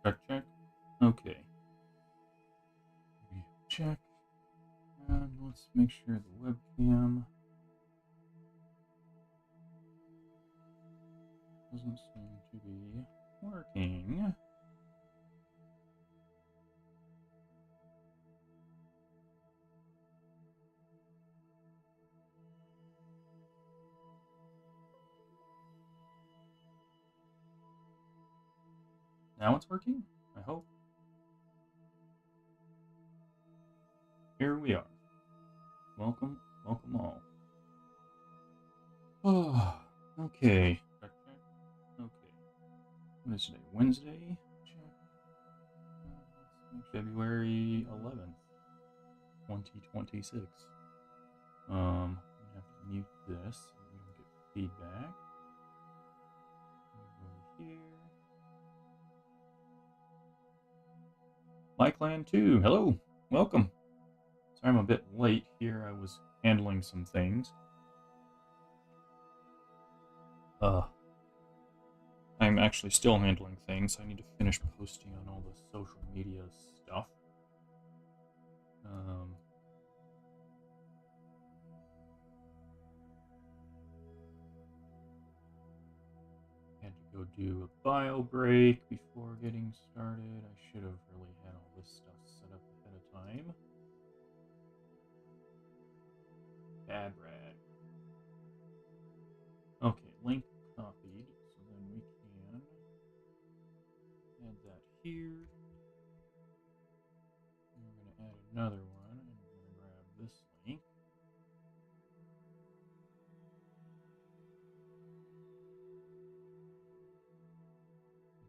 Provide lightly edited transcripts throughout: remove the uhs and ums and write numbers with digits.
Check, check. Okay. Check. And let's make sure the webcam doesn't seem to be working. Now it's working, I hope. Here we are. Welcome, welcome all. Oh, okay. Check, check. Okay. What is today? Wednesday? Check. February 11th, 2026. I'm gonna have to mute this so we don't get feedback. Move over here. MyClan 2, hello, welcome. Sorry I'm a bit late here. I was handling some things. I'm actually still handling things. I need to finish posting on all the social media stuff. Had to go do a bio break before getting started. I should have really had all this stuff set up ahead of time. Bad rag. Okay, link copied, so then we can add that here. And we're going to add another one, and we're going to grab this link.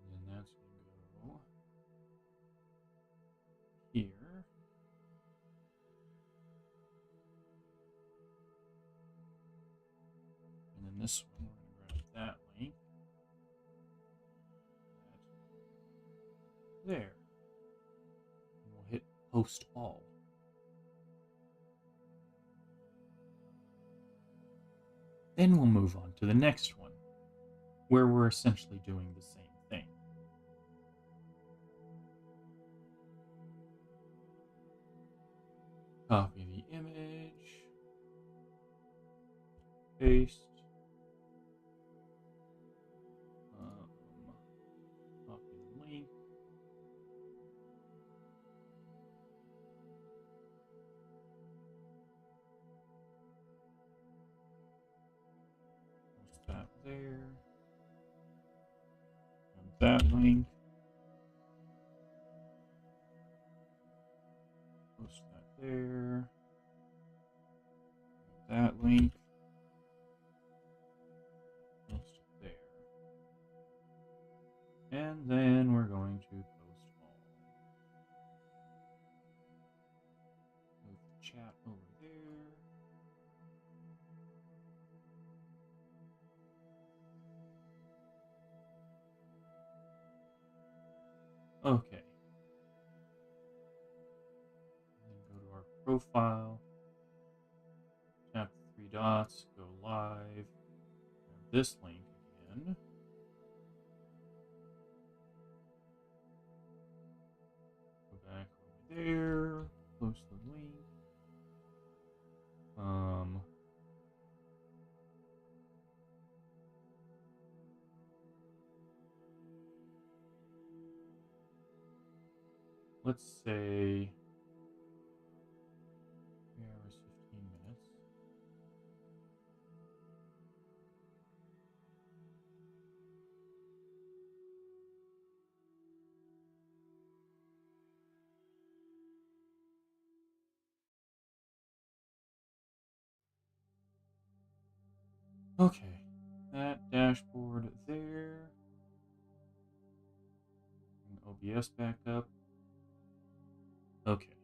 And then that's going to go here. And then this one, we're going to grab that link. That there. And we'll hit post all. Then we'll move on to the next one, where we're essentially doing the same thing. Copy the image, paste, copy the link, post that there, grab that link, post that there, grab that link, post it there. And then we're going to post all. Move the chat over there. Okay. And then go to our profile, tap the three dots, go live, grab this link again. Go back over there, post the link. Let's say 3 hours, 15 minutes. Okay, that dashboard there. Bring OBS back up. Okay.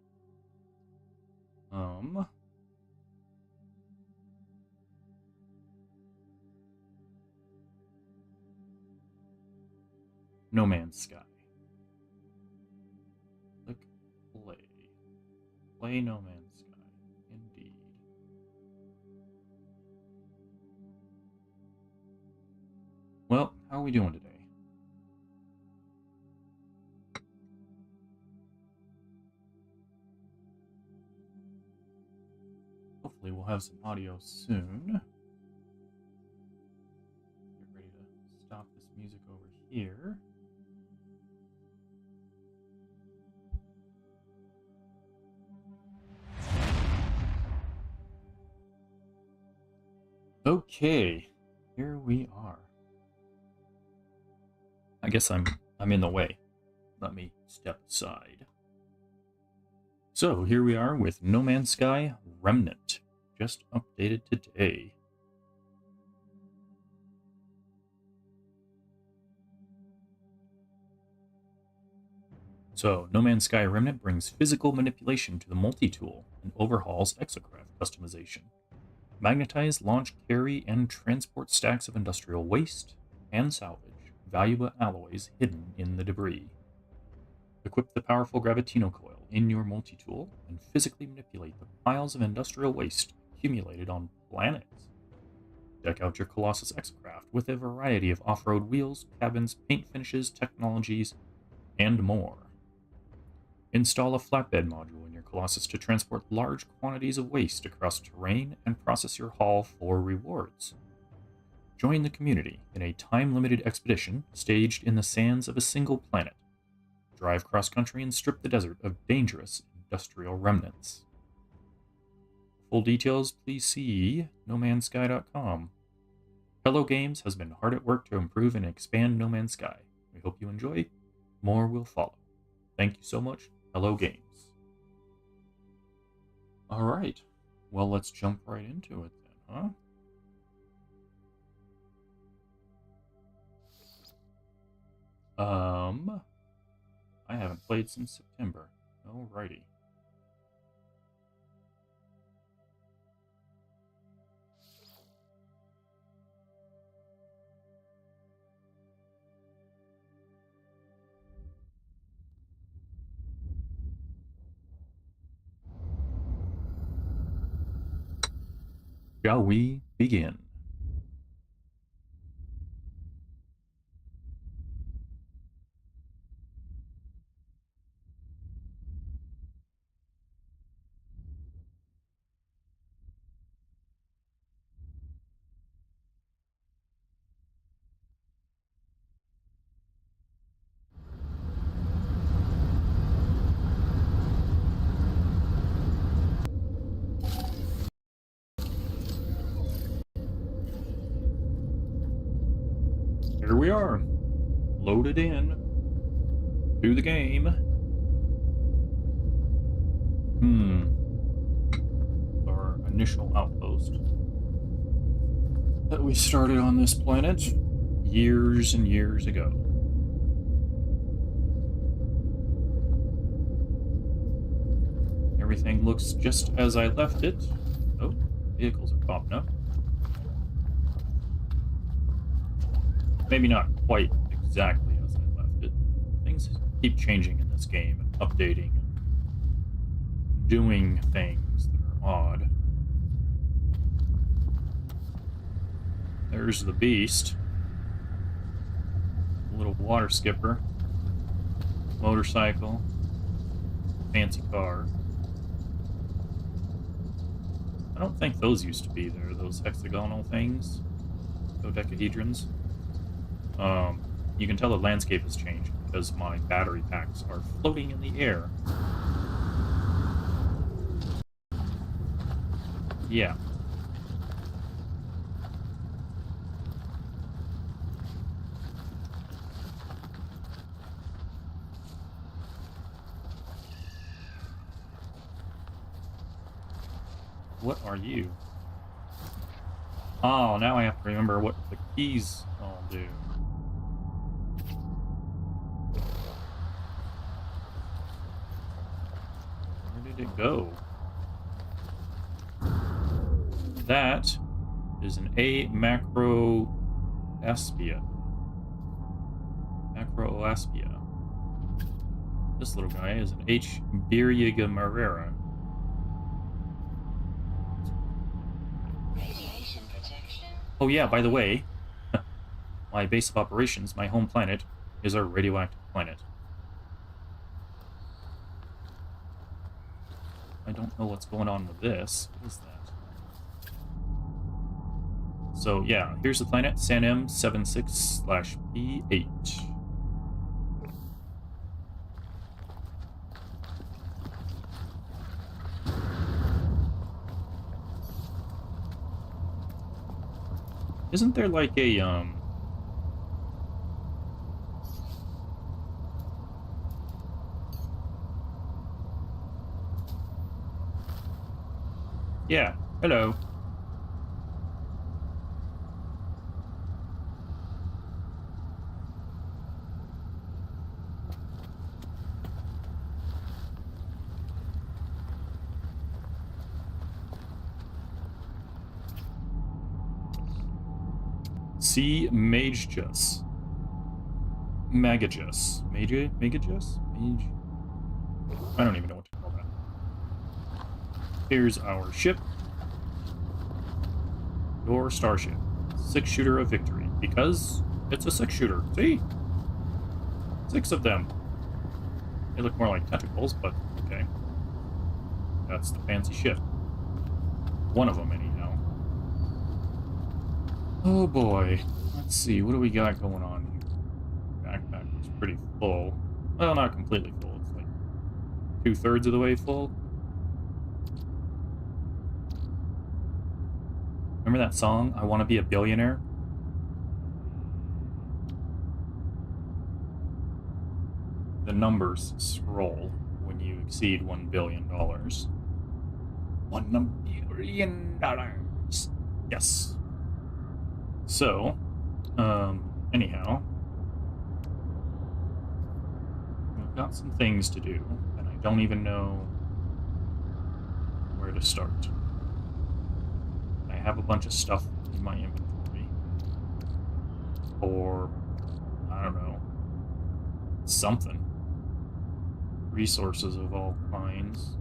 No Man's Sky. Click play. Play No Man's Sky. Indeed. Well, how are we doing today? have some audio soon. Get ready to stop this music over here. Okay, here we are. I guess I'm in the way. Let me step aside. So here we are with No Man's Sky Remnant, just updated today. So, No Man's Sky Remnant brings physical manipulation to the multi-tool and overhauls exocraft customization. Magnetize, launch, carry, and transport stacks of industrial waste and salvage valuable alloys hidden in the debris. Equip the powerful Gravitino coil in your multi-tool and physically manipulate the piles of industrial waste accumulated on planets. Deck out your Colossus exocraft with a variety of off-road wheels, cabins, paint finishes, technologies, and more. Install a flatbed module in your Colossus to transport large quantities of waste across terrain and process your haul for rewards. Join the community in a time-limited expedition staged in the sands of a single planet. Drive cross-country and strip the desert of dangerous industrial remnants. For full details, please see nomansky.com. Hello Games has been hard at work to improve and expand No Man's Sky. We hope you enjoy. More will follow. Thank you so much, Hello Games. Alright, well let's jump right into it then, huh? I haven't played since September. Alrighty. Shall we begin? Here we are, loaded in to the game. Our initial outpost that we started on this planet years and years ago. Everything looks just as I left it. Oh, vehicles are popping up. Maybe not quite exactly as I left it. Things keep changing in this game and updating and doing things that are odd. There's the beast. A little water skipper. Motorcycle. Fancy car. I don't think those used to be there, those hexagonal things. Dodecahedrons. You can tell the landscape has changed because my battery packs are floating in the air. Yeah. What are you? Oh, now I have to remember what the keys all do. Where did it go? That is an A macroaspia. Macroaspia. This little guy is an H Birrigamarera. Oh yeah, by the way, my base of operations, my home planet, is a radioactive planet. I don't know what's going on with this. What is that? So yeah, here's the planet, SANM 76/P8. Isn't there like a yeah, hello. See Magejus. Magajus. Magajus? Mage? I don't even know what to call that. Here's our ship. Your starship. 6-shooter of victory. Because it's a 6-shooter. See? 6 of them. They look more like tentacles, but okay. That's the fancy ship. One of them, anyhow. Oh boy. Let's see, what do we got going on here? Backpack is pretty full. Well, not completely full. It's like 2/3 of the way full. Remember that song, I Want to Be a Billionaire? The numbers scroll when you exceed $1 billion. $1 billion. Yes. So, anyhow, we've got some things to do, and I don't even know where to start. I have a bunch of stuff in my inventory, or, I don't know, something. Resources of all kinds.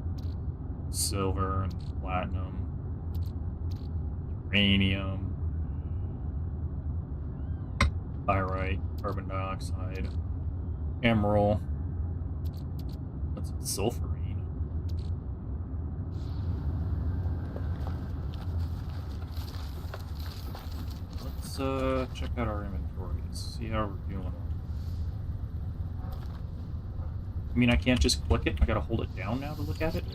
Silver and platinum. Uranium. Pyrite. Carbon dioxide. Emerald. That's sulfurine. Let's check out our inventories. See how we're doing. I mean, I can't just click it. I gotta hold it down now to look at it.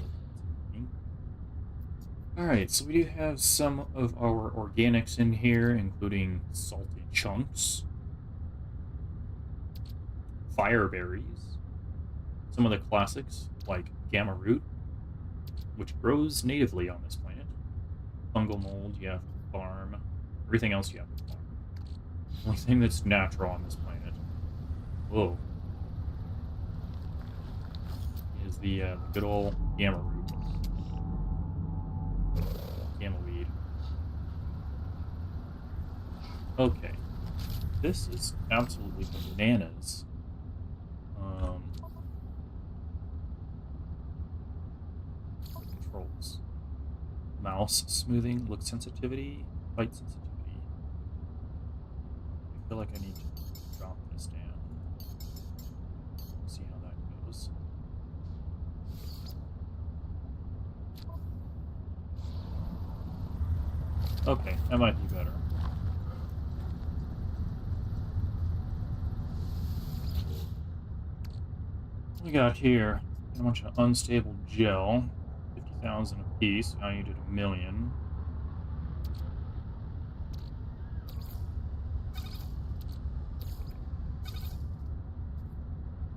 Alright, so we do have some of our organics in here, including salted chunks, fire berries, some of the classics, like gamma root, which grows natively on this planet. Fungal mold, you have to farm. Everything else you have to farm. The only thing that's natural on this planet. Whoa. Is the good old gamma root. Gamma weed. Okay. This is absolutely bananas. Controls. Mouse smoothing, look sensitivity, bite sensitivity. I feel like I need to drop this down. See how that goes. Okay, that might be better. What we got here? A bunch of unstable gel. 50,000 a piece, valued at $1 million.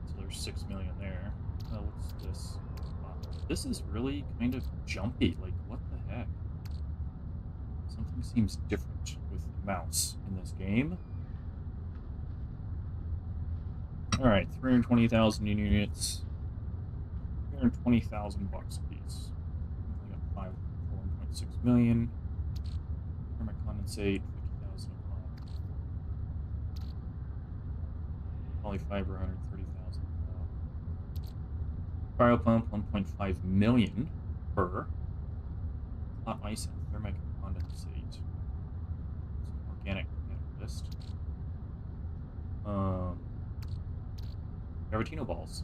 So there's 6 million there. Oh, what's this? This is really kind of jumpy. Like, what the heck? Something seems different with the mouse in this game. Alright, 320,000 units. 320,000 bucks a piece. We got 5 for 1.6 million. Thermic condensate, 50,000 a pop. Polyfiber, 130,000 a pop. Cryopump, 1.5 million per. Hot ice and thermic condensate. Some organic catalyst. Gravitino balls.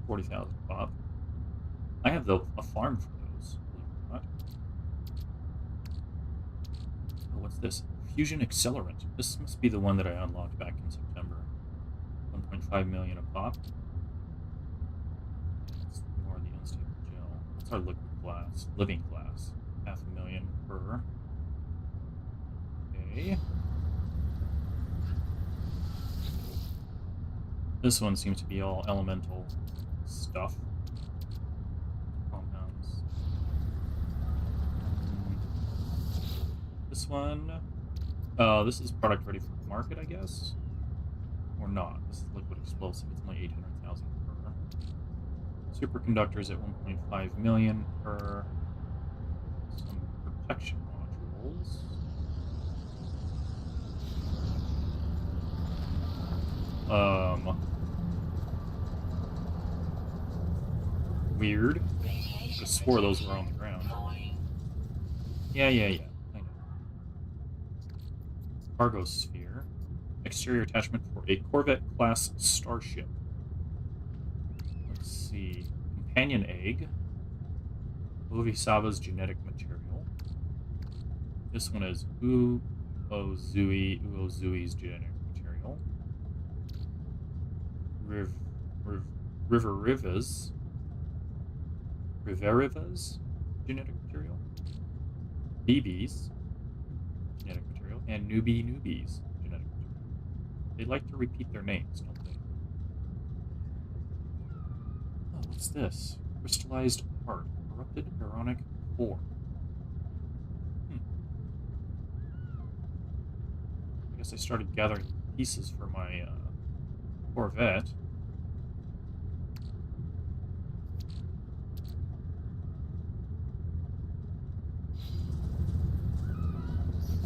40,000 pop. I have a farm for those, believe it or not. Oh, what's this? Fusion Accelerant. This must be the one that I unlocked back in September. 1.5 million a pop. It's more of the unstable gel. What's our liquid glass? Living glass. 500,000 per. Okay. This one seems to be all elemental stuff. Compounds. This one. Oh, this is product ready for market, I guess? Or not. This is liquid explosive. It's only 800,000 per. Superconductors at 1.5 million per. Some protection modules. Weird. I could have swore those were on the ground. Yeah. I know. Cargo sphere. Exterior attachment for a Corvette-class starship. Let's see. Companion egg. Ovisava's genetic material. This one is Uozui's genetic material. Riveriva's genetic material. BB's genetic material. And Newbie's genetic material. They like to repeat their names, don't they? Oh, what's this? Crystallized heart. Corrupted Ironic core. I guess I started gathering pieces for my Corvette.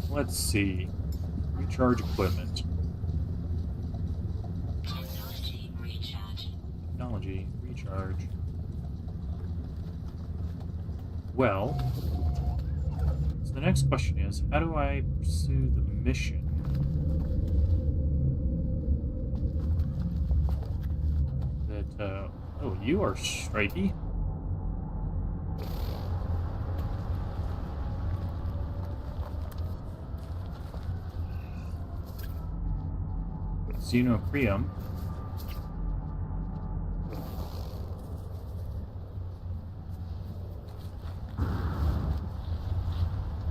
Let's see. Recharge equipment. Technology recharge. Well, so the next question is, how do I pursue the mission? That, oh, you are stripey. Xenocrium.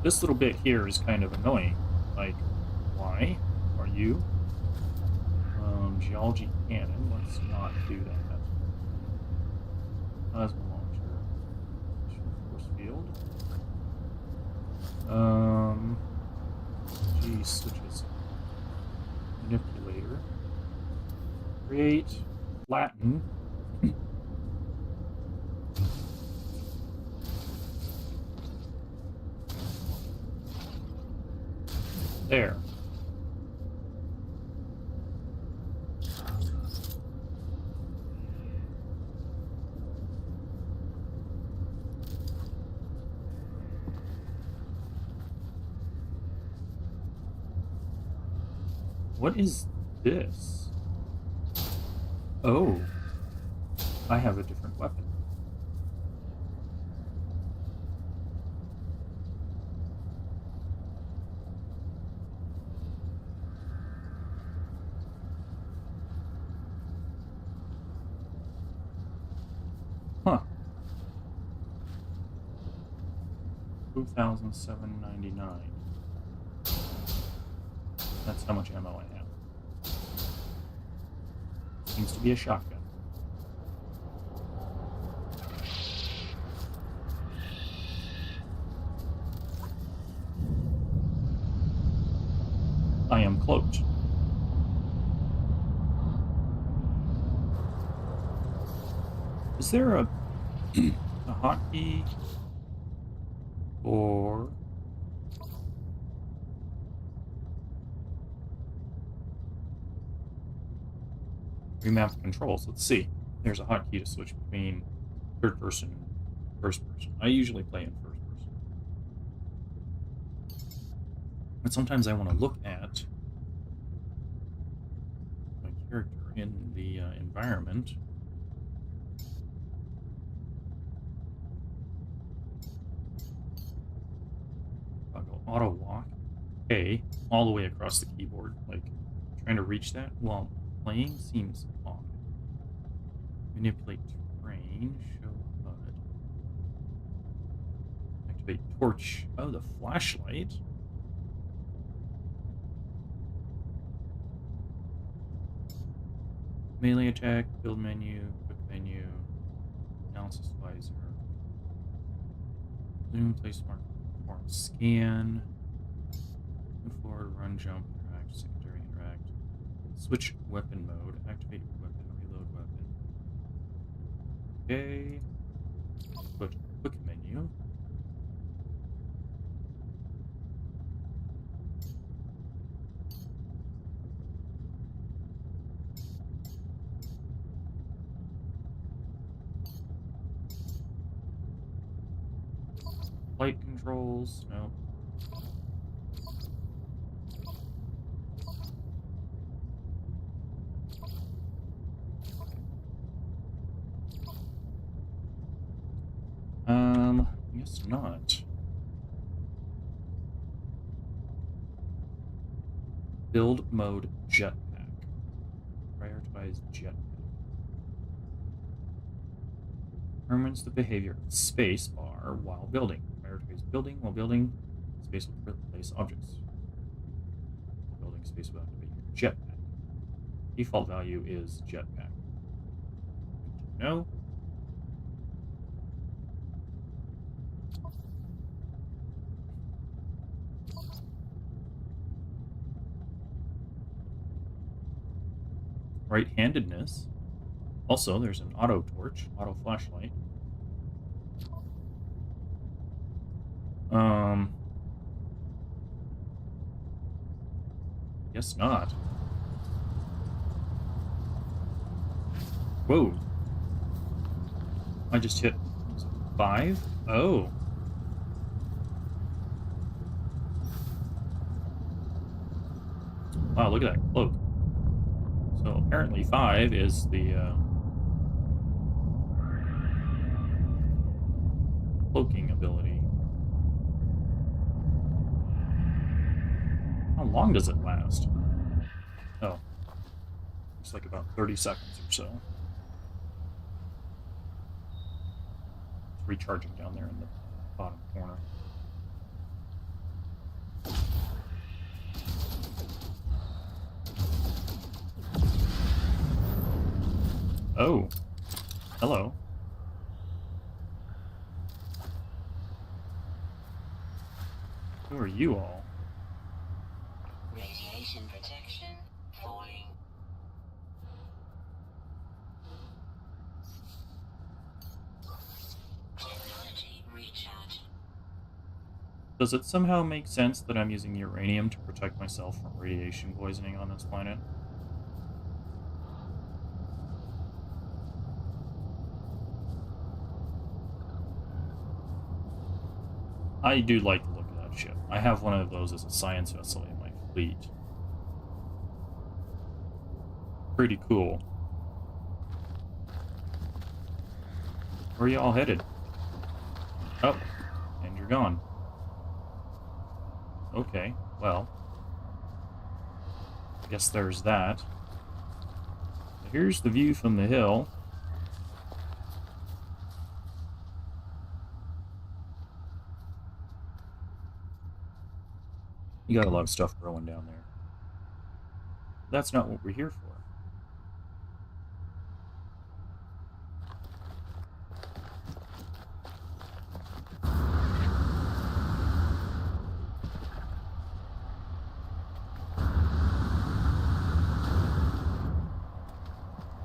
This little bit here is kind of annoying. Like, why are you? Geology cannon. Let's not do that. Plasma launcher. Force field. G switches. Manipulator. Create. Flatten. There. What is this? Oh. I have a different weapon. Huh. 2,799. That's how much ammo I have. Seems to be a shotgun. I am cloaked. Is there a hotkey for remap controls? Let's see. There's a hotkey to switch between third person and first person. I usually play in first person. But sometimes I want to look at my character in the environment. I'll go auto walk. A all the way across the keyboard. Like, trying to reach that while playing seems odd. Manipulate terrain, show HUD. Activate torch. Oh, the flashlight. Melee attack, build menu, quick menu, analysis visor, zoom, place mark, perform scan, move forward, run, jump, interact, secondary interact, switch weapon mode, activate weapon, reload weapon. Okay, put quick menu. Flight controls, nope. I guess not. Build mode jetpack. Prioritize jetpack. Determines the behavior of space bar while building. Prioritize building while building. Space will replace objects. While building, space will activate your jetpack. Default value is jetpack. Good to know. Right-handedness. Also, there's an auto torch, auto flashlight. Guess not. Whoa. I just hit 5? Oh. Wow, look at that cloak. So apparently 5 is the cloaking ability. How long does it last? Oh. Looks like about 30 seconds or so. It's recharging down there in the bottom corner. Oh. Hello. Who are you all? Radiation protection falling. Technology recharge. Does it somehow make sense that I'm using uranium to protect myself from radiation poisoning on this planet? I do like the look of that ship. I have one of those as a science vessel in my fleet. Pretty cool. Where are you all headed? Oh, and you're gone. Okay, well. I guess there's that. Here's the view from the hill. You got a lot of stuff growing down there. That's not what we're here for.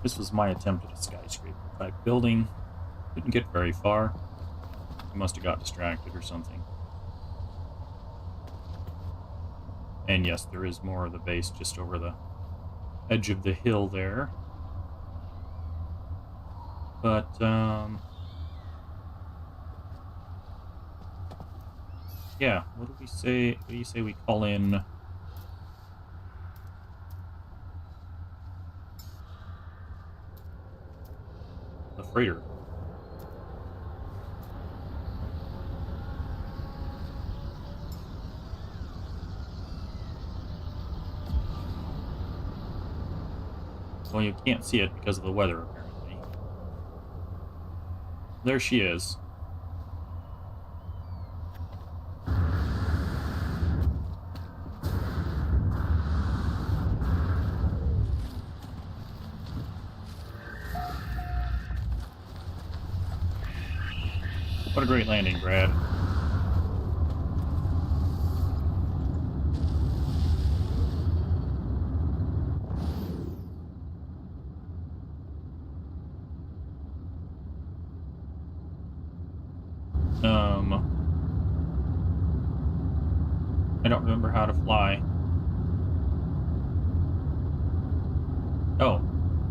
This was my attempt at a skyscraper type building. Couldn't get very far. I must have got distracted or something. And yes, there is more of the base just over the edge of the hill there. But, yeah, what do we say? What do you say we call in the freighter? Well, you can't see it because of the weather, apparently. There she is. What a great landing, Brad. I don't remember how to fly. Oh,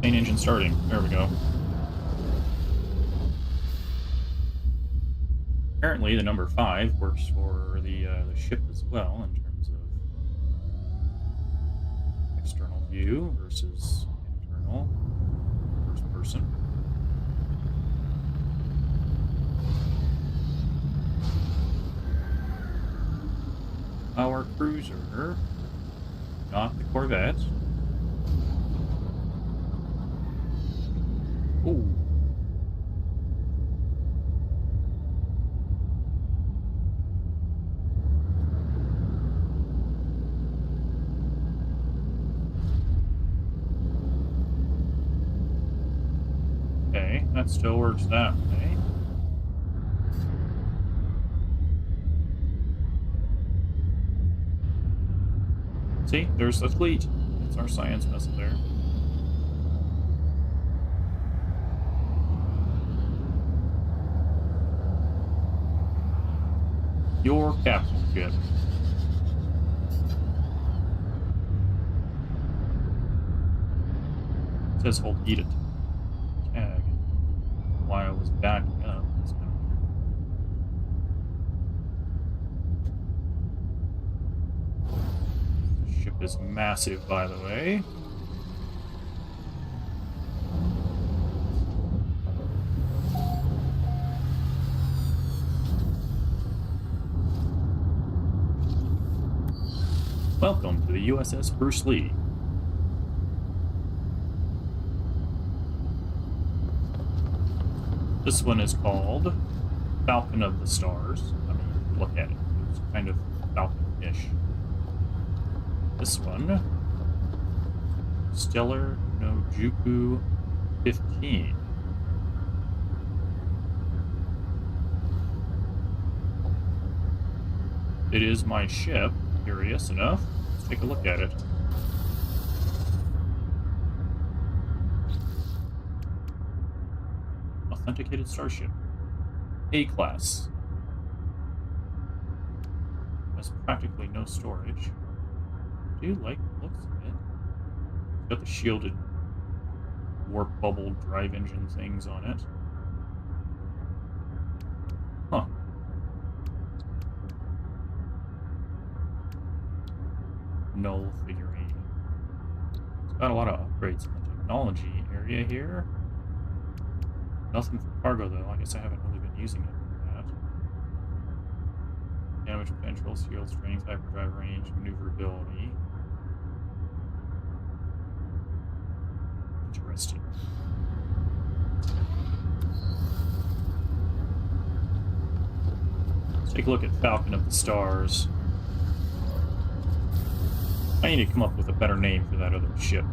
main engine starting. There we go. Apparently, the number 5 works for the ship as well in terms of external view versus internal, first person. Our cruiser, not the Corvette. Ooh. Okay, that still works that way. See, there's the fleet. That's our science vessel there. Your capital ship. It says hold E to tag. While I was backing up. That's kind of weird. The ship is massive, by the way. Welcome to the USS Bruce Lee. This one is called Falcon of the Stars. I mean, look at it. It's kind of Falcon-ish. This one, Stellar Nojuku 15. It is my ship, curious enough. Let's take a look at it. Authenticated starship. A-class. Has practically no storage. I do like the looks of it. It's got the shielded warp bubble drive engine things on it. Huh. Null figurine. It's got a lot of upgrades in the technology area here. Nothing for cargo, though. I guess I haven't really been using it for that. Damage potential, shield strength, hyperdrive range, maneuverability. Interesting. Let's take a look at Falcon of the Stars. I need to come up with a better name for that other ship.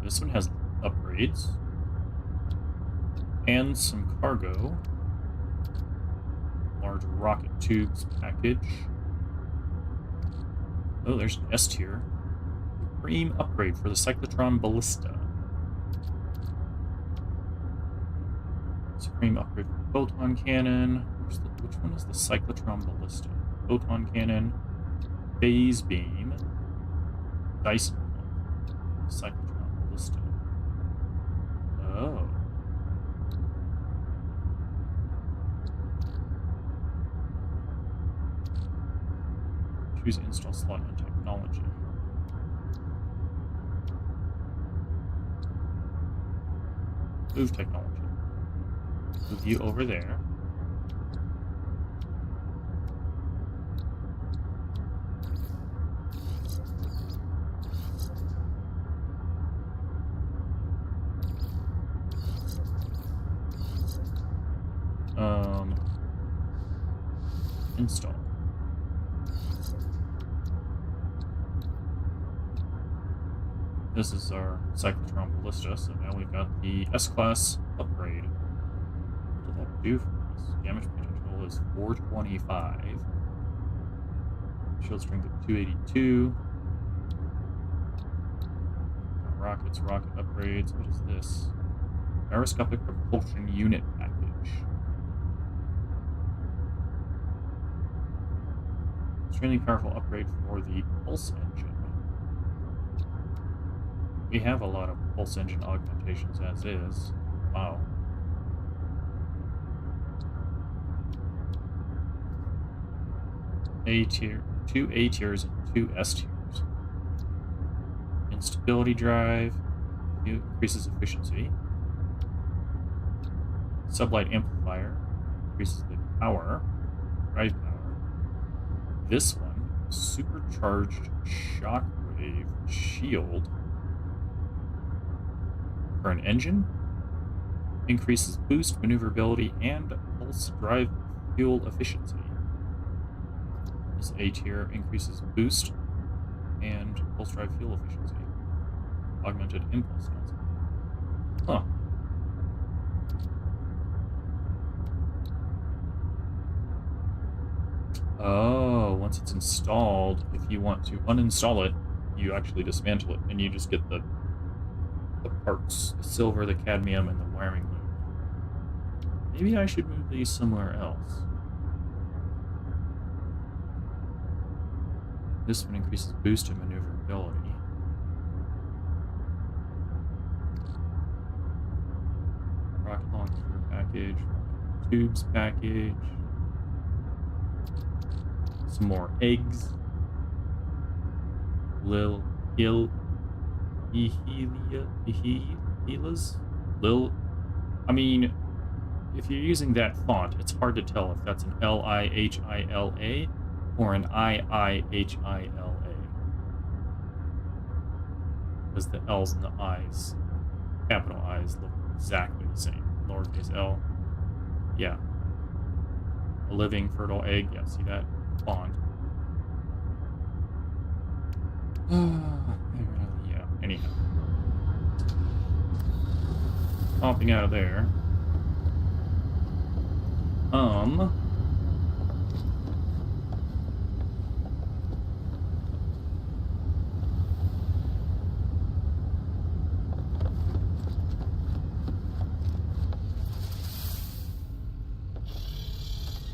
This one has upgrades. And some cargo. Large rocket tubes package. Oh, there's an S tier. Supreme upgrade for the Cyclotron Ballista. Supreme upgrade for photon cannon. Which one is the Cyclotron Ballista? Photon cannon, phase beam, Dyson pump, Cyclotron Ballista. Oh. Choose install slot and technology. Move technology. Move you over there. Install. This is our Cyclotron Ballista, so now we've got the S-Class upgrade. What did that do for us? Damage potential is 425. Shield strength of 282. Got rockets, rocket upgrades. What is this? Aeroscopic propulsion unit package. Extremely powerful upgrade for the pulse engine. We have a lot of pulse engine augmentations as is. Wow. A tier, 2 A tiers and 2 S tiers. Instability drive increases efficiency. Sublight amplifier increases the power, drive power. This one, supercharged shockwave shield for an engine, increases boost, maneuverability, and pulse drive fuel efficiency. This A tier increases boost and pulse drive fuel efficiency. Augmented impulse nozzle. Huh. Oh, once it's installed, if you want to uninstall it, you actually dismantle it, and you just get the parts, the silver, the cadmium, and the wiring loop. Maybe I should move these somewhere else. This one increases boost and maneuverability. Rocket launcher package, rocket tubes package. Some more eggs. I mean, if you're using that font, it's hard to tell if that's an Lihila or an Iihila. Because the L's and the I's, capital I's, look exactly the same. Lowercase l. Yeah. A living, fertile egg. Yeah, see that? Font. Yeah, anyhow. Popping out of there.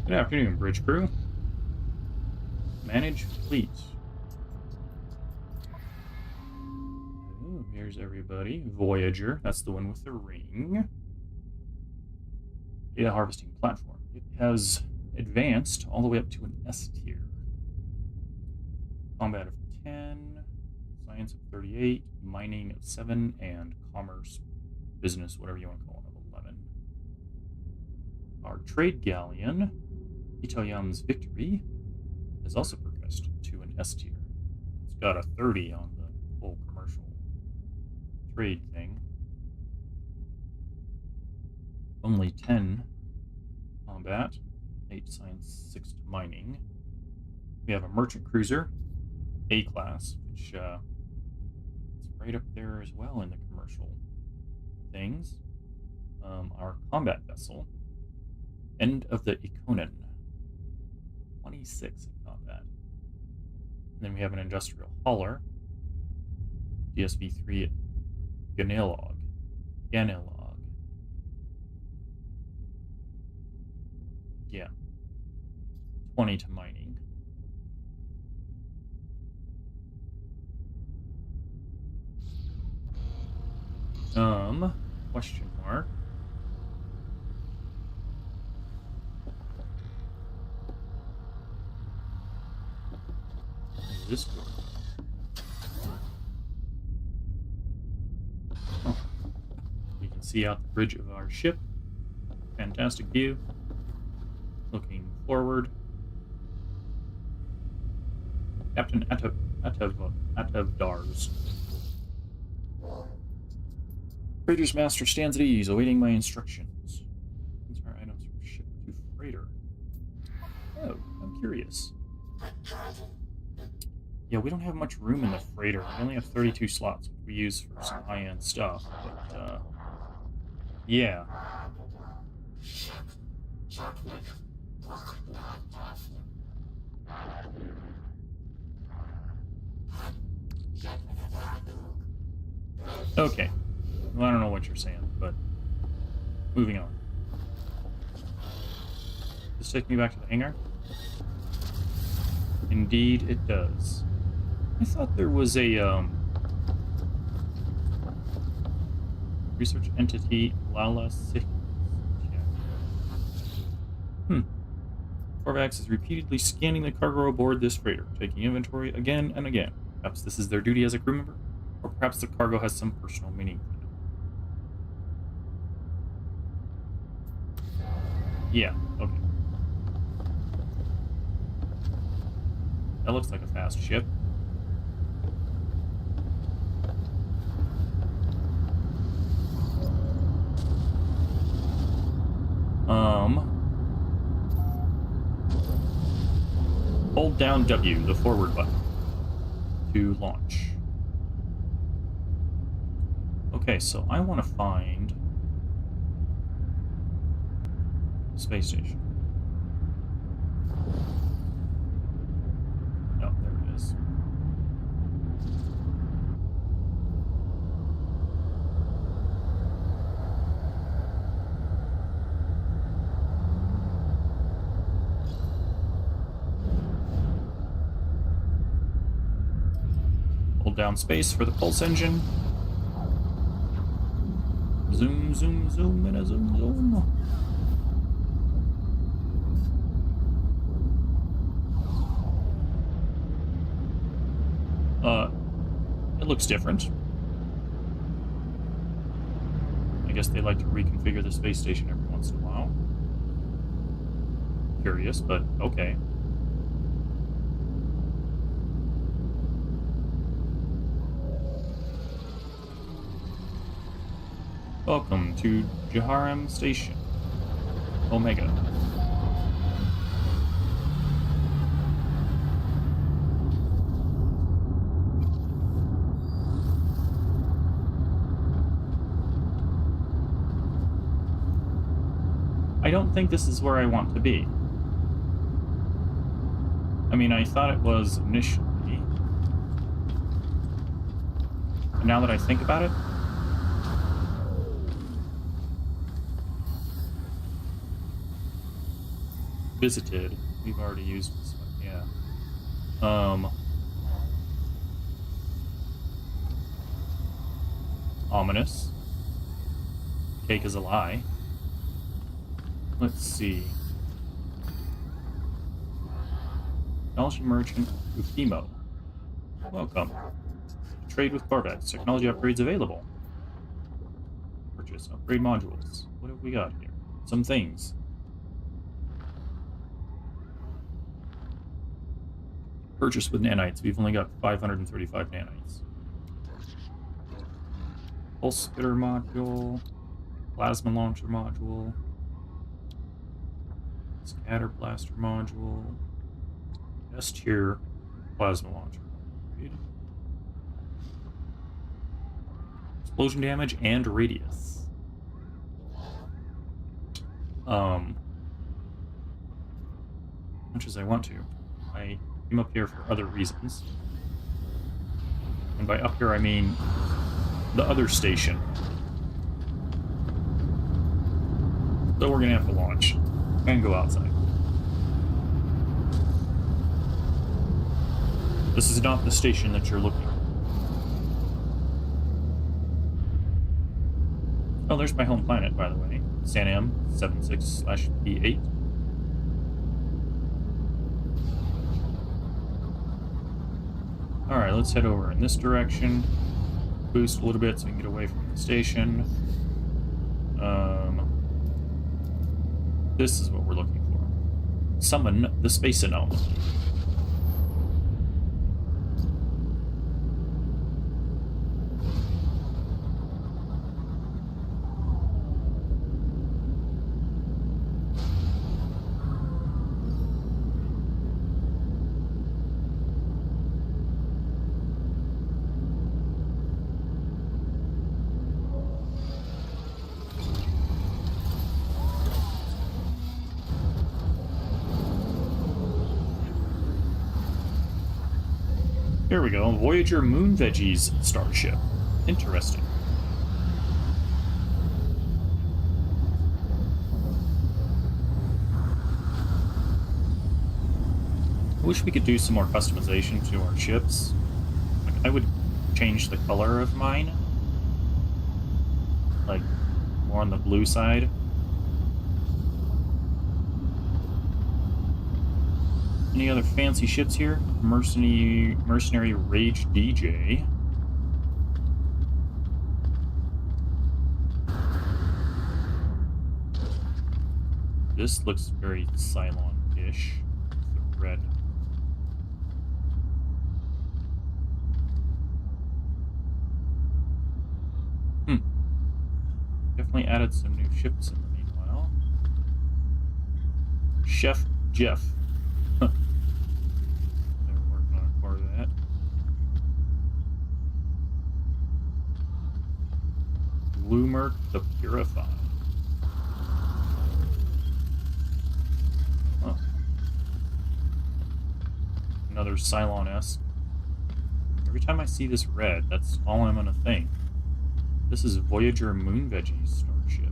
Good afternoon, bridge crew. Manage fleet. Oh, here's everybody. Voyager, that's the one with the ring. Data harvesting platform. It has advanced all the way up to an S tier. Combat of 10, science of 38, mining of 7, and commerce, business, whatever you want to call it, of 11. Our trade galleon, Itoyam's Victory, has also progressed to an S tier. It's got a 30 on the full commercial trade thing. Only 10 combat, 8 science, 6 to mining. We have a merchant cruiser, A class, which is right up there as well in the commercial things. Our combat vessel, End of the Ikonen, 26 in combat. And then we have an industrial hauler, DSV-3 Ganilog. Yeah. 20 to mining. Question mark. What is this door? Oh. You can see out the bridge of our ship. Fantastic view. Looking forward. Captain Atavdars. Freighter's master stands at ease, awaiting my instructions. Transfer items from ship to freighter. Oh, how curious. Yeah, we don't have much room in the freighter. We only have 32 slots, which we use for some high-end stuff. But, yeah. Okay. Well, I don't know what you're saying, but moving on. Does this take me back to the hangar? Indeed, it does. I thought there was a, research entity, Lala Six. Corvax is repeatedly scanning the cargo aboard this freighter, taking inventory again and again. Perhaps this is their duty as a crew member, or perhaps the cargo has some personal meaning for them. Yeah, okay. That looks like a fast ship. Hold down W, the forward button, to launch. Okay, so I want to find the space station. No, there it is. Hold down space for the pulse engine. Zoom, zoom, zoom, and a zoom, zoom. It looks different. I guess they like to reconfigure the space station every once in a while. Curious, but okay. Welcome to Jaharam Station, Omega. I don't think this is where I want to be. I mean, I thought it was initially. But now that I think about it, visited. We've already used this one, yeah. Ominous. Cake is a lie. Let's see. Technology Merchant Ufimo. Welcome. Trade with Corvettes. Technology upgrades available. Purchase upgrade modules. What have we got here? Some things. Purchase with nanites. We've only got 535 nanites. Pulse spitter module. Plasma launcher module. Scatter blaster module. S tier plasma launcher. Explosion damage and radius. Much as I want to. I came up here for other reasons. And by up here I mean the other station. So we're gonna have to launch and go outside. This is not the station that you're looking for. Oh, there's my home planet, by the way. Sanam 76/P8. Alright, let's head over in this direction. Boost a little bit so we can get away from the station. This is what we're looking for. Summon the space anomaly. Here we go. Voyager Moon Veggies starship. Interesting. I wish we could do some more customization to our ships. Like, I would change the color of mine. Like, more on the blue side. Any other fancy ships here? Mercenary Rage DJ. This looks very Cylon-ish. The red. Definitely added some new ships in the meanwhile. Chef Jeff. They were working on a core of that. Bloomer the Purified. Huh. Another Cylon-esque. Every time I see this red, that's all I'm gonna think. This is Voyager Moon Veggies starship.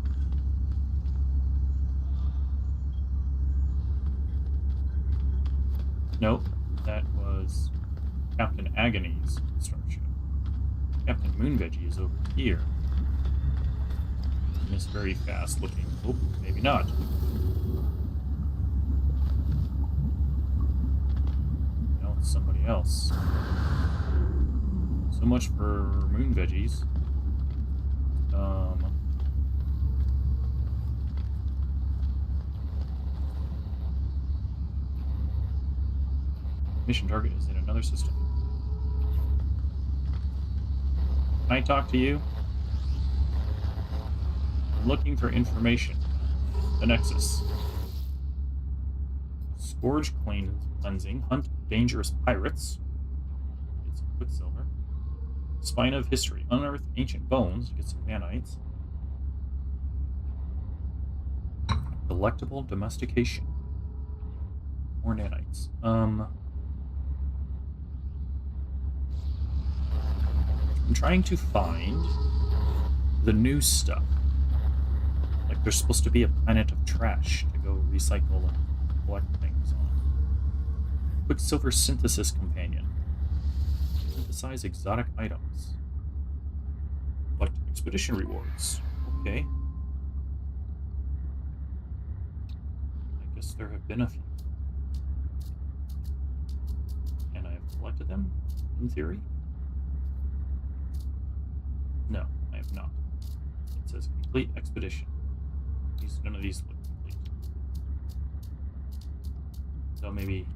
Nope, that was Captain Agony's starship. Captain Moon Veggie is over here. In this very fast looking... Oh, maybe not. No, it's somebody else. So much for Moon Veggies. Mission target is in another system. Can I talk to you? I'm looking for information. The Nexus. Scourge cleansing. Hunt dangerous pirates. Get some Quicksilver. Spine of History. Unearth ancient bones. Get some nanites. Delectable domestication. More nanites. I'm trying to find the new stuff. Like, there's supposed to be a planet of trash to go recycle and collect things on. Quicksilver Synthesis Companion. Synthesize exotic items. Collect expedition rewards. Okay. I guess there have been a few. And I have collected them, in theory. No, I have not. It says complete expedition. None of these look complete. So maybe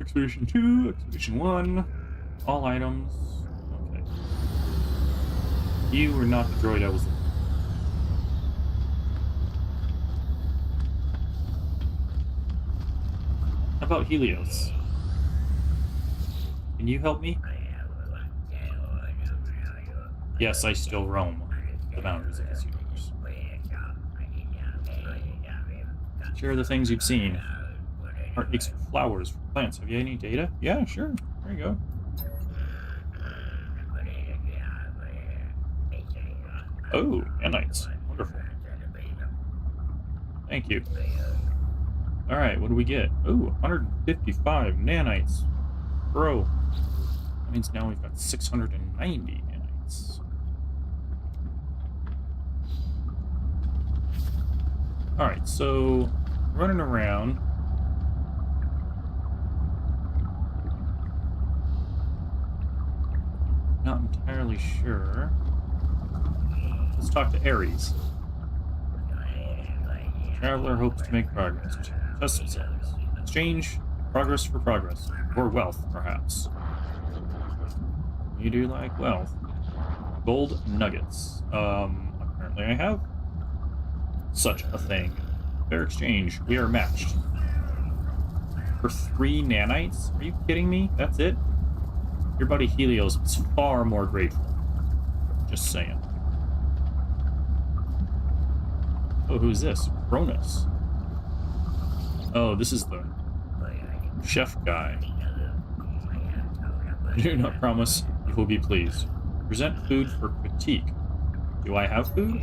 Expedition 2, Expedition 1, all items. Okay. You were not the droid I was looking for. How about Helios? Can you help me? Yes, I still roam the boundaries of this universe. Share the things you've seen. Heart aches for flowers, for plants. Have you any data? Yeah, sure. There you go. Oh, nanites. Wonderful. Thank you. Alright, what do we get? Oh, 155 nanites. Bro. That means now we've got 690 nanites. Alright, so running around. Not entirely sure. Let's talk to Ares. Traveler hopes to make progress. Test themselves. Exchange progress for progress. Or wealth, perhaps. You do like wealth. Gold nuggets. Apparently I have such a thing. Fair exchange. We are matched. For 3 nanites? Are you kidding me? That's it? Your buddy Helios is far more grateful. Just saying. Oh, who's this? Cronus. Oh, this is the chef guy. I do not promise you will be pleased. Present food for critique. Do I have food?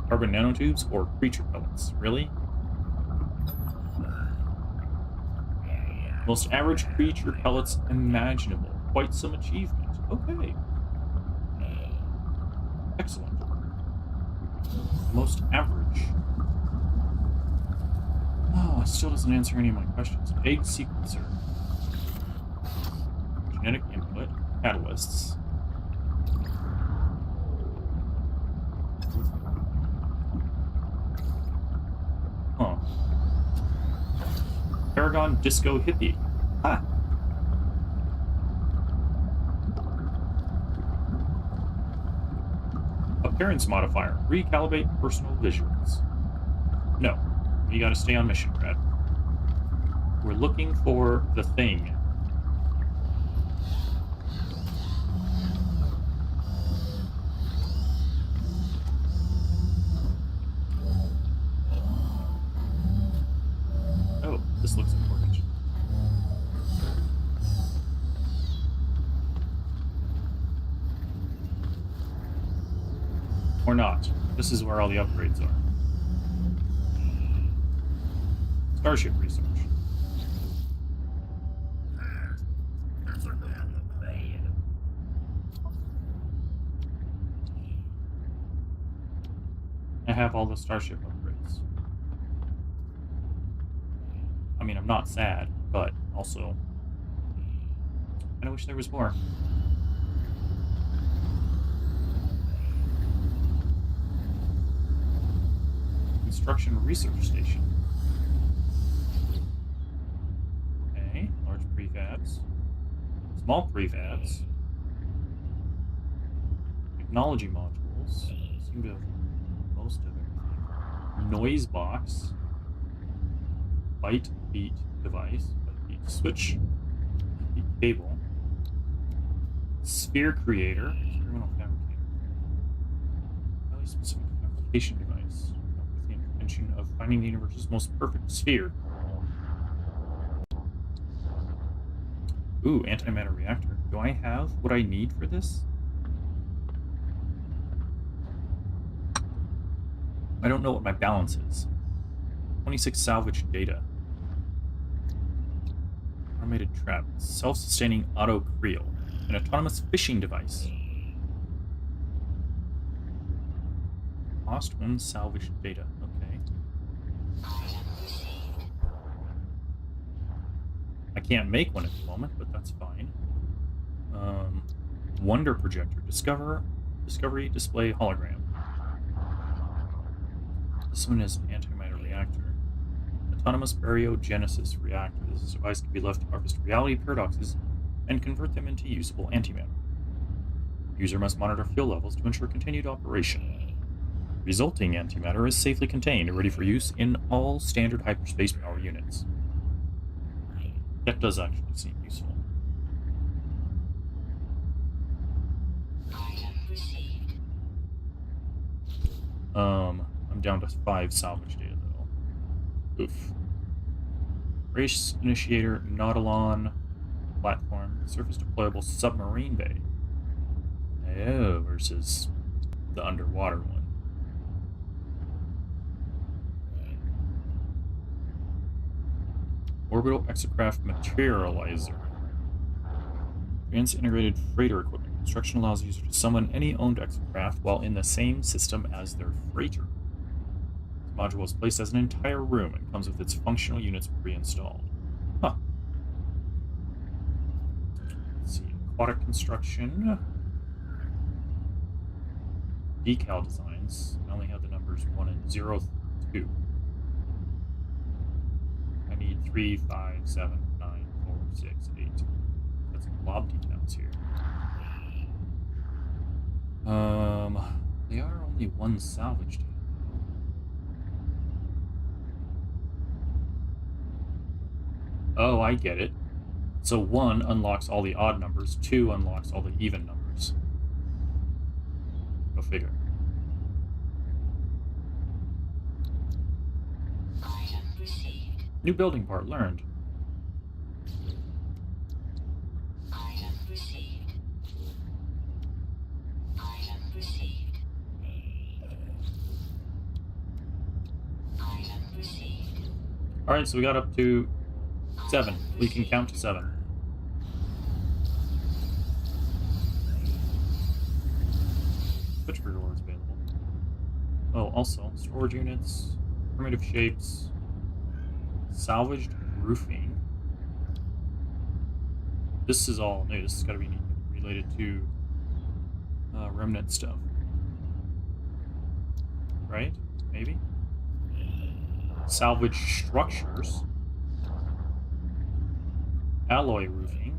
Carbon nanotubes or creature pellets? Really? Most average creature pellets imaginable. Quite some achievement. Okay. Excellent. Most average. Oh, it still doesn't answer any of my questions. Egg sequencer. Genetic input. Catalysts. Huh. Paragon Disco Hippie. Ah. Appearance modifier. Recalibrate personal visuals. No. You gotta stay on mission, Brad. We're looking for the thing. Oh, this looks important. Or not. This is where all the upgrades are. Starship research. I have all the Starship upgrades. I mean, I'm not sad, but also, I wish there was more. Construction research station. Okay, large prefabs. Small prefabs. Technology modules. Seem to have most of everything. Noise box. Byte beat device. Byte beat switch. Beat cable. Sphere creator. Experimental fabricator. Highly specific fabrication device. With the intention of finding the universe's most perfect sphere. Ooh, antimatter reactor. Do I have what I need for this? I don't know what my balance is. 26 salvage data. Automated trap. Self-sustaining auto creel. An autonomous fishing device. Lost one salvage data. Okay. I can't make one at the moment, but that's fine. Wonder projector. Discovery display hologram. This one is an antimatter reactor. Autonomous baryogenesis reactor. This device can be left to harvest reality paradoxes and convert them into usable antimatter. User must monitor fuel levels to ensure continued operation. Resulting antimatter is safely contained and ready for use in all standard hyperspace power units. That does actually seem useful. I'm down to 5 salvage data though. Oof. Race initiator, Nautilon platform, surface deployable submarine bay. Oh, versus the underwater one. Orbital exocraft materializer. Advanced integrated freighter equipment. Construction allows the user to summon any owned exocraft while in the same system as their freighter. This module is placed as an entire room and comes with its functional units pre-installed. Huh. Let's see. Aquatic construction. Decal designs. I only have the numbers 1 and 0, 2. I need 3, 5, 7, 9, 4, 6, 8. Got some blob decals here. They are only 1 salvaged. Oh, I get it. So 1 unlocks all the odd numbers, 2 unlocks all the even numbers. Go figure. New building part learned. Alright, so we got up to 7. We can count to 7. Which door is available? Oh, also, storage units, primitive shapes, salvaged roofing. This is all new. This has got to be related to remnant stuff. Right? Maybe? Salvaged structures. Alloy roofing.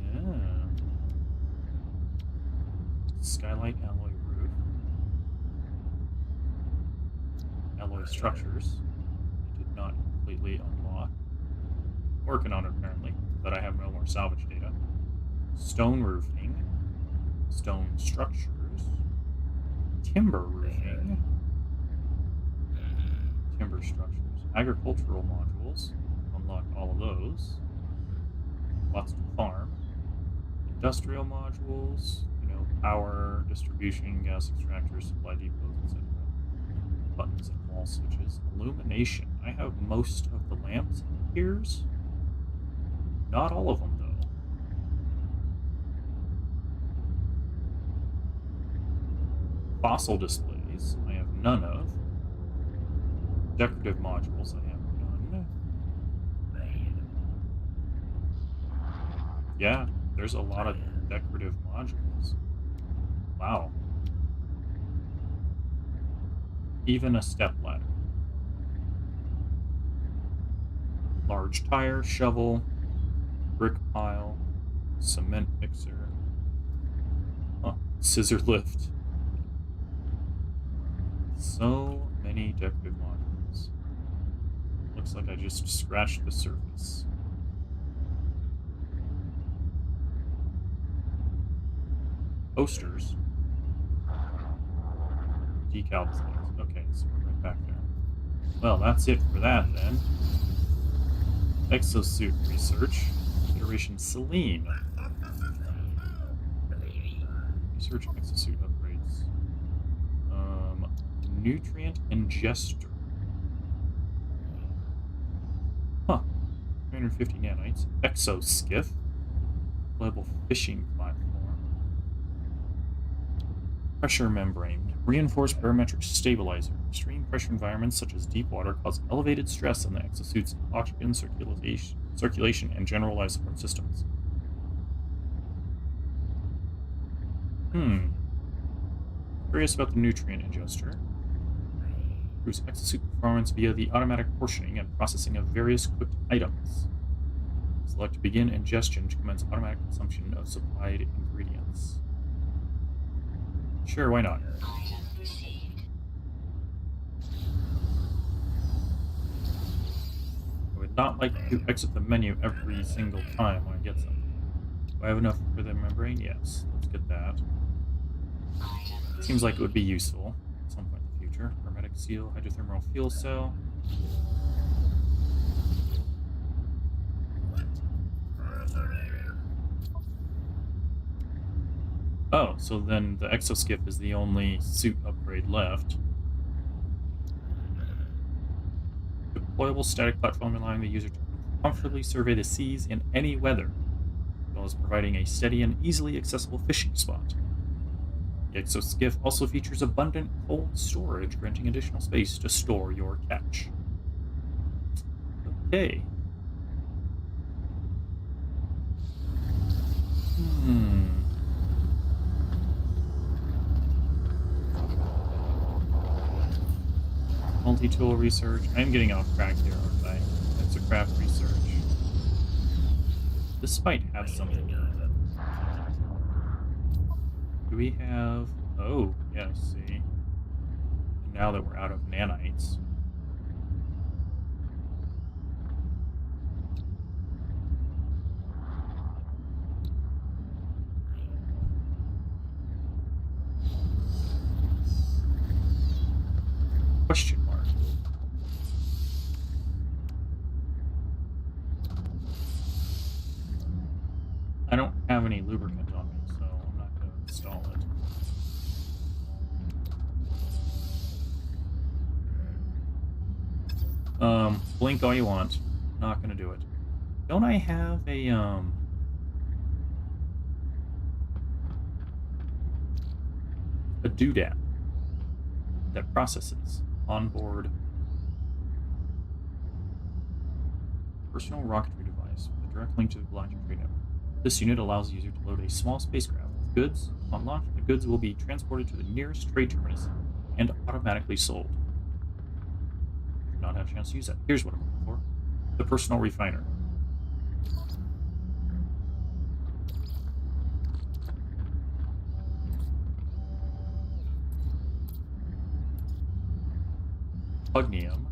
Yeah. Skylight alloy roof. Alloy structures. I did not completely unlock. Working on it apparently, but I have no more salvage data. Stone roofing. Stone structures. Timber roofing. Timber structures. Agricultural modules. Unlocked all of those. Lots to farm. Industrial modules. You know, power, distribution, gas extractors, supply depots, etc. Buttons and wall switches. Illumination. I have most of the lamps here. Not all of them, though. Fossil displays, I have none of. Decorative modules, I have none. Yeah, there's a lot of decorative modules. Wow. Even a step ladder. Large tire, shovel, brick pile, cement mixer. Huh, scissor lift. So many decorative modules. Looks like I just scratched the surface. Posters. Decal displays. Okay, so we're right back there. Well, that's it for that then. Exosuit research. Iteration Selene. Research exosuit upgrades. Nutrient ingester. Huh. 350 nanites. Exoskiff. Global fishing platform. Pressure membrane. Reinforced barometric stabilizer. Extreme pressure environments such as deep water cause elevated stress on the exosuit's oxygen circulation and general life support systems. Curious about the nutrient ingester. Improves exosuit performance via the automatic portioning and processing of various cooked items. Select begin ingestion to commence automatic consumption of supplied ingredients. Sure, why not? Item received. I would not like to exit the menu every single time I get something. Do I have enough for the membrane? Yes. Let's get that. Seems like it would be useful at some point in the future. Hermetic seal, hydrothermal fuel cell. Oh, so then the exoskiff is the only suit upgrade left. Deployable static platform allowing the user to comfortably survey the seas in any weather, as well as providing a steady and easily accessible fishing spot. The exoskiff also features abundant cold storage, granting additional space to store your catch. Okay. Multi-tool research. I'm getting off track here, aren't I? It's a craft research. This might have something. Do we have... Oh, yes, see. And now that we're out of nanites. Question mark. I don't have any lubricant on me, so I'm not going to install it. Blink all you want. Not gonna do it. Don't I have a doodad that processes onboard personal rocketry device with a direct link to the galactic trade network. This unit allows the user to load a small spacecraft with goods. On launch, the goods will be transported to the nearest trade terminus and automatically sold. Did not have a chance to use that. Here's what I'm looking for. The personal refiner. Pugnium.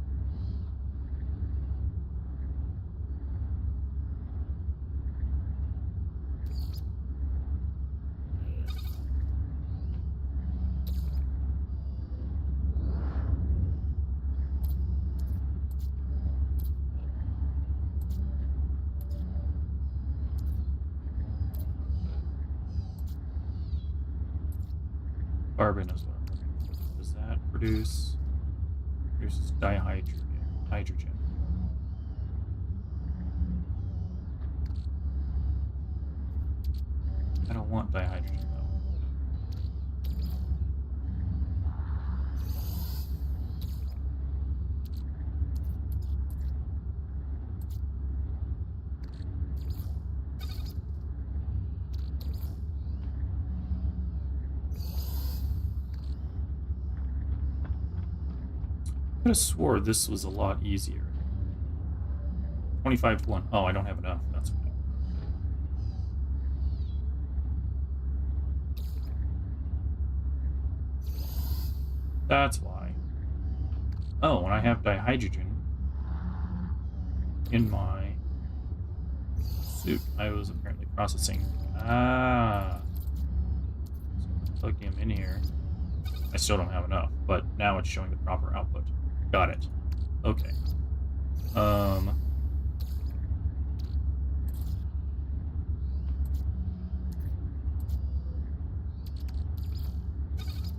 Carbon is what I'm looking for. Does that produces hydrogen. I don't want dihydrogen though. I could have swore this was a lot easier. 25 to 1. Oh, I don't have enough. That's why. That's why. Oh, when I have dihydrogen in my suit, I was apparently processing. Ah. So plug him in here. I still don't have enough, but now it's showing the proper output. Got it. Okay.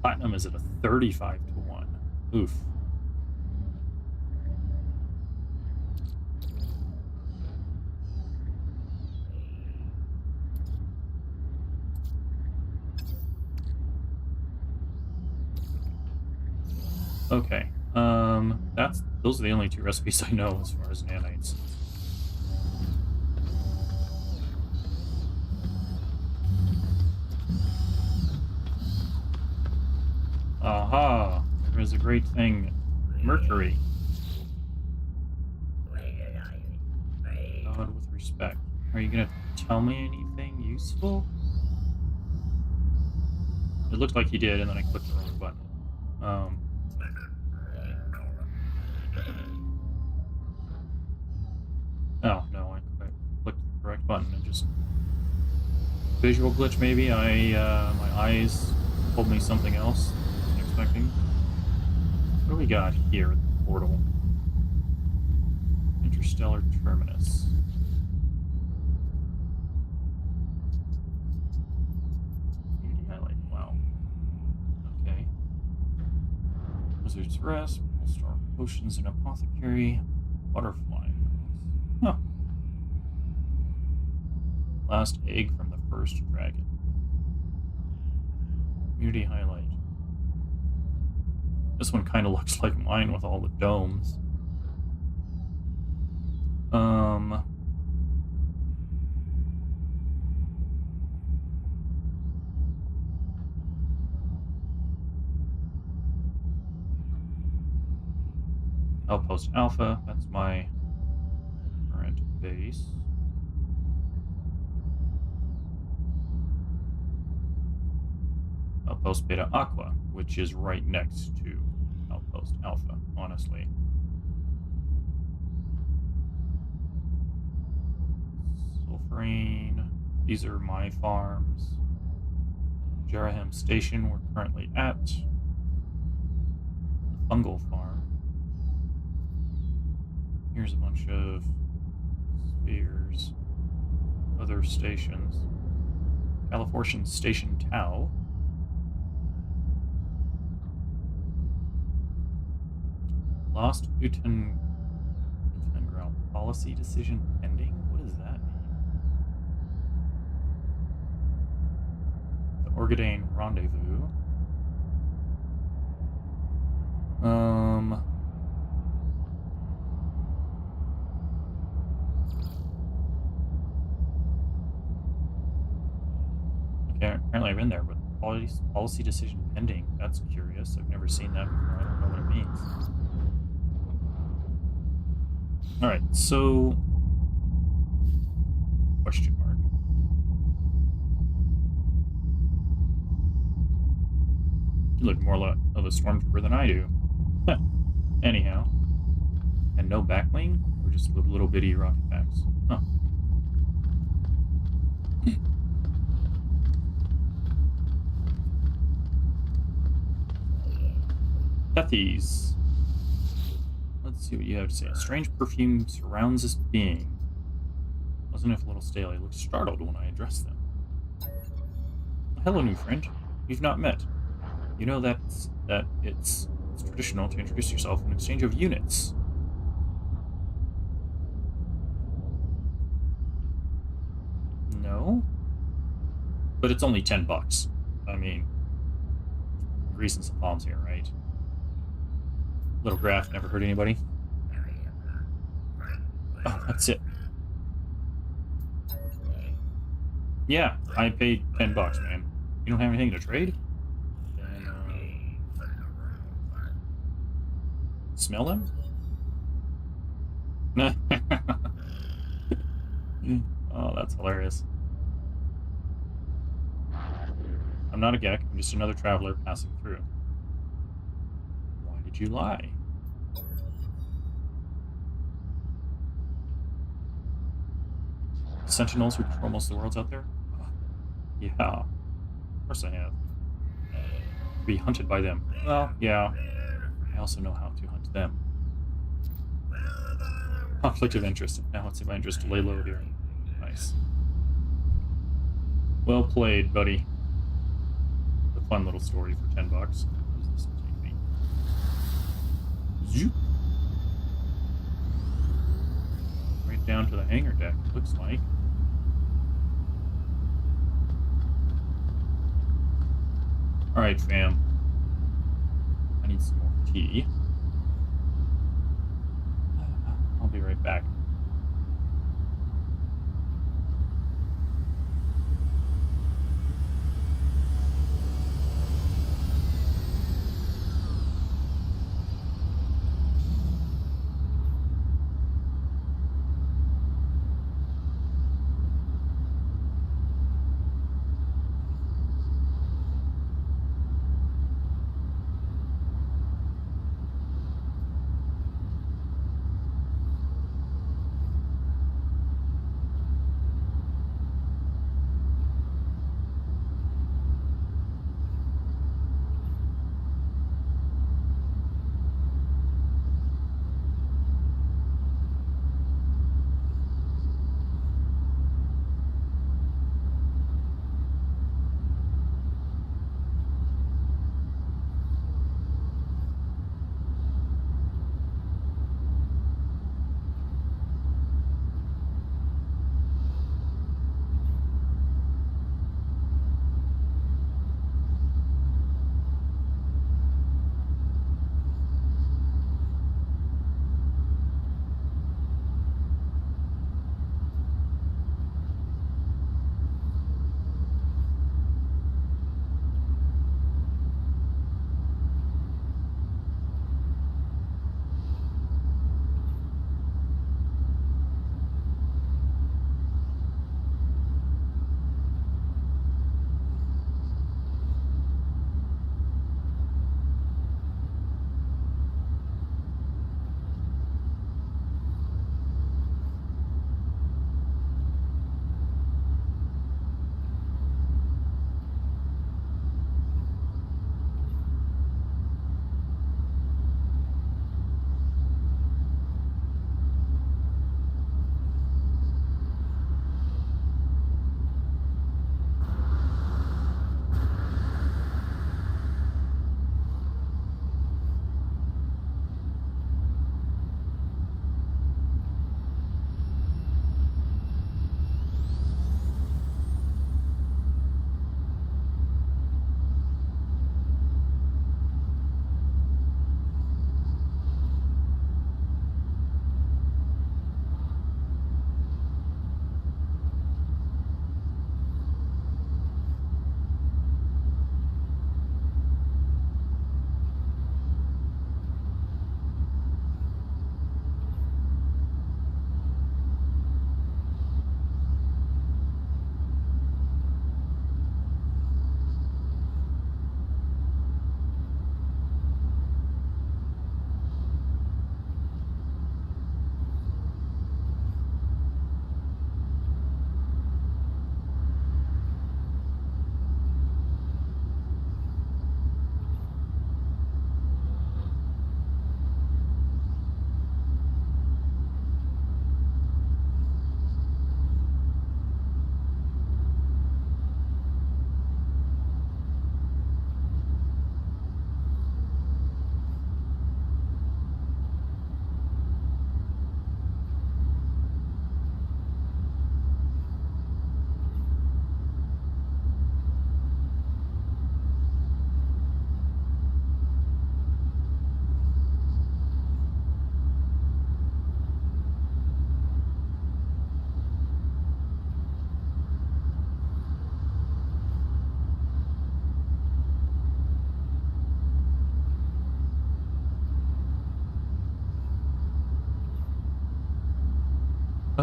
Platinum is at a 35 to 1. Oof. Okay. Those are the only two recipes I know as far as nanites. Aha! There is a great thing. Mercury. God with respect. Are you gonna tell me anything useful? It looked like he did, and then I clicked the wrong button. Oh, no, I clicked the correct button and just... Visual glitch, maybe? My eyes told me something else I wasn't expecting. What do we got here at the portal? Interstellar Terminus. Unity highlight. Wow. Okay. Wizard's Rest, Polestar Potions and Apothecary, Butterfly. Huh. Last egg from the first dragon. Community highlight. This one kind of looks like mine with all the domes. Outpost Alpha, that's my current base. Outpost Beta Aqua, which is right next to Outpost Alpha, honestly. Sulfurine, these are my farms. Jeraham Station, we're currently at. Fungal Farm. Here's a bunch of spheres. Other stations. Californian Station Tau. Lost Utengrain. Policy decision pending? What does that mean? The Orgadane rendezvous. Okay, apparently I've been there, but policy decision pending. That's curious. I've never seen that before. I don't know what it means. Alright, so... Question mark. You look more like of a stormtrooper than I do. Anyhow. And no backwing? Or just with little bitty rocket packs? Huh. Pethies. Let's see what you have to say. A strange perfume surrounds this being. Wasn't it a little stale? He looked startled when I addressed them. Hello, new friend. We've not met. You know that it's traditional to introduce yourself in exchange of units. No? But it's only $10. I mean, greasing some palms here, right? Little graph never hurt anybody. Oh, that's it. Yeah, I paid $10, man. You don't have anything to trade? Then, smell them? Oh, that's hilarious. I'm not a Gek, I'm just another traveler passing through. Why did you lie? Sentinels who patrol most of the worlds out there? Yeah, of course I have. Be hunted by them. Well, yeah. I also know how to hunt them. Conflict of interest. Now it's in my interest to lay low here. Nice. Well played, buddy. A fun little story for $10. Where does this take me? Zoop. Right down to the hangar deck, looks like. Alright, fam. I need some more tea. I'll be right back.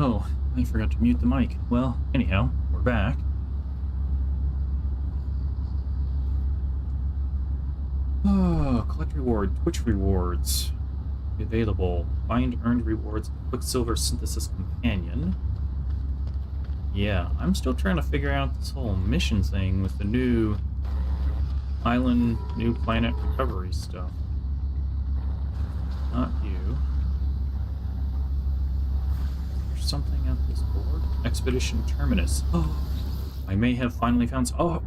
Oh, I forgot to mute the mic. Well, anyhow, we're back. Oh, collect reward, Twitch rewards. Available. Find earned rewards, Quicksilver Synthesis Companion. Yeah, I'm still trying to figure out this whole mission thing with the new island, new planet recovery stuff. Not you. There's something at this board. Expedition Terminus. Oh, I may have finally found. Oh!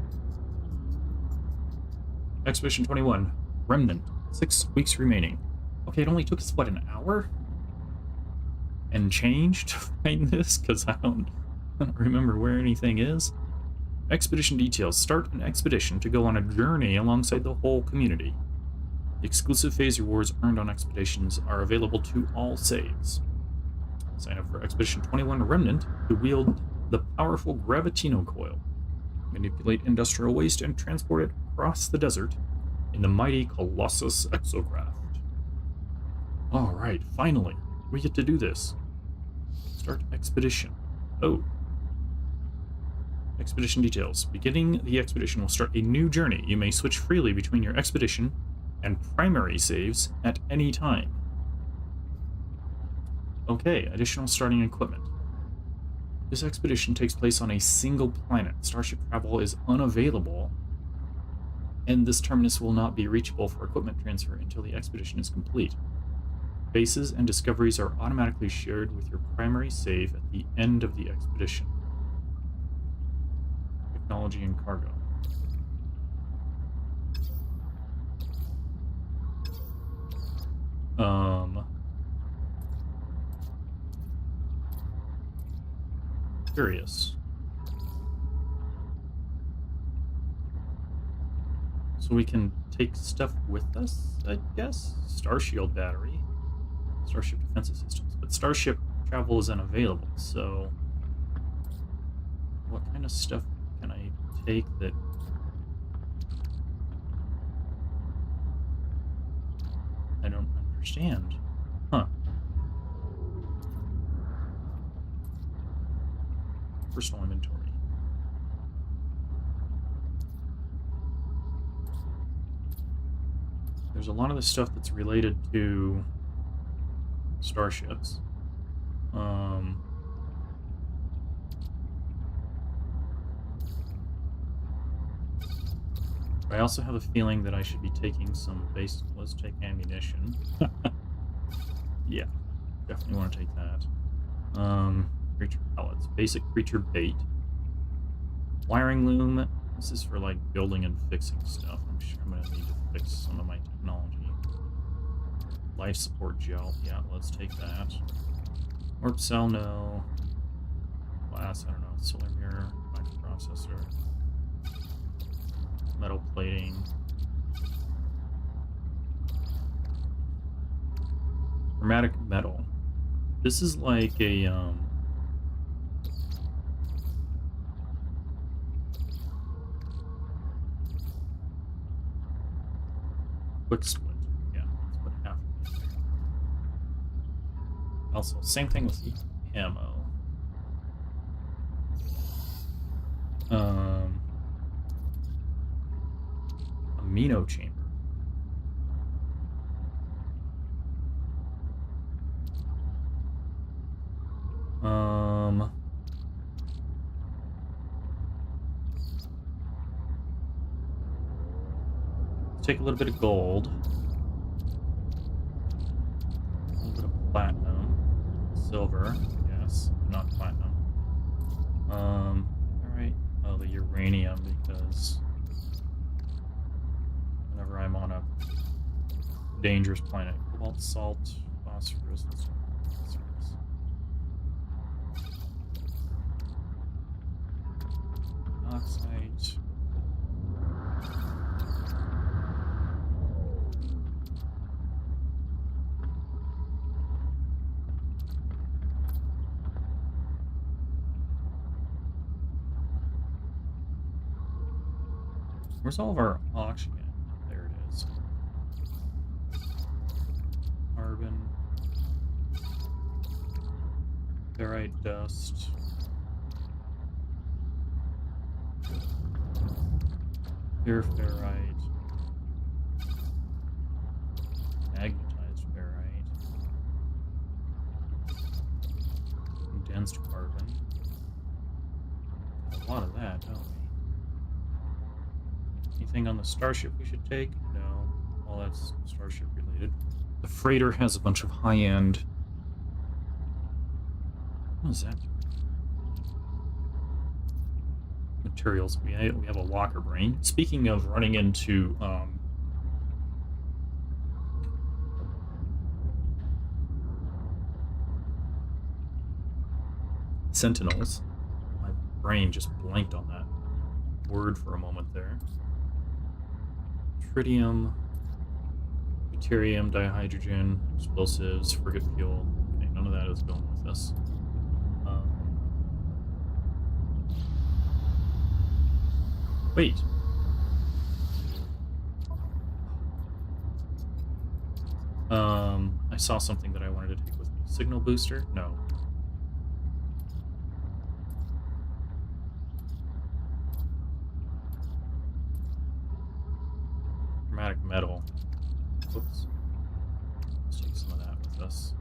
Expedition 21. Remnant. 6 weeks remaining. Okay, it only took us, what, an hour? And change to find this? Because I don't remember where anything is. Expedition details. Start an expedition to go on a journey alongside the whole community. The exclusive phase rewards earned on expeditions are available to all saves. Sign up for Expedition 21 Remnant to wield the powerful Gravitino coil. Manipulate industrial waste and transport it across the desert in the mighty Colossus exocraft. Alright, finally, we get to do this. Start expedition. Oh. Expedition details. Beginning the expedition will start a new journey. You may switch freely between your expedition and primary saves at any time. Okay, additional starting equipment. This expedition takes place on a single planet. Starship travel is unavailable, and this terminus will not be reachable for equipment transfer until the expedition is complete. Bases and discoveries are automatically shared with your primary save at the end of the expedition. Technology and cargo. Curious. So we can take stuff with us, I guess? Starshield battery. Starship defensive systems. But Starship travel is unavailable, so... what kind of stuff can I take that... I don't understand? Huh. Personal inventory. There's a lot of the stuff that's related to starships. I also have a feeling that I should be taking some base. Let's take ammunition. Yeah, definitely want to take that. Creature pellets, basic creature bait, wiring loom. This is for like building and fixing stuff. I'm sure I'm gonna need to fix some of my technology. Life support gel. Yeah, let's take that. Warp cell, no. Glass, I don't know. Solar mirror, microprocessor. Metal plating. Chromatic metal. This is like a, quick split. Yeah, let's put half of it there. Also, same thing with the ammo. Amino chamber. Let's take a little bit of gold. A little bit of platinum. Silver, yes, not platinum. Alright. Oh, the uranium, because whenever I'm on a dangerous planet, cobalt, salt, phosphorus, phosphorus. Oxide. Where's all of our oxygen? There it is. Carbon. Ferrite dust. Pure ferrite. Magnetized ferrite. Condensed carbon. A lot of that, don't we? Anything on the starship we should take? No. All that's starship related. The freighter has a bunch of high-end... What is that? Materials. We have a walker brain. Speaking of running into sentinels, my brain just blanked on that word for a moment there. Tritium, deuterium, dihydrogen, explosives, frigate fuel. Okay, none of that is going with us. Wait. I saw something that I wanted to take with me. Signal booster? No. Chromatic metal. Oops. Let's take some of that with us.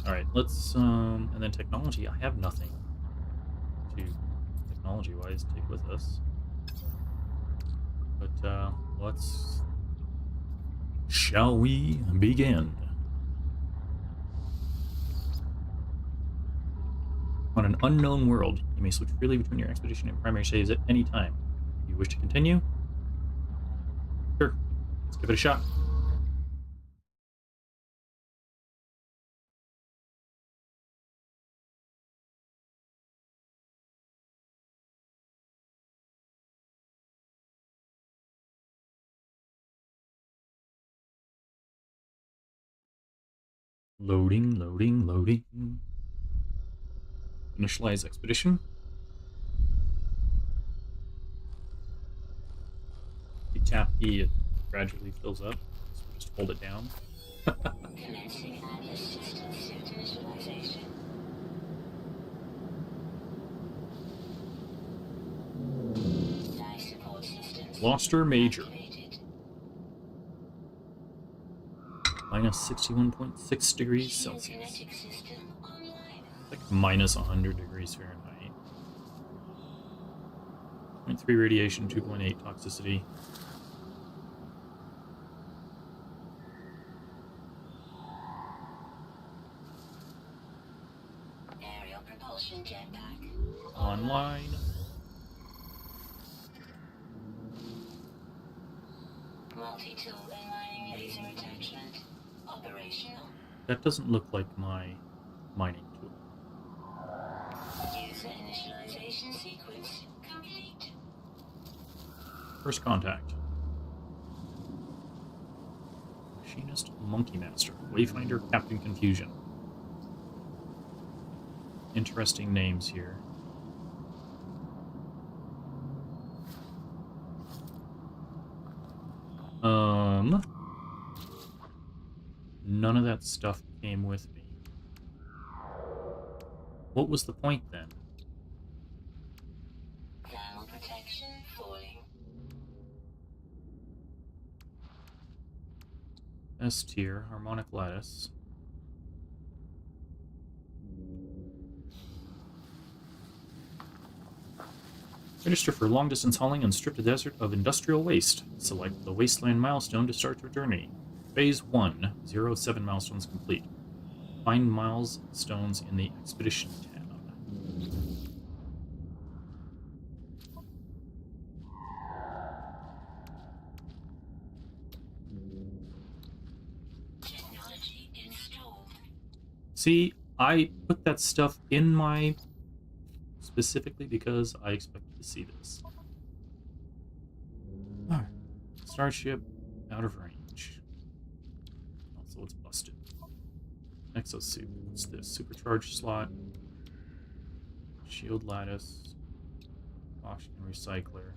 Alright, let's, and then technology. I have nothing to, technology-wise, take with us. But, let's... Shall we begin? On an unknown world, you may switch freely between your expedition and primary saves at any time. If you wish to continue? Sure. Let's give it a shot. Loading, loading, loading. Initialize expedition. You tap E, it gradually fills up. So we just hold it down. Commencing Atlas system suit initialization. Life support systems Gloucester Major. activated. Minus 61.6 degrees Celsius. Geokinetic system online. Like minus 100 degrees Fahrenheit. 0.3 radiation, 2.8 toxicity. Aerial propulsion jetpack Online. Multi-tool inlining laser attachment operational. That doesn't look like my mining tool. User initialization sequence complete. First contact. Machinist Monkey Master. Wayfinder Captain Confusion. Interesting names here. None of that stuff came with me. What was the point then? Thermal protection falling. S tier, harmonic lattice. Register for long-distance hauling and strip the desert of industrial waste. Select the wasteland milestone to start your journey. Phase 1, 07 milestones complete. Find milestones in the expedition tab. Technology installed. See, I put that stuff in my... specifically because I expected to see this. Alright. Starship, out of range. Also, it's busted. Exosuit. What's this? Supercharged slot. Shield lattice. Oxygen recycler.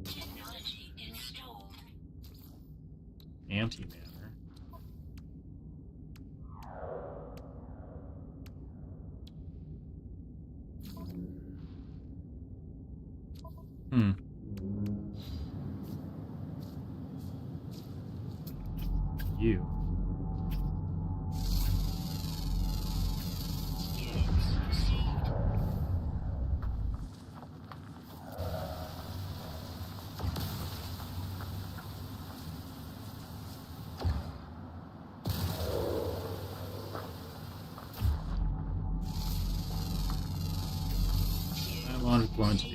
Technology installed. antimatter. Hmm. You. Units received. I want to go into the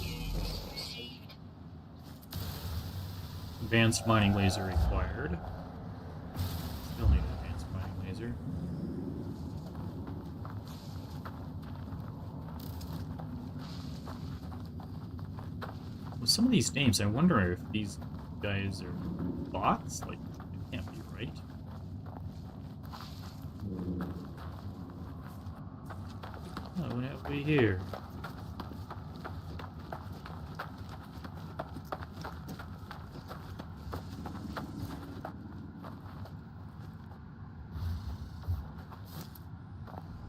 Units received. advanced mining laser required. Still need an advanced mining laser. With some of these names, I wonder if these guys are bots? Like, it can't be right. Oh, what have we here?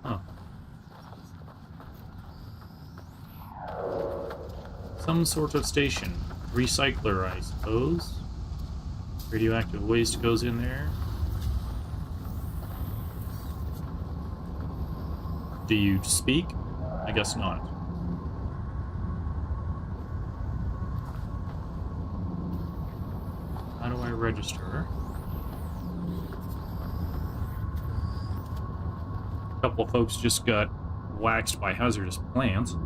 Huh. Some sort of station. Recycler, I suppose. Radioactive waste goes in there. Do you speak? I guess not. How do I register? A couple of folks just got waxed by hazardous plants.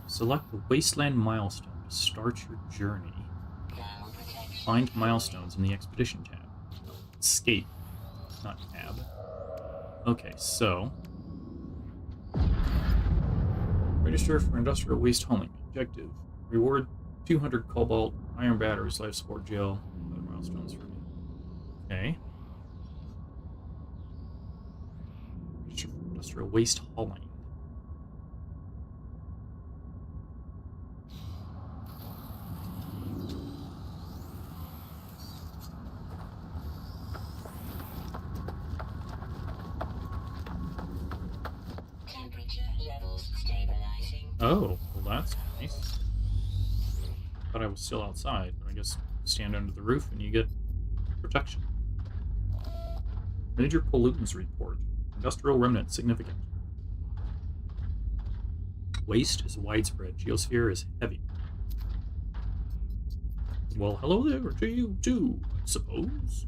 Select the Wasteland milestone to start your journey. Thermal protection. Find milestones in the Expedition tab. Escape, not tab. Okay, so... Register for industrial waste hauling. Objective. Reward 200 cobalt, iron batteries, life support gel. Other milestones for me. Okay. Register for industrial waste hauling. Temperature levels stabilizing. Oh, well that's nice. Thought I was still outside, but I guess stand under the roof and you get protection. Major pollutants report. Industrial remnant significant. Waste is widespread. Geosphere is heavy. Well, hello there to you too, I suppose.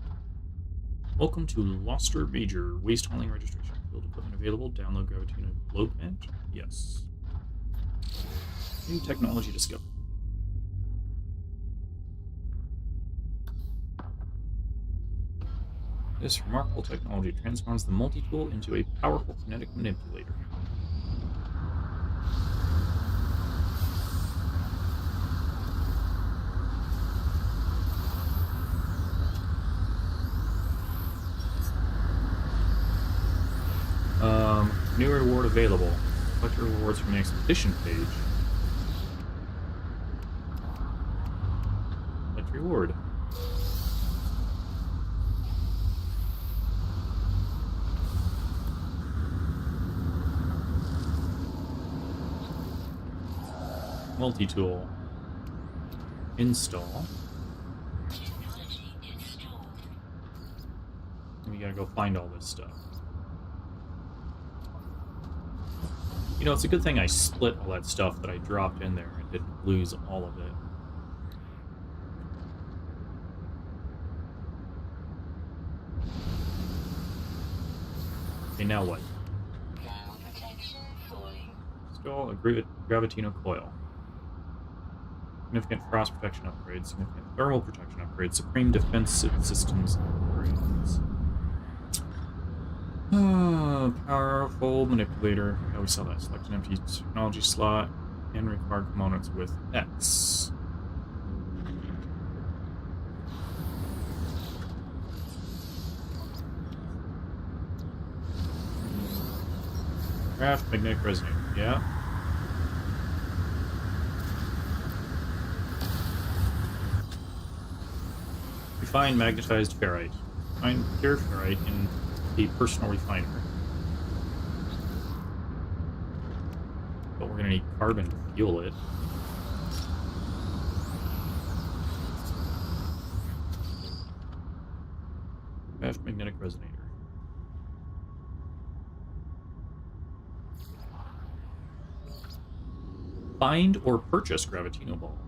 Welcome to Loster Major Waste Hauling Registration. Field equipment available. Download Gravitino load bench. Yes. New technology discovered. This remarkable technology transforms the multi-tool into a powerful kinetic manipulator. New reward available. Collect your rewards from the expedition page. Collect reward. Multi-tool. Install. Technology installed. And we gotta go find all this stuff. You know, it's a good thing I split all that stuff that I dropped in there and didn't lose all of it. Okay, now what? Thermal protection falling. Install a Gravitino coil. Significant frost protection upgrades, significant thermal protection upgrades, supreme defense systems upgrades. Powerful manipulator. Yeah, we saw that. Select an empty technology slot and require components with X. Craft magnetic resonator. Yeah. Refine magnetized ferrite. Find pure ferrite in a personal refiner. But we're going to need carbon to fuel it. Craft magnetic resonator. Find or purchase Gravitino Ball.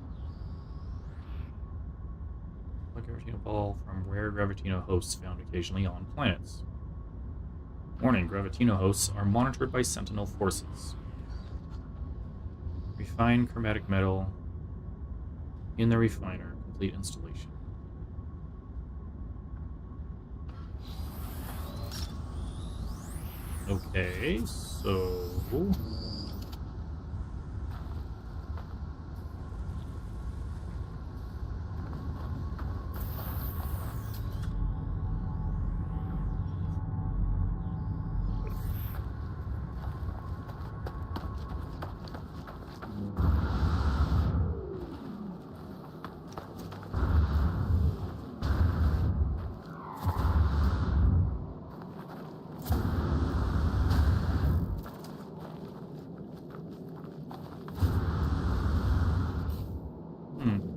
A Gravitino Ball from rare Gravitino hosts found occasionally on planets. Warning, Gravitino hosts are monitored by Sentinel forces. Refine chromatic metal in the refiner. Complete installation. Okay, so...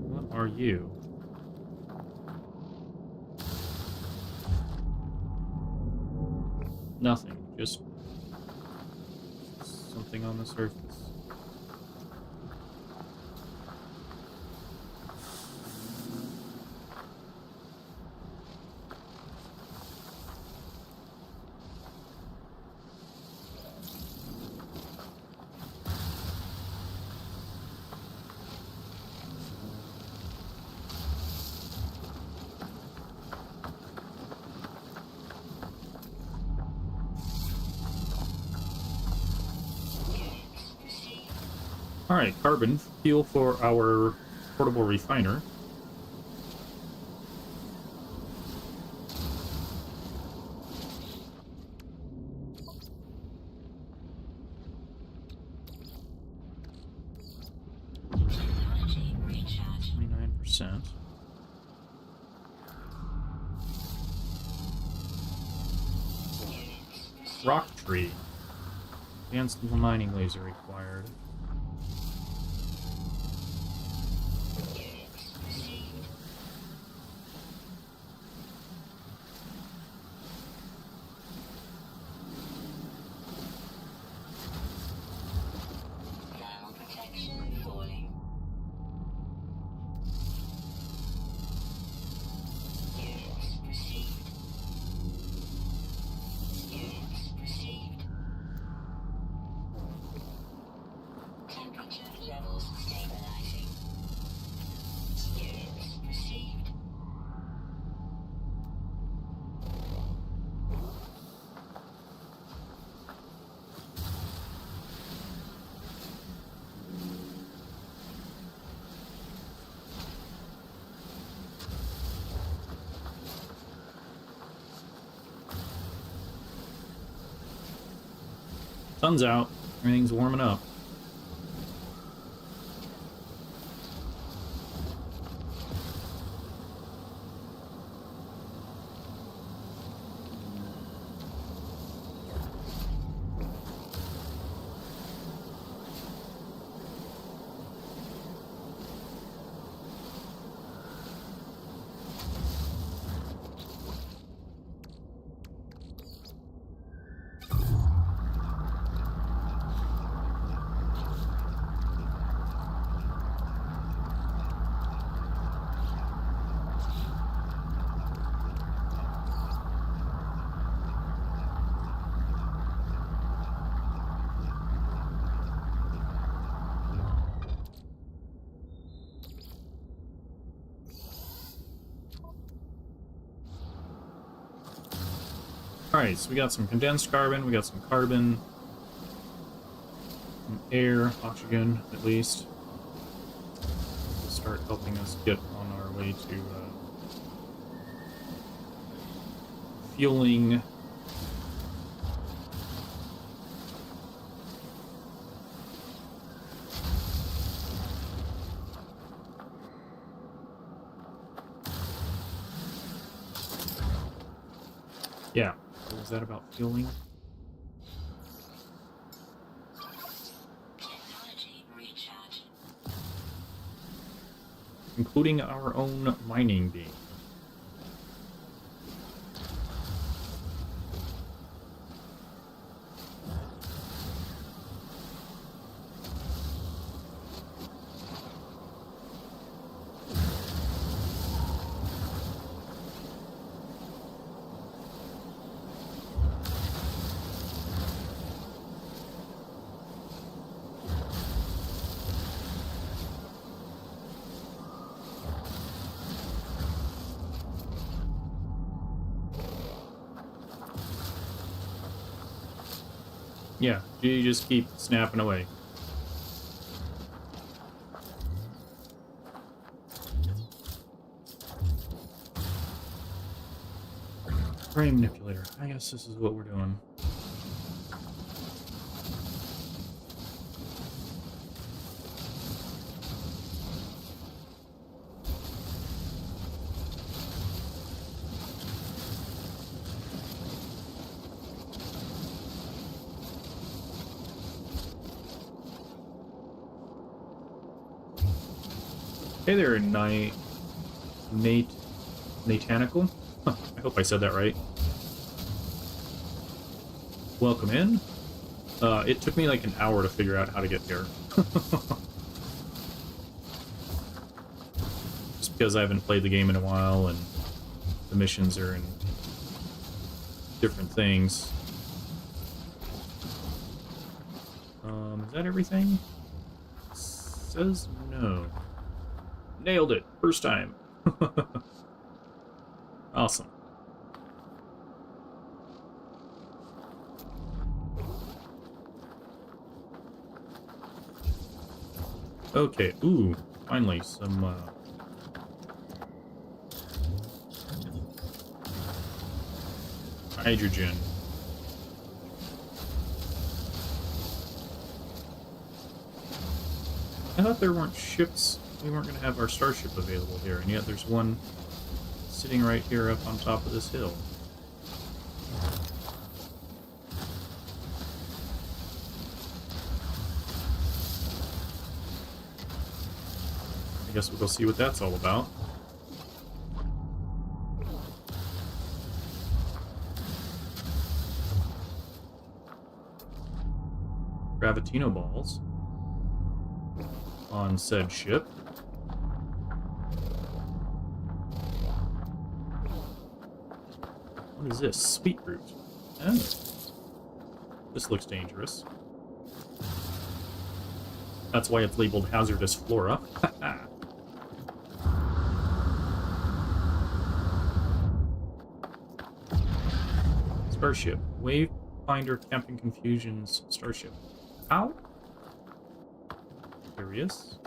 what are you? Nothing, just something on the surface. Alright, carbon, fuel for our portable refiner. Technology recharge. 29%. Rock tree. Advanced mining laser required. Thermal protection falling. Units received. Units received. Temperature levels stabilizing. Units received. Sun's out. Everything's warming up. Alright, so we got some condensed carbon, we got some carbon, some air, oxygen at least. Will start helping us get on our way to fueling. Yeah, what was that about fueling? Technology recharge. Including our own mining beam. Yeah, you just keep snapping away. Frame manipulator. I guess this is what we're doing. Hey there, Natanical. I hope I said that right. Welcome in. It took me like an hour to figure out how to get here. Just because I haven't played the game in a while and the missions are in different things. Is that everything? Says no. Nailed it. First time. Awesome. Okay. Ooh. Finally, some, hydrogen. I thought there weren't ships. We weren't going to have our starship available here, and yet there's one sitting right here up on top of this hill. I guess we'll go see what that's all about. Gravitino balls on said ship. What is this? Sweet root. Oh. This looks dangerous. That's why it's labeled hazardous flora. Starship. Wavefinder Camping Confusion's starship. How? Curious.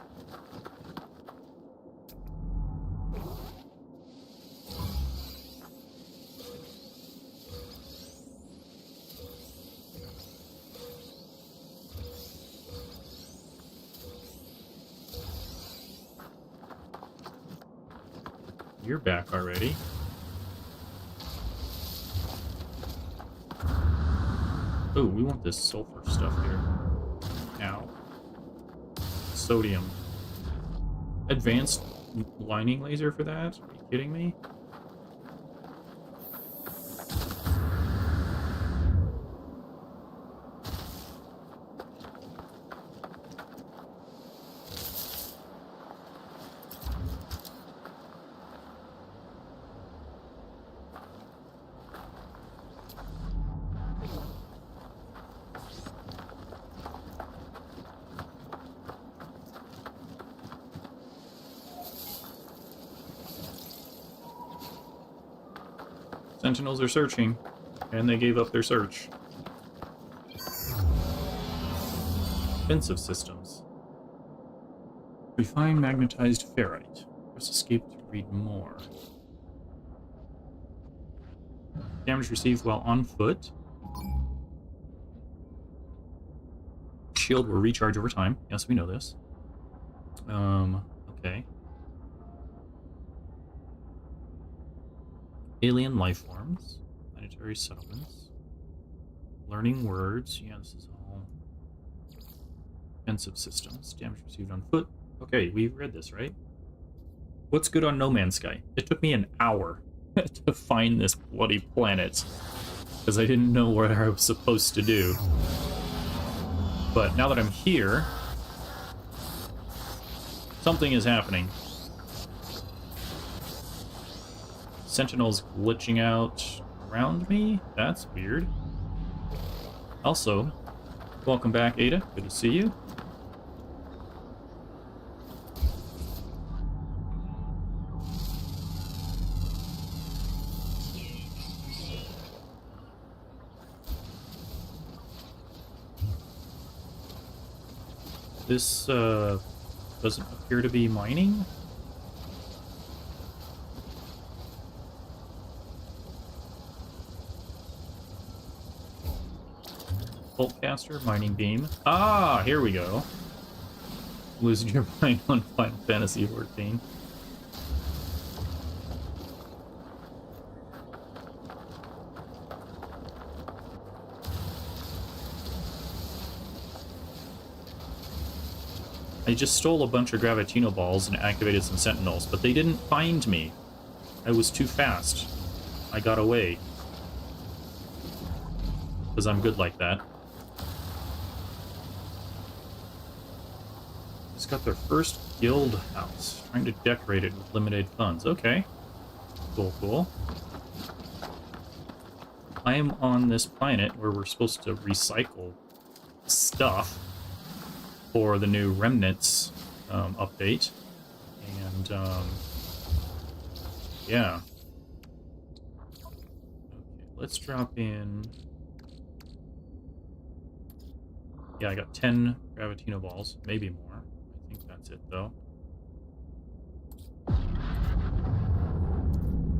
You're back already. Oh, we want this sulfur stuff here. Now. Sodium. Advanced lining laser for that? Are you kidding me? Sentinels are searching. And they gave up their search. Defensive systems. Refine magnetized ferrite. Press escape to read more. Damage received while on foot. Shield will recharge over time. Yes, we know this. Okay. Alien life forms. Planetary settlements. Learning words. Yeah, this is all defensive systems. Damage received on foot. Okay, we read this, right? What's good on No Man's Sky? It took me an hour to find this bloody planet because I didn't know what I was supposed to do. But now that I'm here, something is happening. Sentinels glitching out around me? That's weird. Also, welcome back, Ada. Good to see you. This doesn't appear to be mining. Boltcaster, mining beam. Ah, here we go. Losing your mind on Final Fantasy XIV. I just stole a bunch of Gravitino balls and activated some Sentinels, but they didn't find me. I was too fast. I got away. Because I'm good like that. Just got their first guild house. Trying to decorate it with limited funds. Okay. Cool, cool. I am on this planet where we're supposed to recycle stuff for the new Remnants update. And, yeah. Okay, let's drop in... Yeah, I got 10 Gravitino balls, maybe more. I think that's it, though.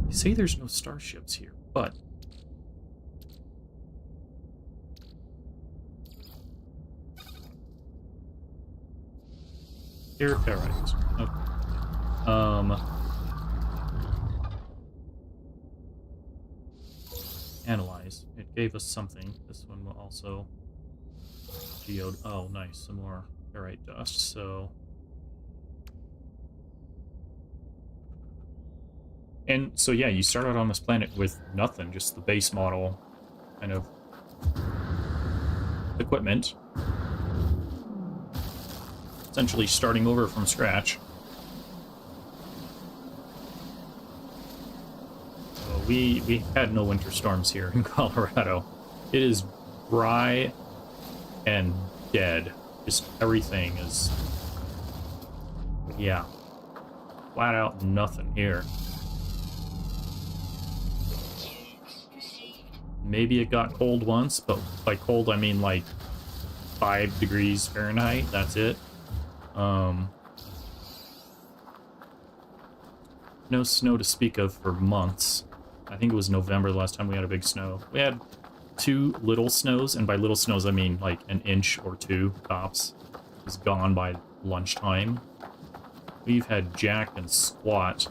You say there's no starships here, but... Here, ferrite. Okay. Analyze. It gave us something. This one will also... Geode. Oh, nice. Some more ferrite dust, so... And so, yeah, you start out on this planet with nothing, just the base model kind of equipment. Essentially starting over from scratch. We had no winter storms here in Colorado. It is dry and dead. Just everything is... Yeah. Flat out nothing here. Maybe it got cold once, but by cold I mean like 5 degrees Fahrenheit. That's it. No snow to speak of for months. I think it was November the last time we had a big snow. We had 2 little snows, and by little snows I mean like an inch or 2 tops. It was gone by lunchtime. We've had jack and squat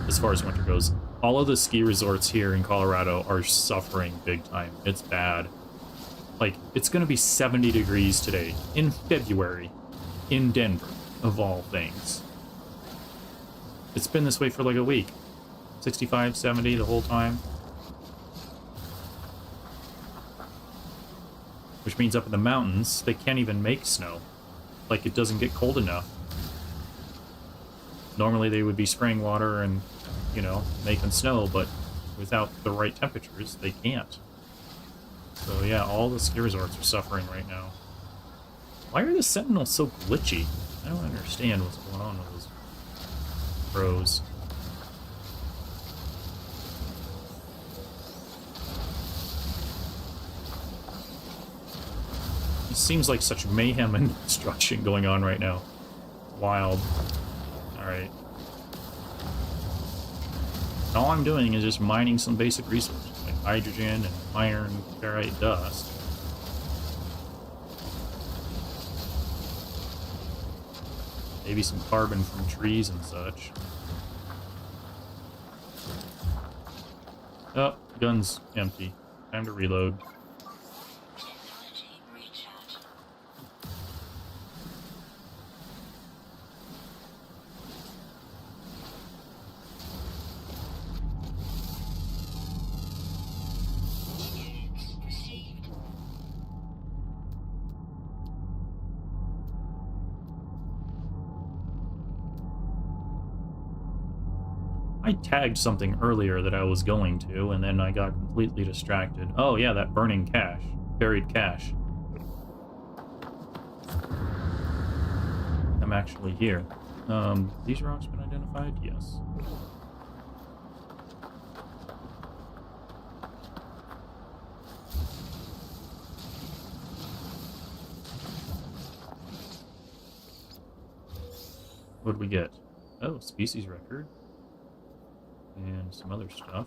as far as winter goes. All of the ski resorts here in Colorado are suffering big time. It's bad. Like, it's gonna be 70 degrees today, in February, in Denver, of all things. It's been this way for like a week. 65, 70 the whole time. Which means up in the mountains, they can't even make snow. Like, it doesn't get cold enough. Normally they would be spraying water and, you know, making snow, but without the right temperatures, they can't. So yeah, all the ski resorts are suffering right now. Why are the Sentinels so glitchy? I don't understand what's going on with those pros. seems like such mayhem and destruction going on right now. Wild. Alright. All I'm doing is just mining some basic resources, like hydrogen and iron, ferrite, dust. Maybe some carbon from trees and such. Oh, gun's empty. Time to reload. Technology recharge. Received. I tagged something earlier that I was going to, and then I got completely distracted. Oh yeah, that burning cache. Buried cache. I'm actually here. These rocks been identified? Yes. What'd we get? Oh, species record. And some other stuff.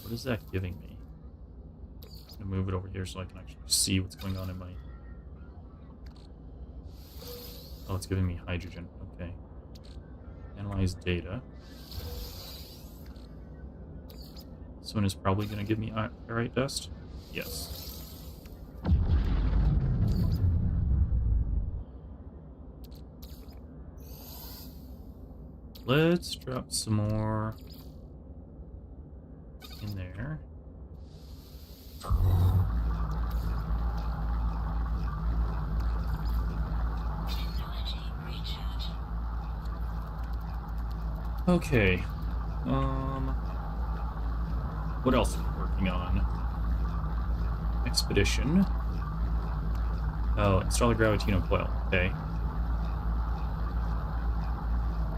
What is that giving me? I'm gonna move it over here so I can actually see what's going on in my... Oh, it's giving me hydrogen. Okay. Analyze data. This one is probably gonna give me ferrite dust? Yes. Let's drop some more in there. Technology recharge. Okay. What else are we working on? Expedition. Oh, install a gravitino coil. Okay.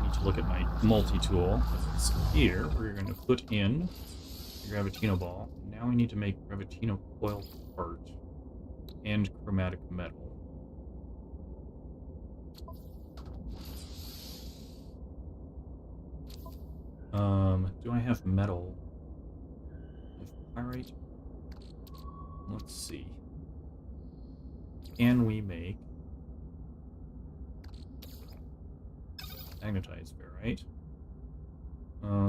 Need to look at my multi-tool. If it's here, we're going to put in the gravitino ball. Now we need to make gravitino coil part and chromatic metal. Do I have metal? I have pyrite. Let's see. Can we make magnetized ferrite? What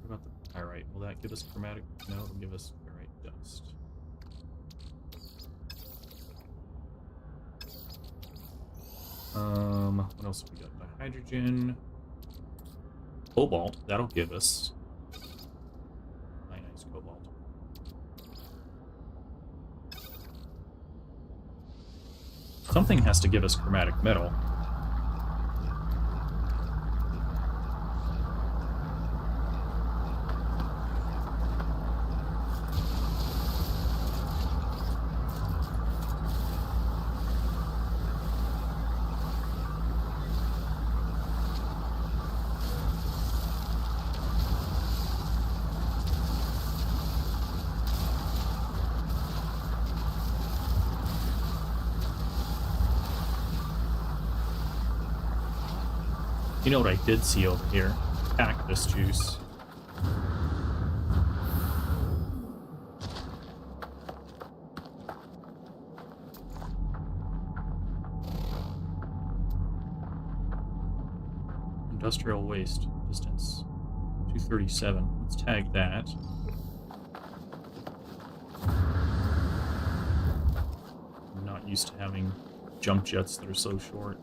about the pyrite? Will that give us chromatic? No, it'll give us ferrite dust. What else have we got? The hydrogen. Cobalt, that'll give us ionized cobalt. Something has to give us chromatic metal. You know what I did see over here? Cactus juice. Industrial waste. Distance 237. Let's tag that. I'm not used to having jump jets that are so short.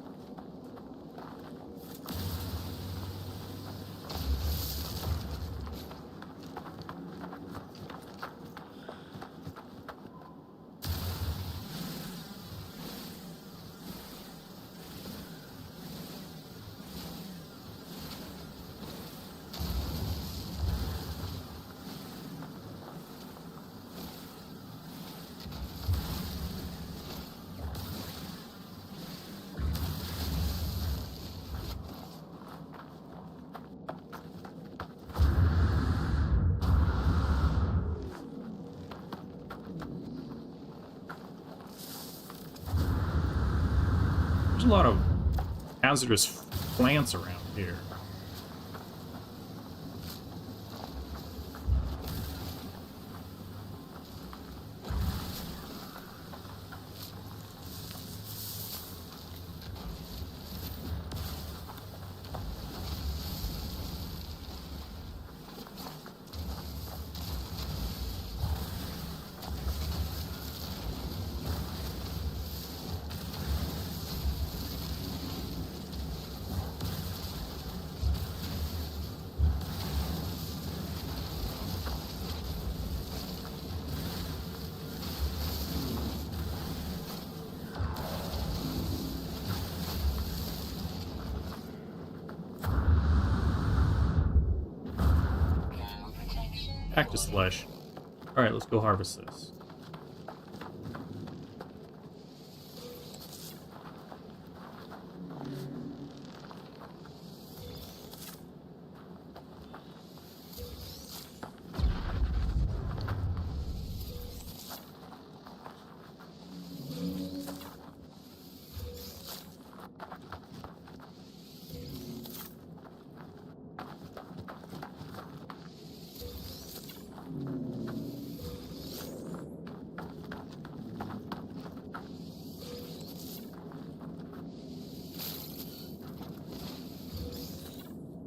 lot of hazardous plants around here. Cactus flesh. Alright, let's go harvest this.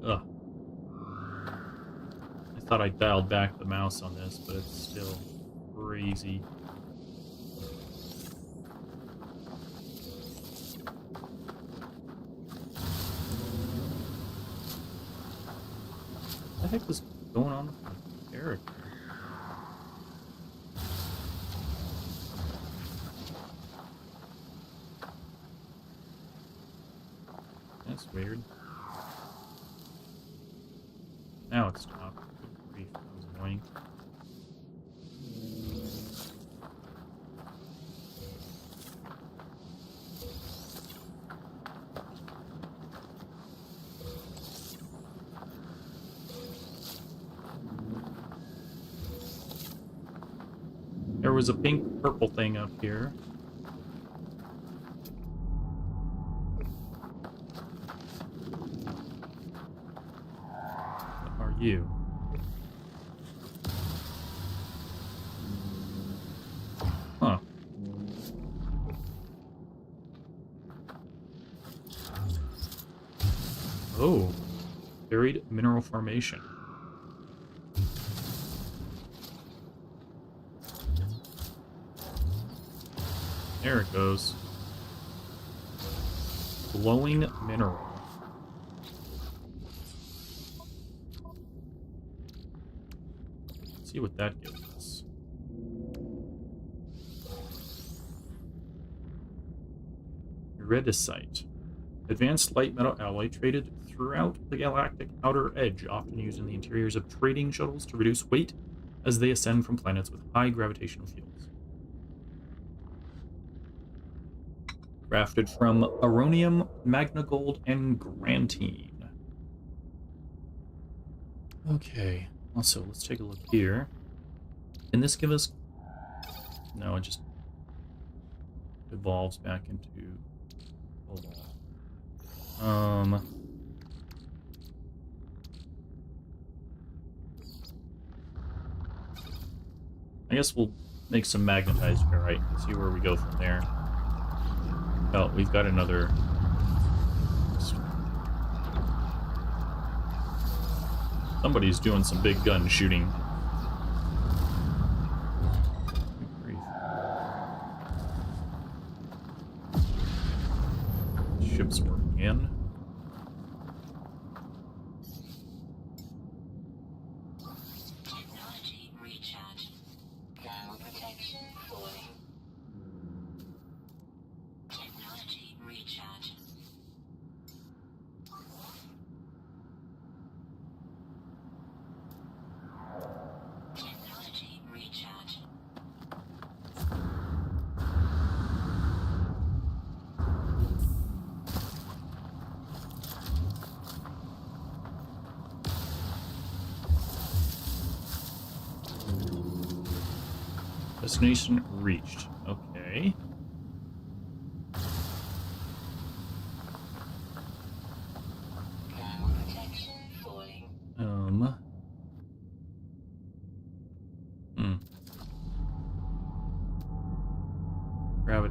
Ugh. I thought I dialed back the mouse on this, but it's still crazy. What the heck is going on with my character? That's weird. Now it's stopped. Good grief, that was annoying. There was a pink purple thing up here. What are you? Huh. Oh. Buried mineral formation. There it goes. Glowing mineral. Let's see what that gives us. Iridesite. Advanced light metal alloy traded throughout the galactic outer edge, often used in the interiors of trading shuttles to reduce weight as they ascend from planets with high gravitational fields. Crafted from Aronium, Magnagold, and Grantine. Okay, also, let's take a look here. Can this give us... No, it just evolves back into cobalt. I guess we'll make some magnetized ferrite and see where we go from there. Oh, we've got another... Somebody's doing some big gun shooting. Good grief. Ship's working in. Technology recharge. Thermal protection falling. Technology recharge. Technology recharge. Destination reached. Okay.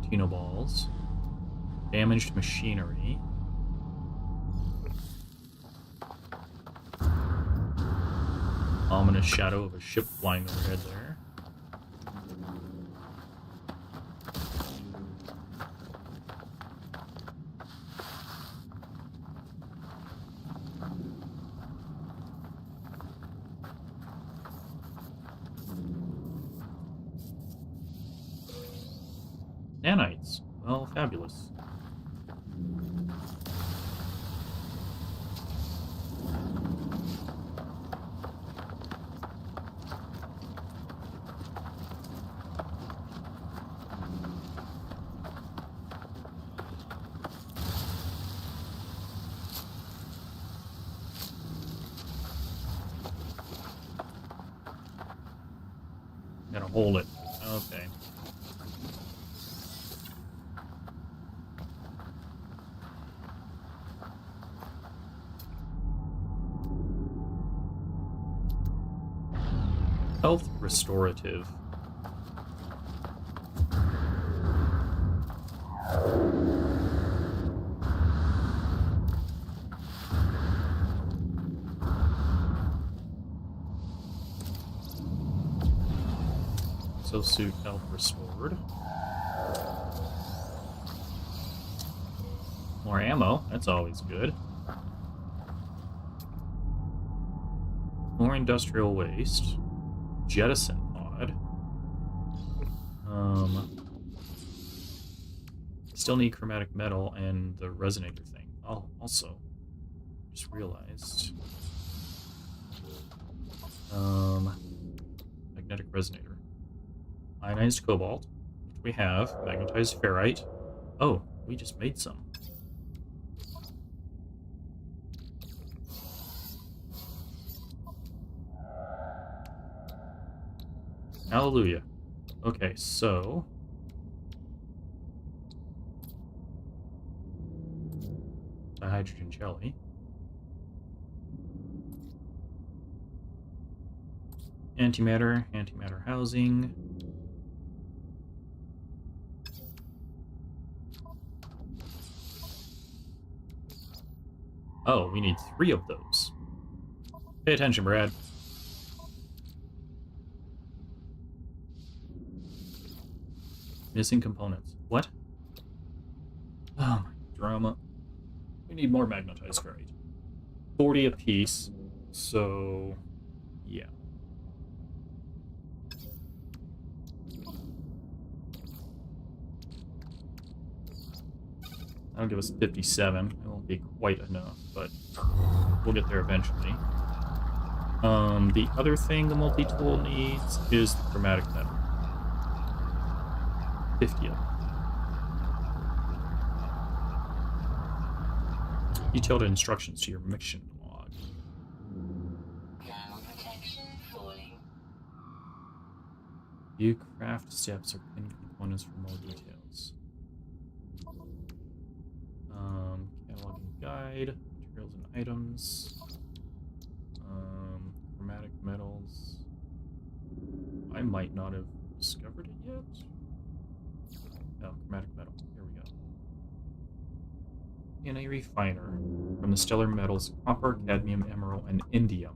Tino balls. Damaged machinery. Ominous shadow of a ship flying overhead there. Nanites. Well, fabulous. Gotta hold it. Okay. Health restorative. Exosuit health restored. More ammo, that's always good. More industrial waste. Jettison pod. Still need chromatic metal and the resonator thing. Oh, also, just realized. Magnetic resonator. Ionized cobalt, which we have. Magnetized ferrite. Oh, we just made some. Hallelujah. Okay, so... hydrogen jelly. Antimatter housing. Oh, we need 3 of those. Pay attention, Brad. Missing components. What? Oh my drama. We need more magnetized ferrite. 40 apiece. So, yeah. That'll give us 57. It won't be quite enough, but we'll get there eventually. The other thing the multi-tool needs is the chromatic metal. 50 of them. Detailed instructions to your mission log. Thermal protection falling. View craft steps or pin components for more details. Catalog and guide, materials and items. Chromatic metals. I might not have discovered it yet. Oh, chromatic metal. Here we go. In a refiner from the stellar metals copper, cadmium, emerald, and indium.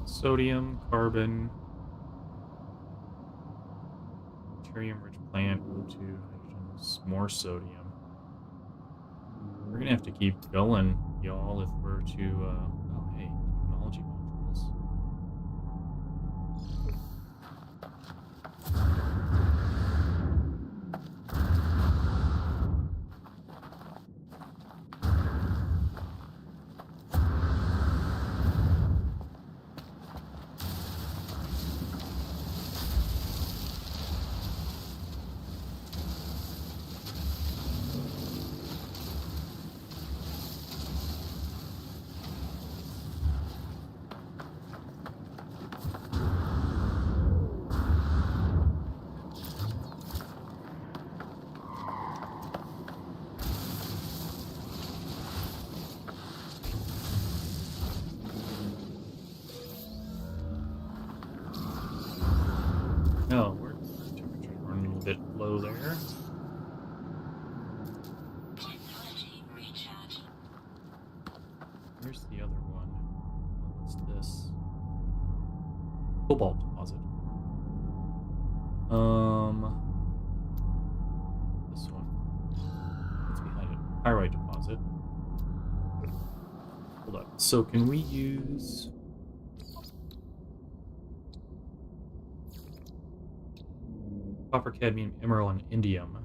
Sodium, carbon, deuterium-rich plant, O2, hydrogens, more sodium. We're gonna have to keep going, y'all, if we're to, oh hey, technology modules. cobalt deposit. This one. What's behind it? Pyrite deposit. Hold up. So can we use... copper, cadmium, emerald, and indium.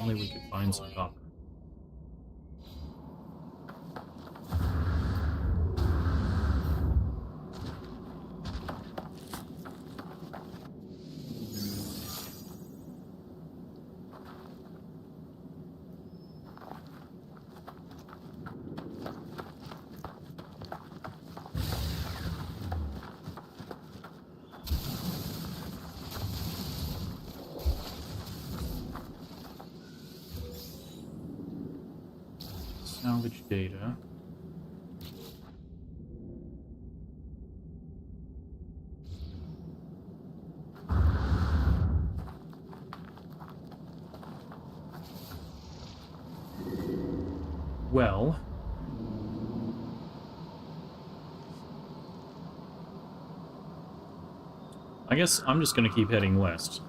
Only we could find some copper. Salvage data. Well, I guess I'm just going to keep heading west.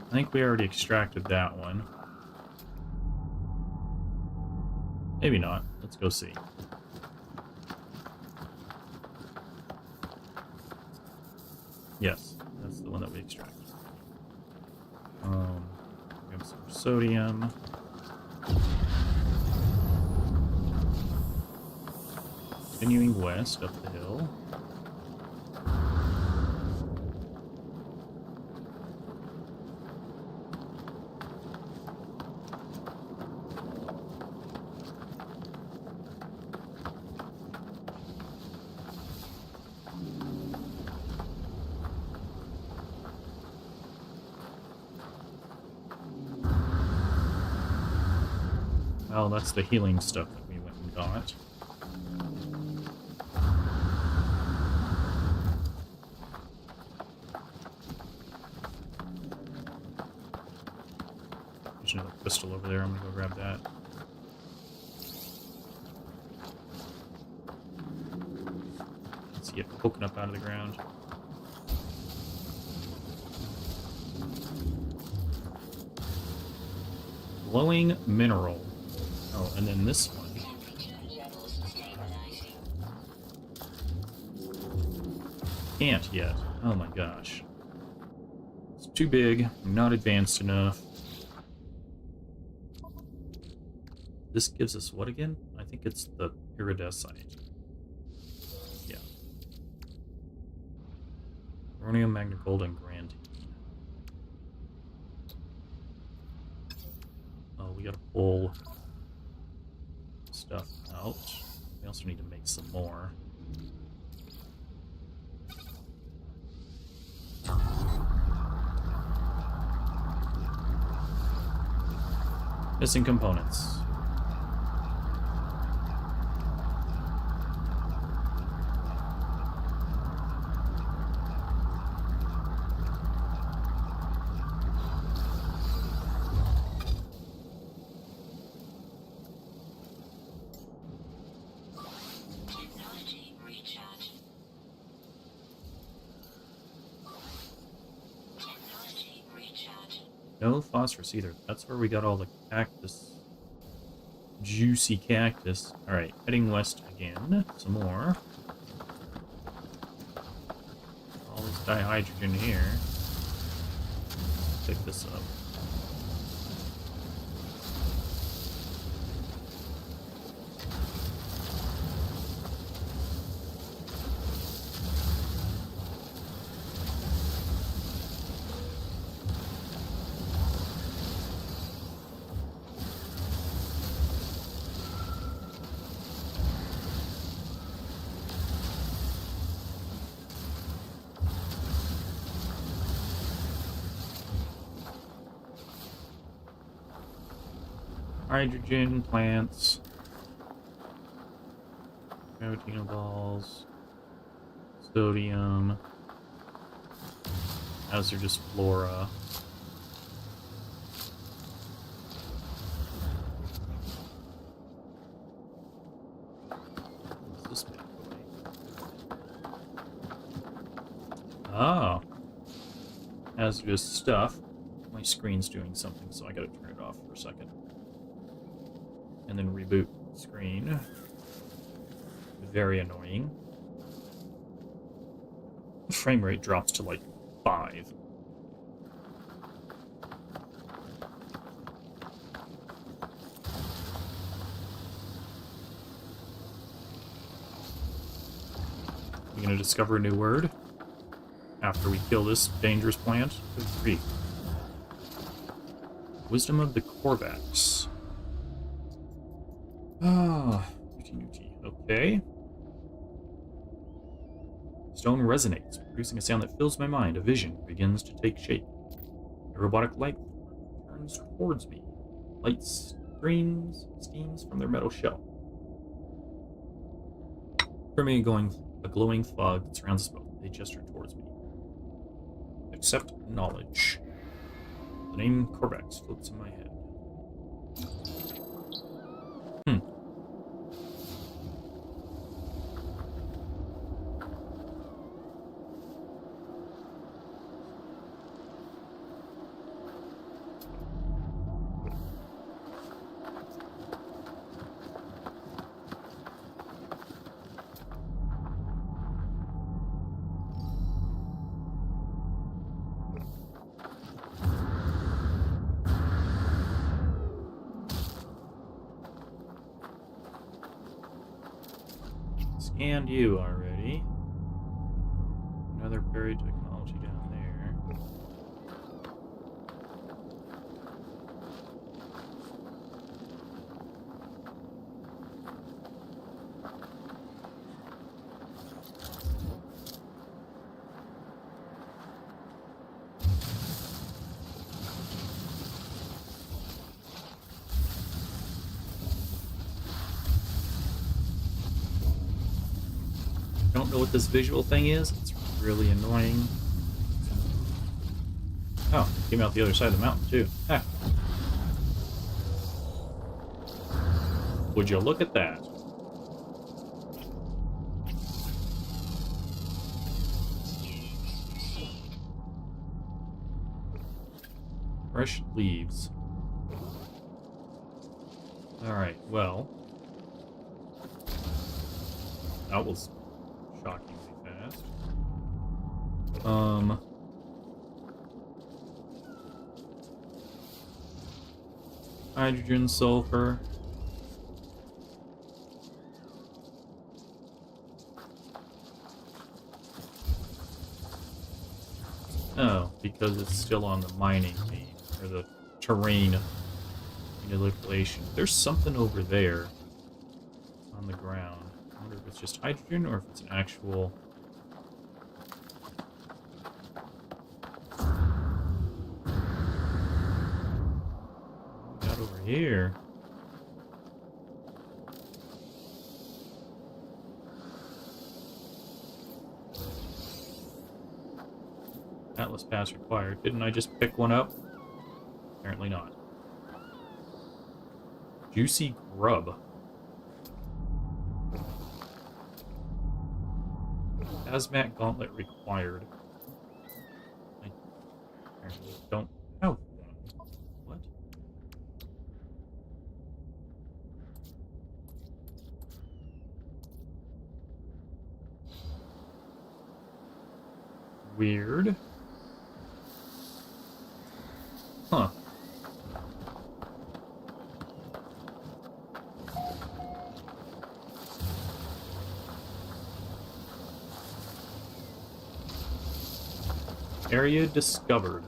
I think we already extracted that one. Maybe not. Let's go see. Yes, that's the one that we extracted. We have some sodium. Continuing west up the hill. Well, that's the healing stuff that we went and got. There's another crystal over there. I'm gonna go grab that. See it poking up out of the ground. Glowing mineral. Oh, and then this one. Can't yet. Oh my gosh. It's too big. I'm not advanced enough. This gives us what again? I think it's the iridescite. Yeah. Rhodium, magna gold, and grantine. Oh, we gotta pull stuff out. We also need to make some more. Missing components. Technology recharge. Technology recharge. No phosphorus either. That's where we got all the cactus. Juicy cactus. Alright, heading west again. Some more. All this dihydrogen here. Pick this up. Hydrogen plants. Gravitino balls. Sodium. Those are just flora. this bad boy? Ah, hazardous stuff. My screen's doing something, so I gotta turn it off for a second. And then reboot screen. Very annoying. The frame rate drops to like 5. You gonna discover a new word after we kill this dangerous plant? Good grief. Wisdom of the Korvax. Ah, newty. Okay. Stone resonates, producing a sound that fills my mind. A vision begins to take shape. A robotic light turns towards me. Light steams from their metal shell. Permeating a glowing fog that surrounds us both. They gesture towards me. Accept knowledge. The name Korvax floats in my head. Scanned you already. Another buried technology down there. Don't know what this visual thing is. It's really annoying. Oh, it came out the other side of the mountain too. Heck. Would you look at that? Fresh leaves. Alright, well. That was shockingly fast. Hydrogen, sulfur. Oh, because it's still on the mining team, or the terrain manipulation. There's something over there on the ground. I wonder if it's just hydrogen or if it's an actual... Got over here. Atlas pass required. Didn't I just pick one up? Apparently not. Juicy grub. Hazmat gauntlet required. I apparently don't have one. What? Weird. Huh. Area discovered.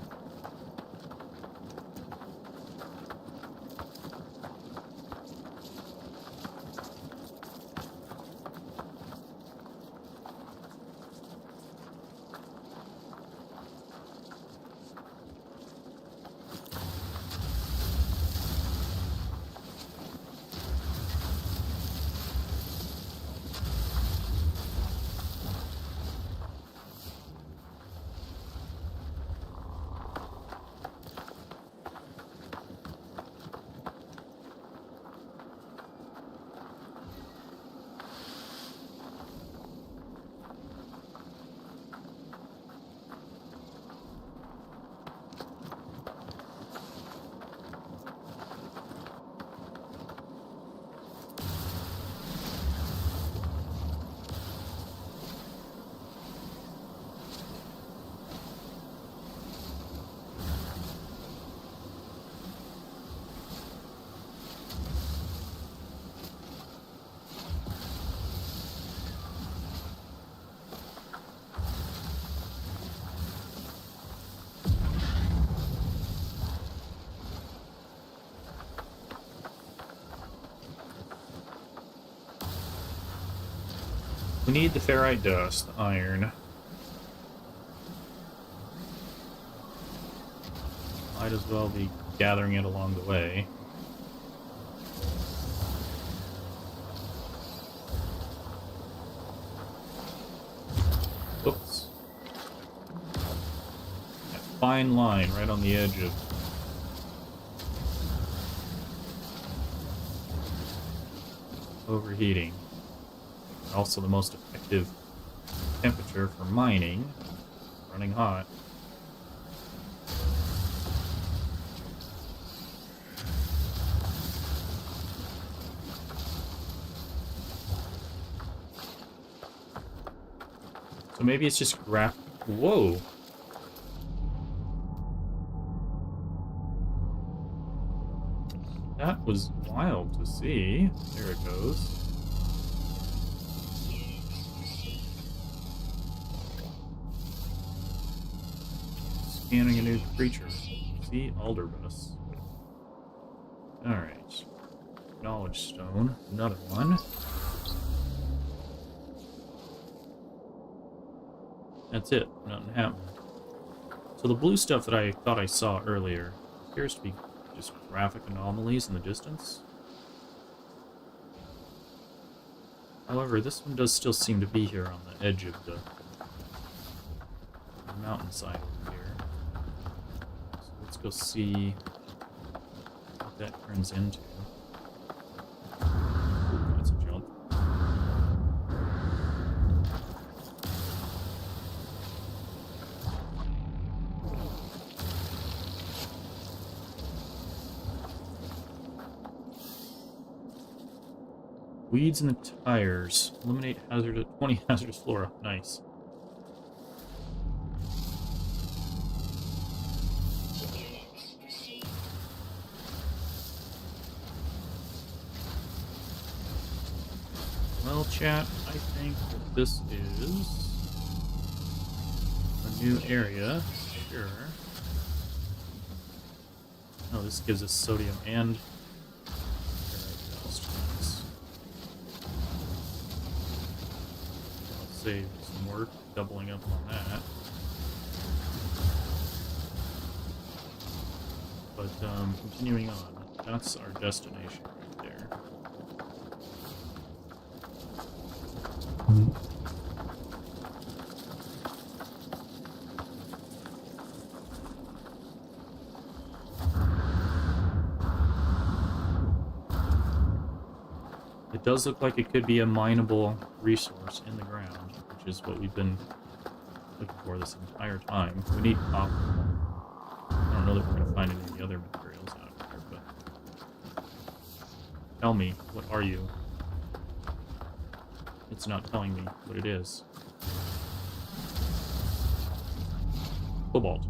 We need the ferrite dust, the iron. Might as well be gathering it along the way. Whoops. That fine line right on the edge of overheating. Also the most effective temperature for mining. Running hot. So maybe it's just Whoa! That was wild to see. There it goes. Scanning a new creature. See Alderbus. Alright. Knowledge Stone. Another one. That's it. Nothing happened. So the blue stuff that I thought I saw earlier appears to be just graphic anomalies in the distance. However, this one does still seem to be here on the edge of the mountainside over here. So let's go see what that turns into. Ooh, that's a jump. Weeds in the tires. Eliminate 20 hazardous flora. Nice. Well, chat, I think that this is a new area. Sure. Oh, this gives us sodium and ferrite dust. Nice. I'll save some work doubling up on that. But continuing on, that's our destination right there. It does look like it could be a mineable resource in the ground, which is what we've been looking for this entire time. We need copper. I don't know that we're going to find any of the other materials out here, but tell me, what are you? It's not telling me what it is. Cobalt.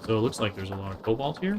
So it looks like there's a lot of cobalt here.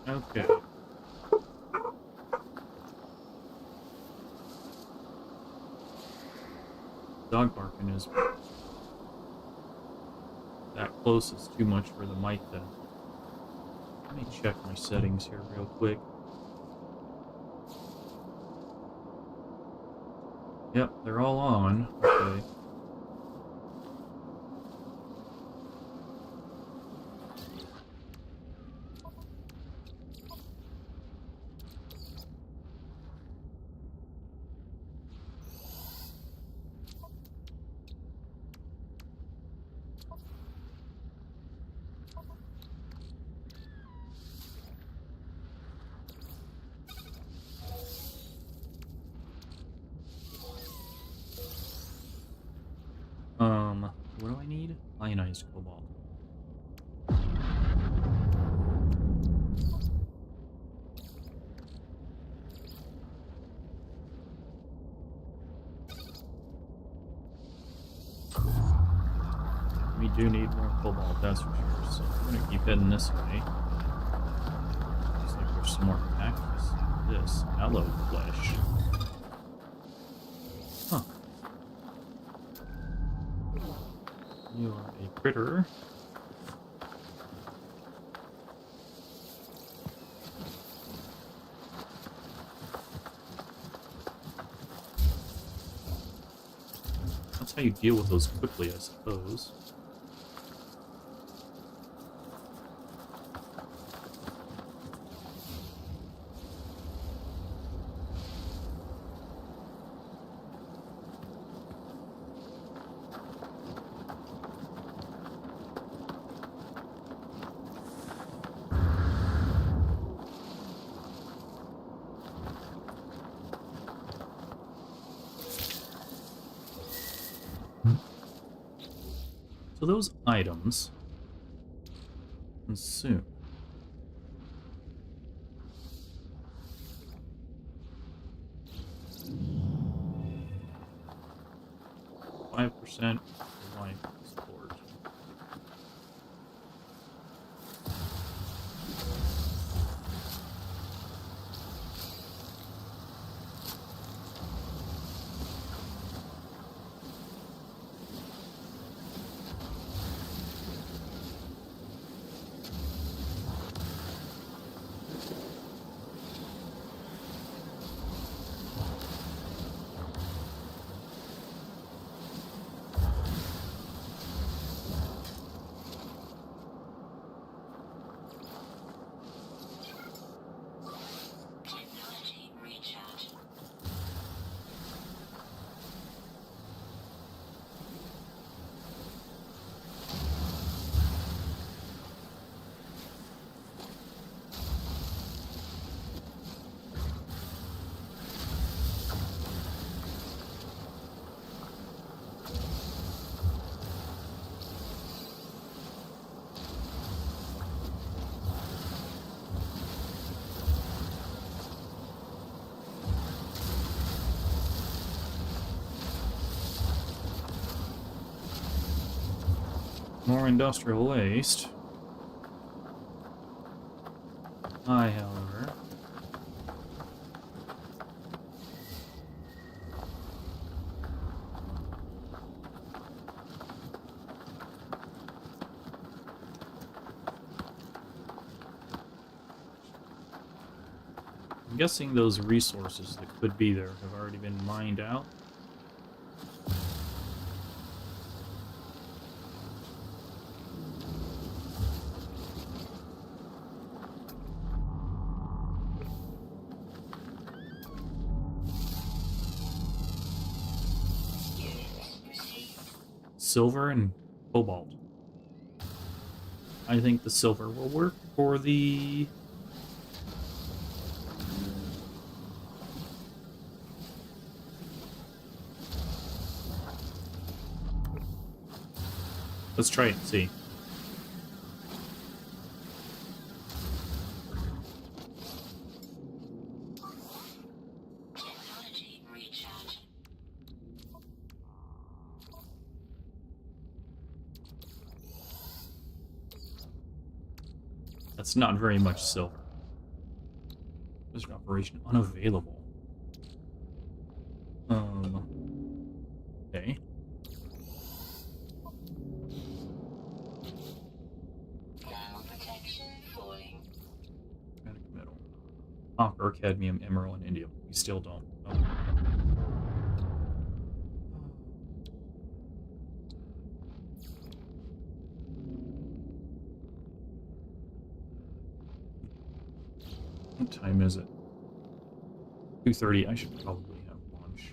Okay. Dog barking is that close is too much for the mic then. Let me check my settings here real quick. Yep, they're all on. Okay. need ionized cobalt. We do need more cobalt, that's for sure. So we're gonna keep heading this way. Looks like there's some more cactus. This aloe flesh. Huh. You are a critter. That's how you deal with those quickly, I suppose. So those items consume 5% life support. Technology recharge. More industrial waste. However, I'm guessing those resources that could be there have already been mined out. Silver and cobalt. I think the silver will work for the... Let's try it and see. Technology recharge. That's not very much silver. There's an operation unavailable. Okay. Thermal protection falling. Magnetic metal. Copper, cadmium, emerald, and indium. We still don't. Oh. What time is it? 2:30. I should probably have lunch.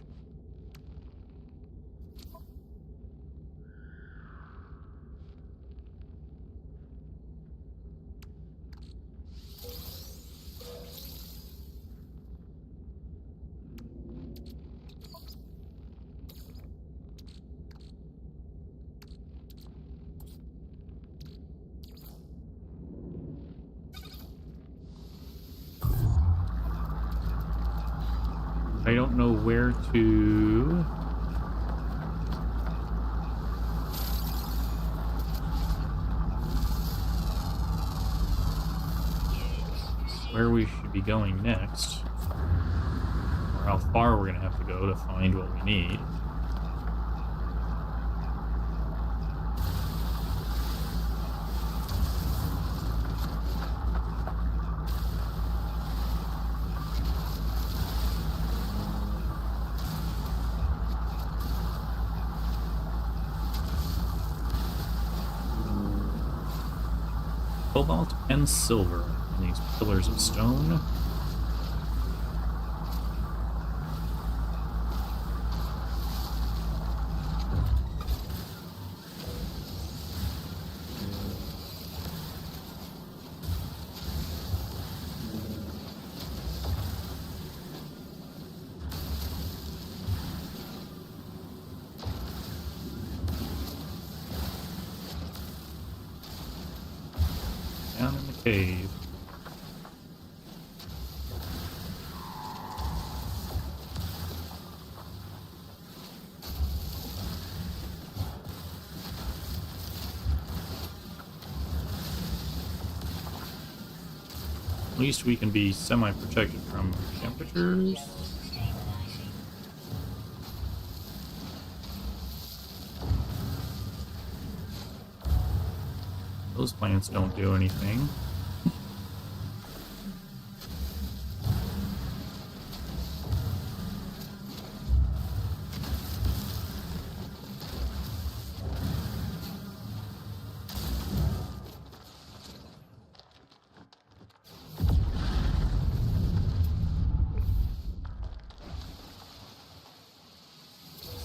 I don't know where to... where we should be going next. Or how far we're going to have to go to find what we need. Cobalt and silver in these pillars of stone. Down in the cave. At least we can be semi-protected from temperatures. Those plants don't do anything.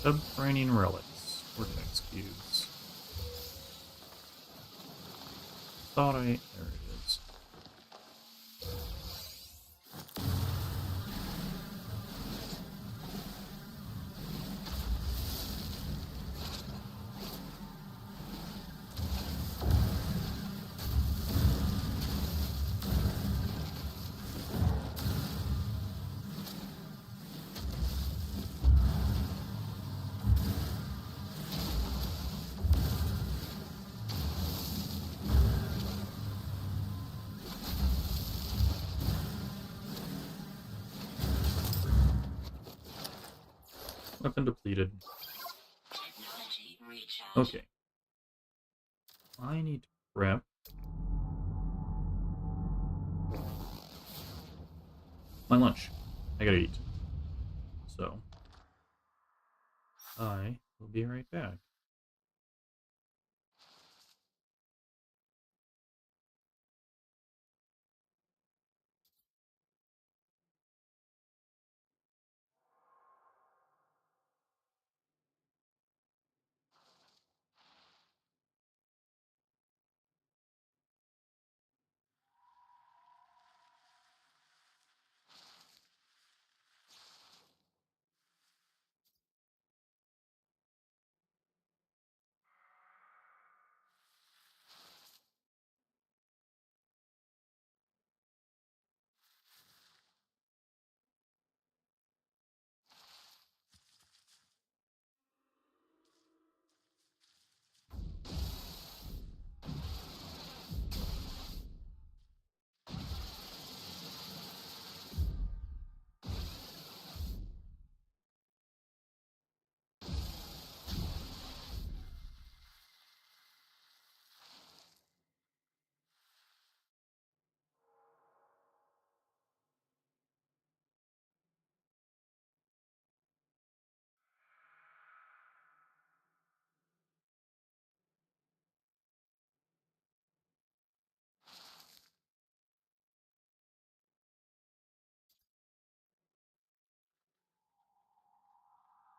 Subterranean relics. Vortex cubes. Thought I... there it is. Weapon depleted. Technology recharge. Okay. I need to prep. My lunch. I gotta eat. So, I will be right back.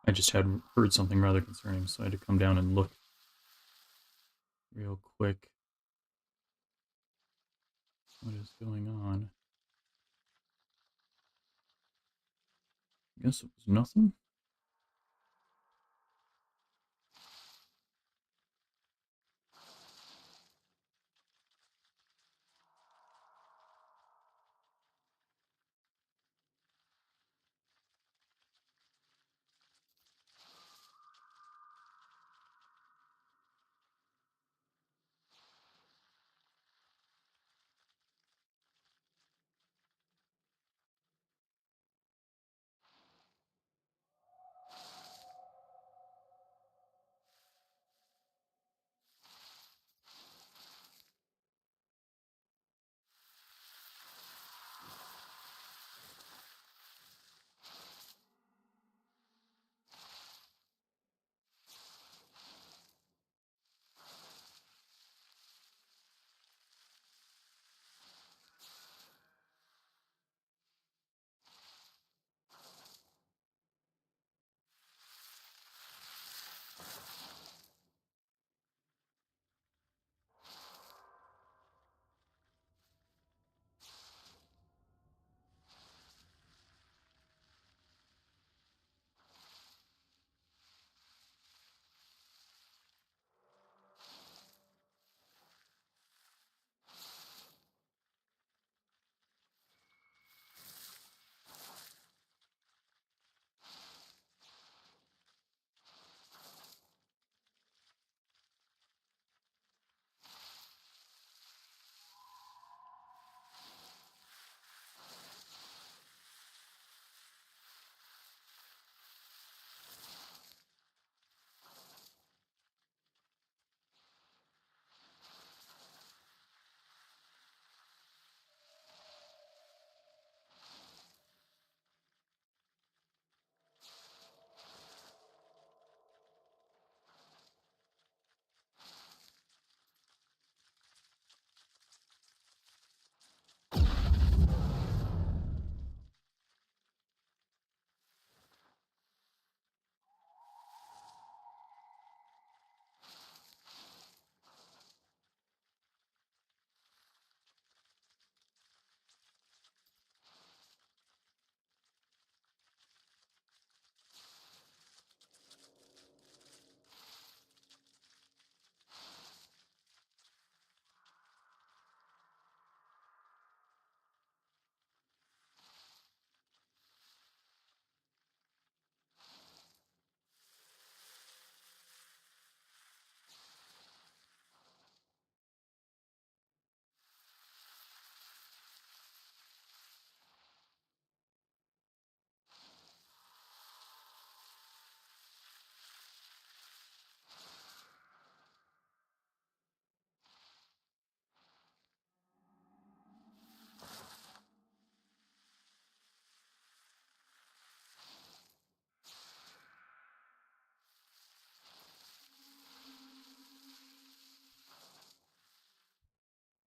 I just had heard something rather concerning, so I had to come down and look real quick. What is going on? I guess it was nothing.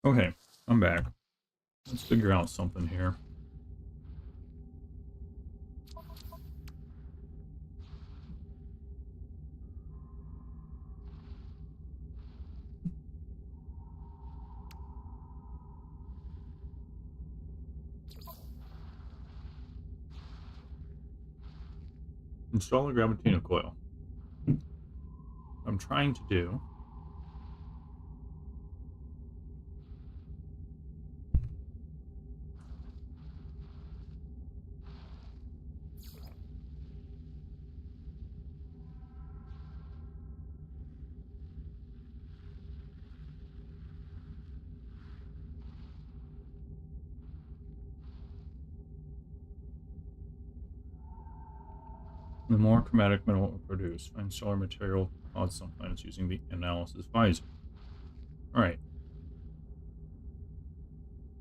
Okay, I'm back. Let's figure out something here. Install a Gravitino coil. I'm trying to do the more chromatic metal it will produce. Find solar material caused some planets using the analysis visor. Alright.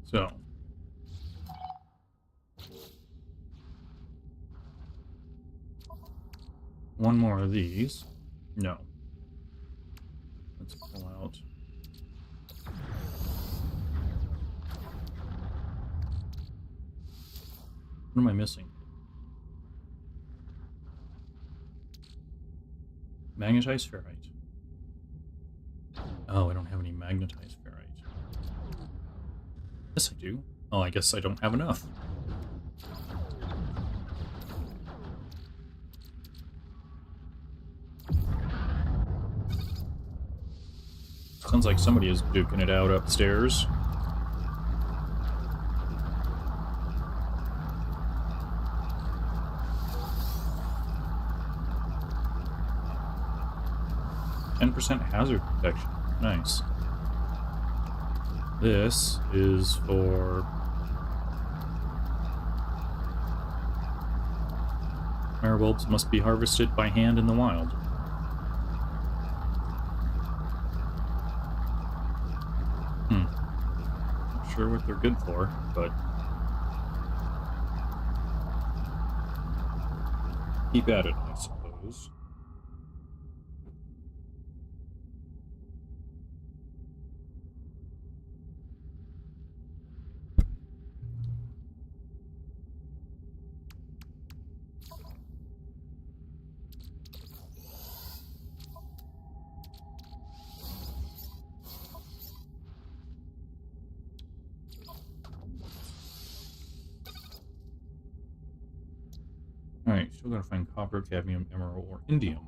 So. One more of these. No. Let's pull out. What am I missing? Magnetized ferrite. Oh, I don't have any magnetized ferrite. Yes, I do. Oh, I guess I don't have enough. Sounds like somebody is duking it out upstairs. %, hazard protection. Nice. This is for fire bulbs must be harvested by hand in the wild. Not sure what they're good for, but keep at it, I suppose. Alright, still gotta find copper, cadmium, emerald, or indium.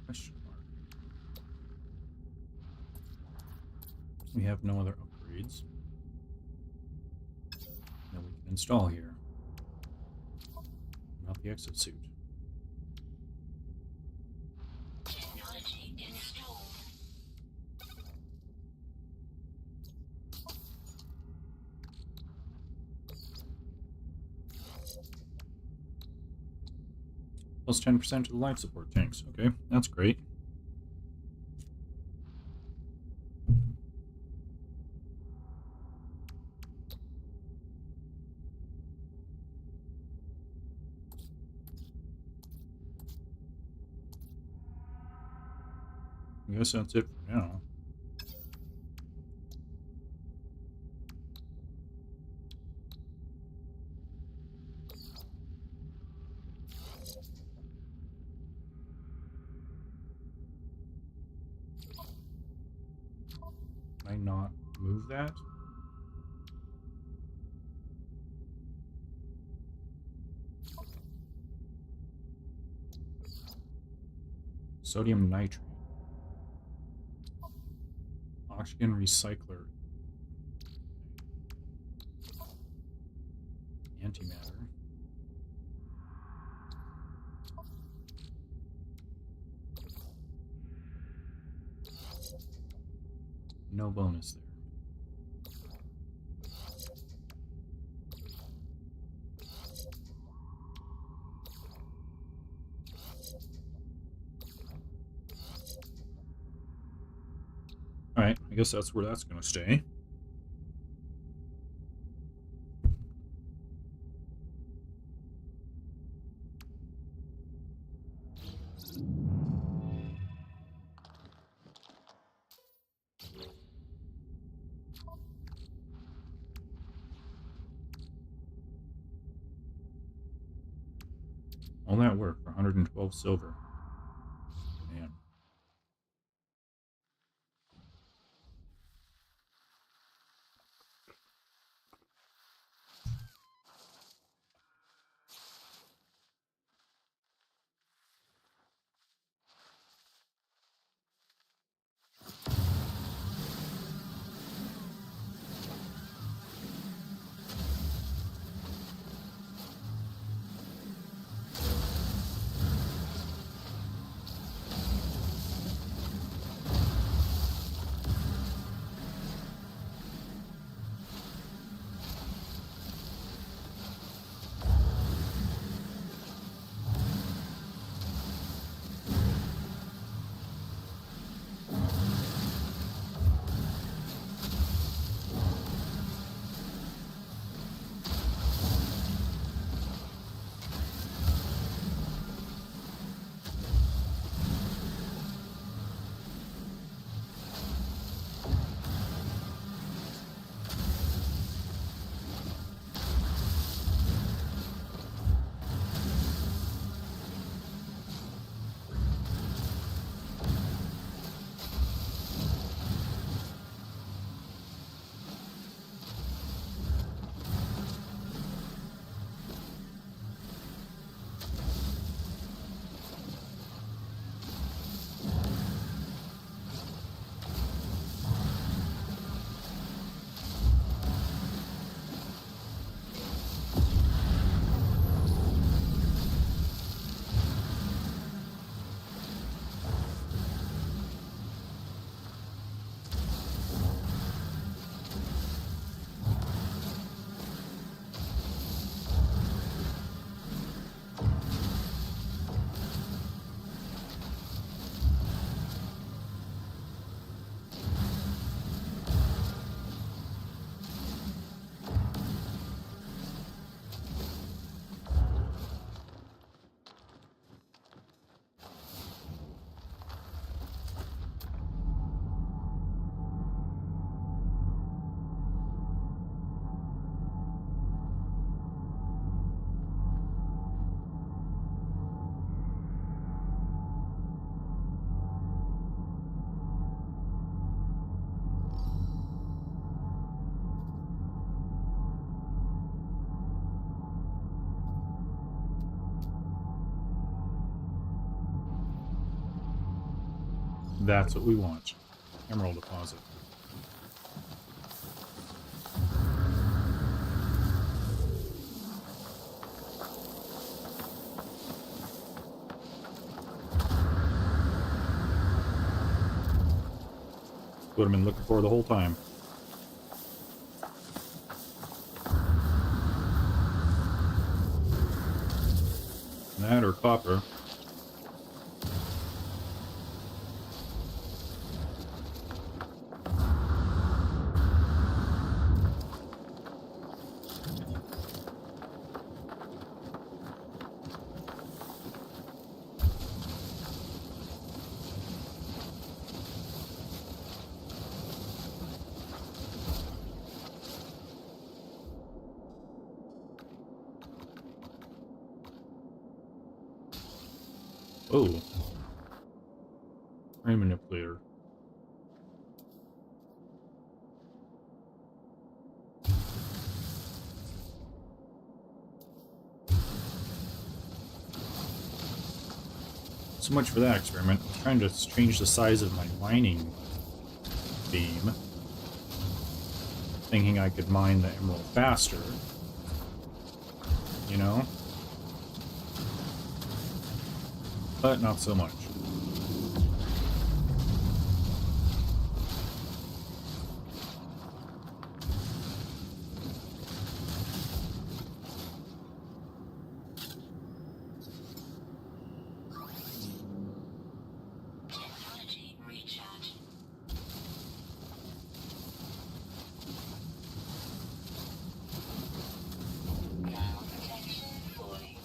Question mark. We have no other upgrades that we can install here. Not the exosuit. Technology installed. Plus 10% to the life support tanks. Okay, that's great. I guess that's it for now. Can I not move that? Sodium nitrate. Oxygen recycler. Antimatter. No bonus there. Alright, I guess that's where that's going to stay. All that work for 112 silver. Man. That's what we want. Emerald deposit. What I've been looking for the whole time. That or copper. Oh. Frame manipulator. So much for that experiment. I'm trying to change the size of my mining beam, thinking I could mine the emerald faster. You know? But not so much. Technology recharge. Now protection fully.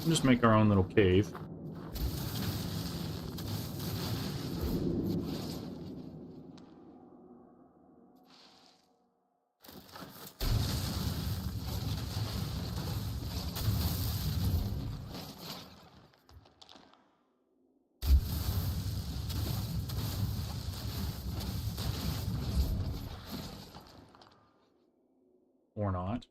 We'll just make our own little cave. Or not.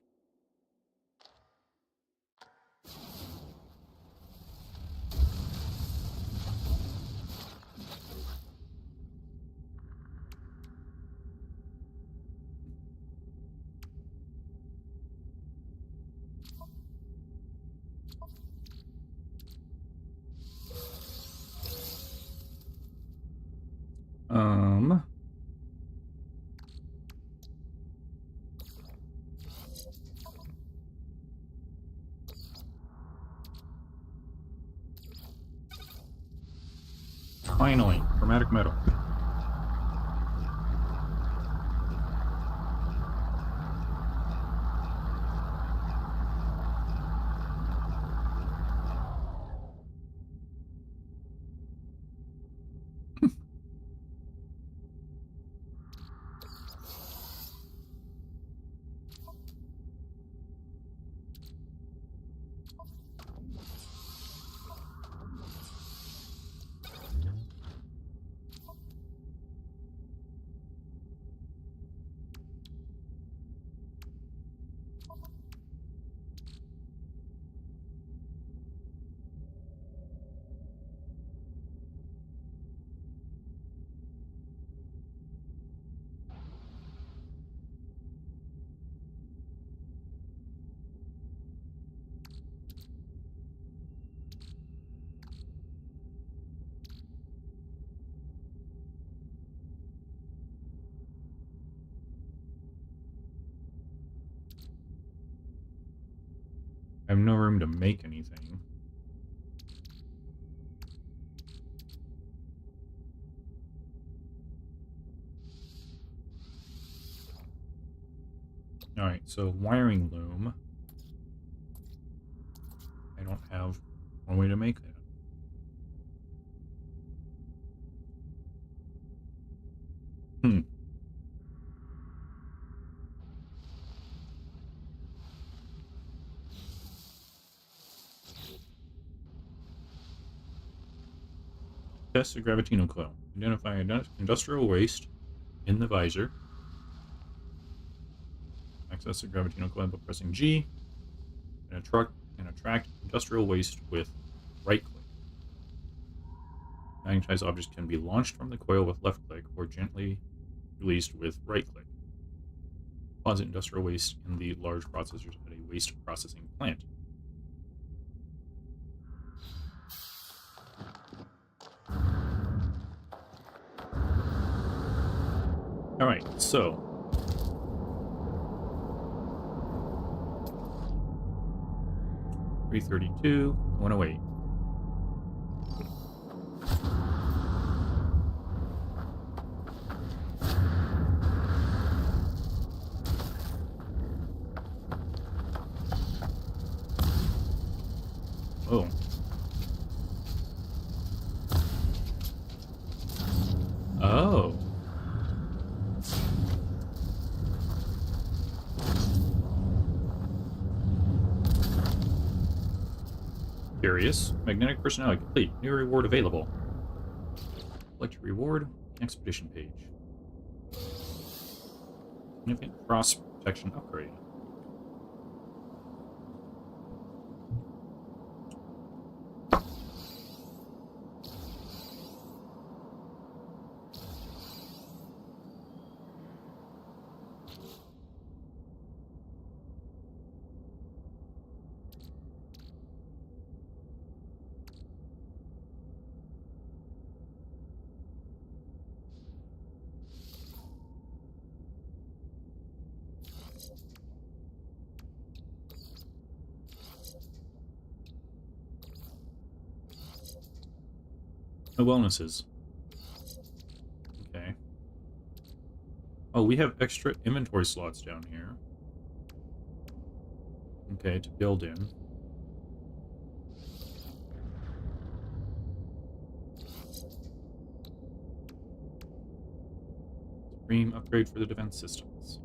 Um... Finally, chromatic metal. I have no room to make anything. Alright, so wiring loom. I don't have one way to make that. Hmm. Test the gravitino coil. Identify industrial waste in the visor. Access the gravitino coil by pressing G. And attract industrial waste with right click. Magnetized objects can be launched from the coil with left click or gently released with right click. Deposit industrial waste in the large processors at a waste processing plant. Alright, so 332, 108. Oh. Oh. Curious. Magnetic personality complete. New reward available. Select your reward. Expedition page. Significant cross protection upgrade. No bonuses. Okay. Oh, we have extra inventory slots down here. Okay, to build in. Extreme upgrade for the defense systems.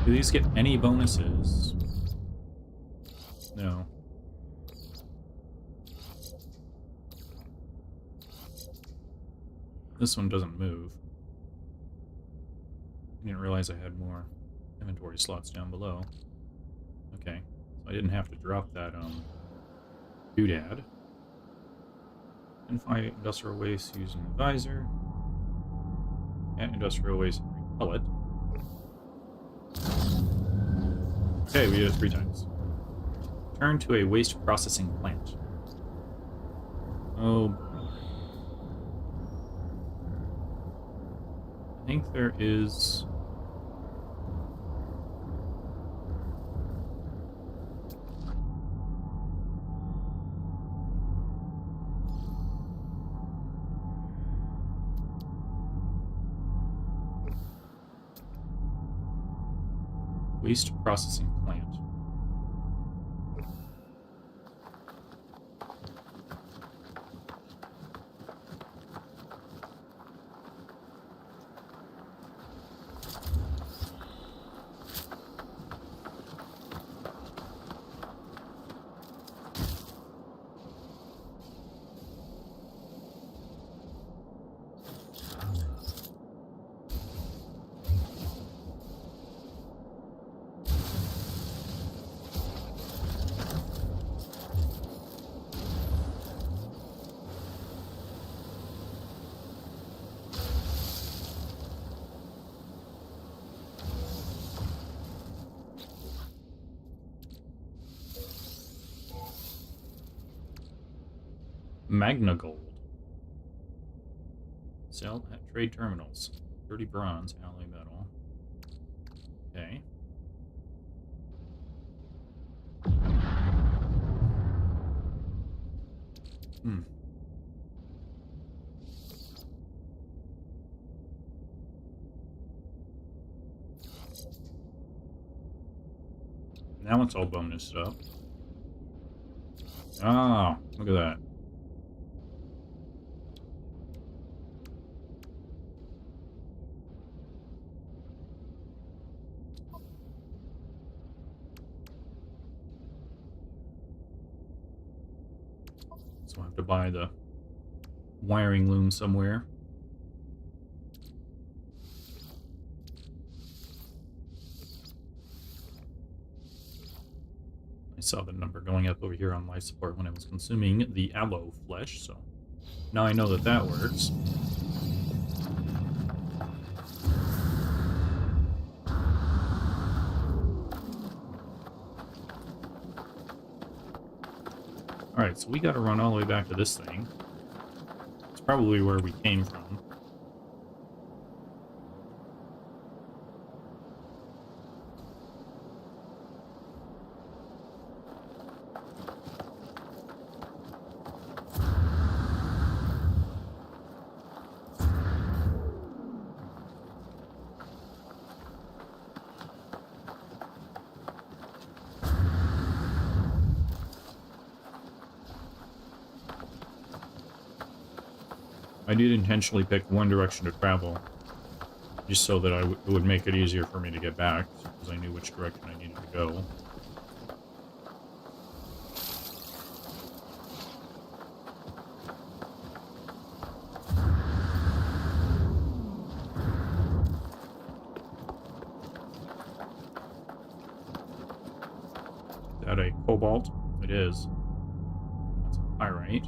Do these get any bonuses? No. This one doesn't move. I didn't realize I had more inventory slots down below. Okay, so I didn't have to drop that doodad. Identify industrial waste using the visor. And industrial waste and repel it. Okay, we did it 3 times. Turn to a waste processing plant. Oh. I think there is... Waste processing plant. Magna Gold. Sell at trade terminals. 30 bronze, alloy metal. Okay. Now it's all bonused up. Ah, look at that. So I have to buy the wiring loom somewhere. I saw the number going up over here on life support when I was consuming the aloe flesh, so now I know that that works. Alright, so we gotta run all the way back to this thing. It's probably where we came from. I did intentionally pick one direction to travel, just so that it would make it easier for me to get back, because I knew which direction I needed to go. Is that a cobalt? It is. That's a pyrite.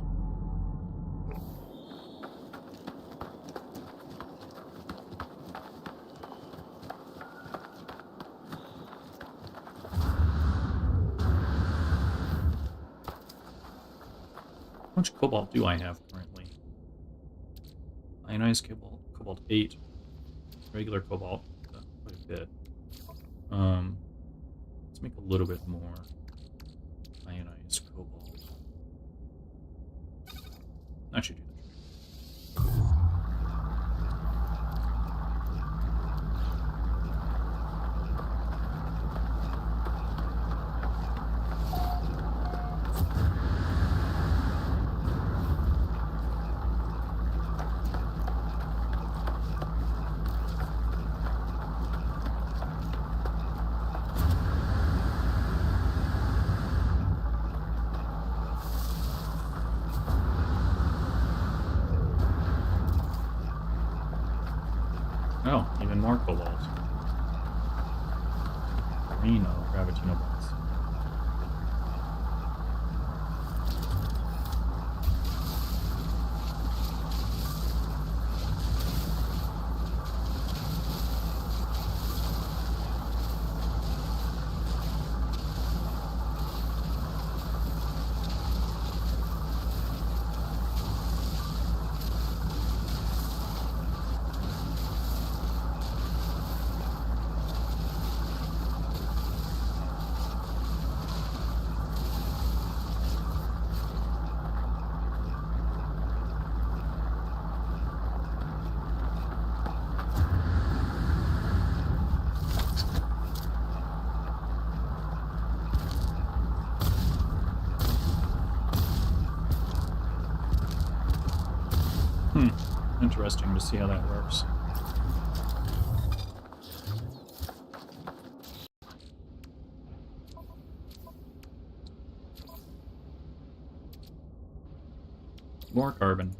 How much cobalt do I have currently? Ionized cobalt 8. Regular cobalt, quite a bit. Let's make a little bit more ionized cobalt. That should do the trick. more cobalt. Green, oh, gravity no bonds. Interesting to see how that works. More carbon.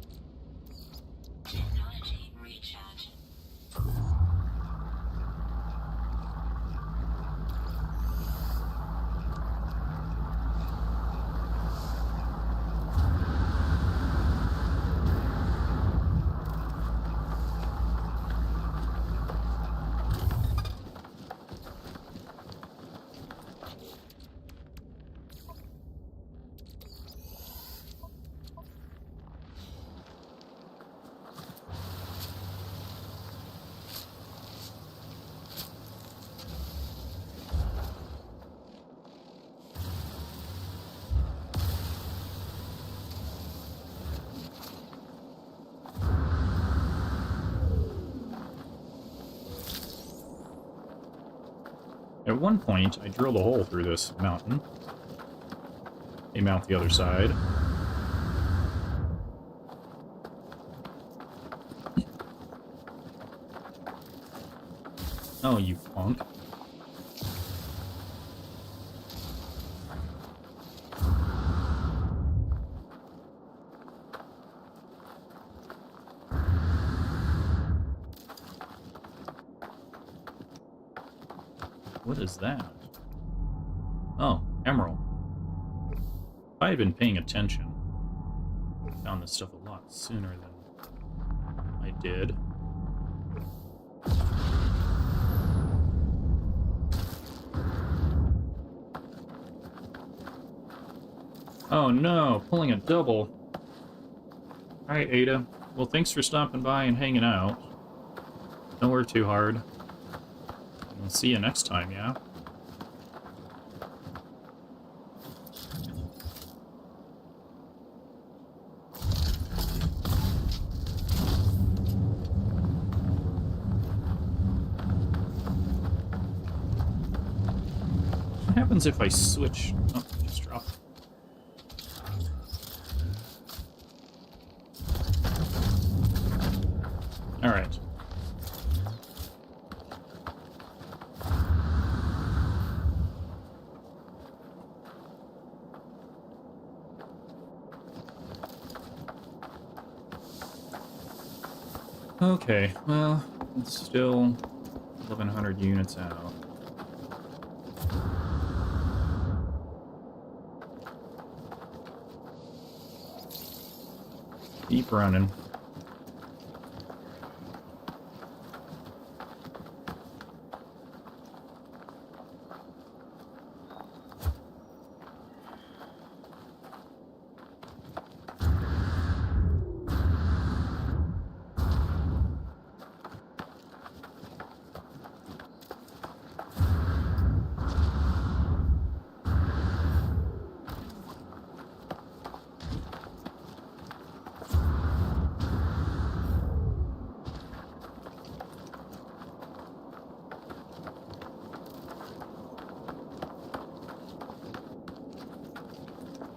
Technology recharge. At one point, I drilled a hole through this mountain. Came out the other side. Oh, you punk. What is that? Oh, emerald. If I had been paying attention, I found this stuff a lot sooner than I did. Oh no, pulling a double. Alright, Ada. Well, thanks for stopping by and hanging out. Don't work too hard. We'll see you next time, yeah? What happens if I switch? Oh, just drop it. Alright. Okay, well, it's still 1,100 units out. Keep running.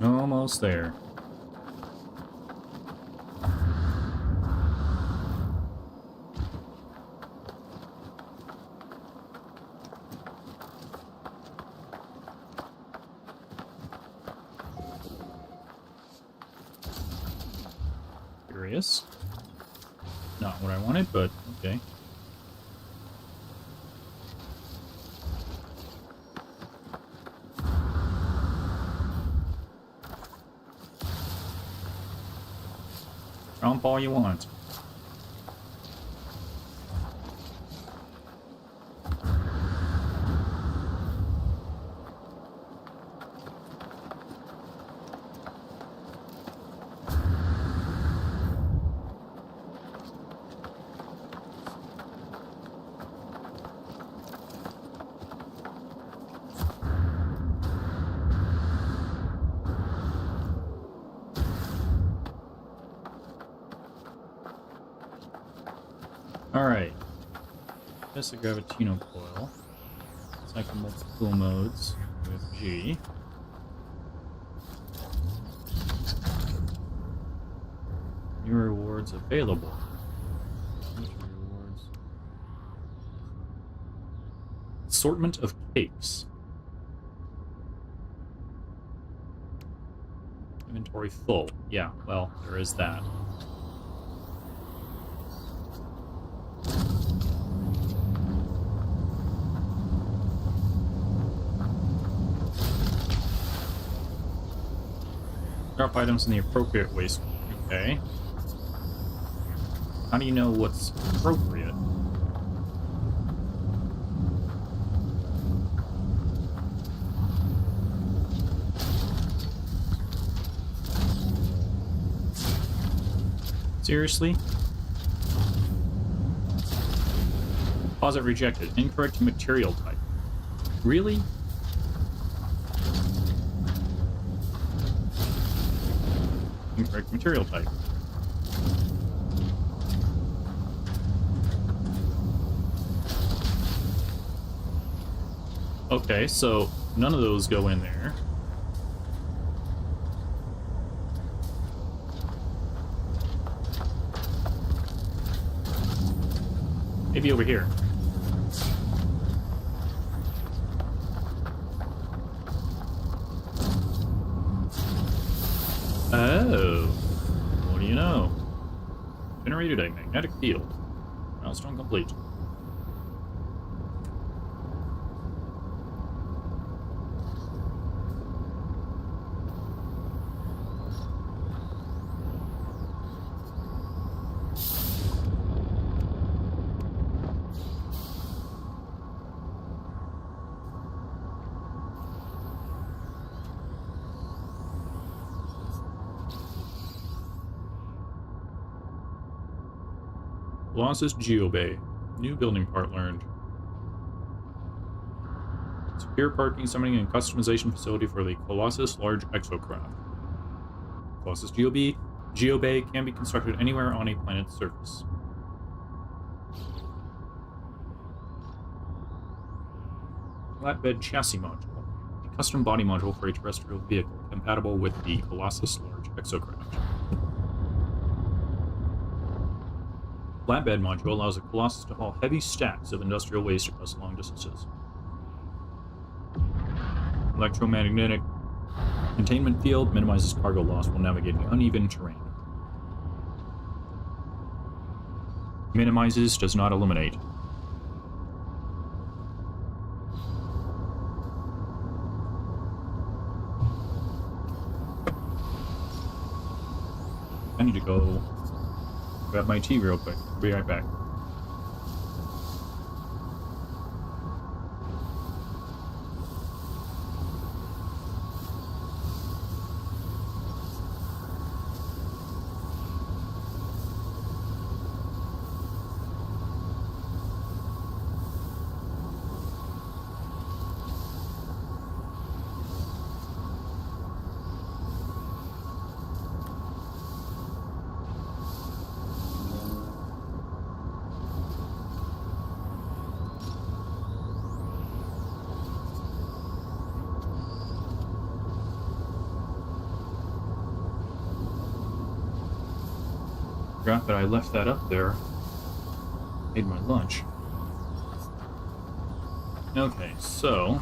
Almost there. Curious. Not what I wanted, but okay. Tromp all you want. Alright. Just a Gravitino coil. Cycle multiple modes with G. New rewards available. Which rewards? Assortment of cakes. Inventory full. Yeah, well, there is that. Drop items in the appropriate waste. Okay. How do you know what's appropriate? Seriously? Deposit rejected. Incorrect material type. Really? Incorrect material type. Okay, so none of those go in there. Maybe over here. Oh. What do you know? Generated a magnetic field. Milestone complete. Colossus Geobay. New building part learned. Secure parking, summoning, and customization facility for the Colossus large exocraft. Colossus Geobay can be constructed anywhere on a planet's surface. Flatbed chassis module. A custom body module for a terrestrial vehicle, compatible with the Colossus large exocraft. Flatbed module allows the Colossus to haul heavy stacks of industrial waste across long distances. Electromagnetic containment field minimizes cargo loss while navigating uneven terrain. Minimizes does not eliminate. I need to go grab my tea real quick. I'll be right back. Forgot that I left that up there. Made my lunch. Okay, so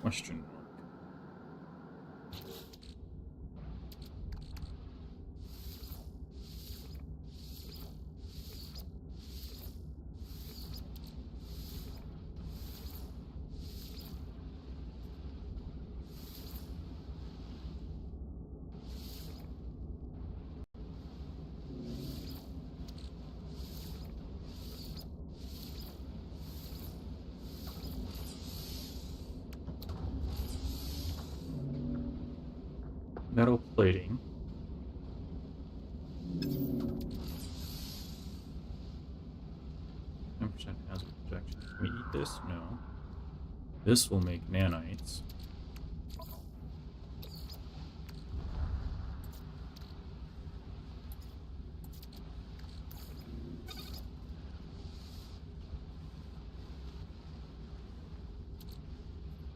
question mark. Metal plating. %10 hazard protection. Can we eat this? No. This will make nanites.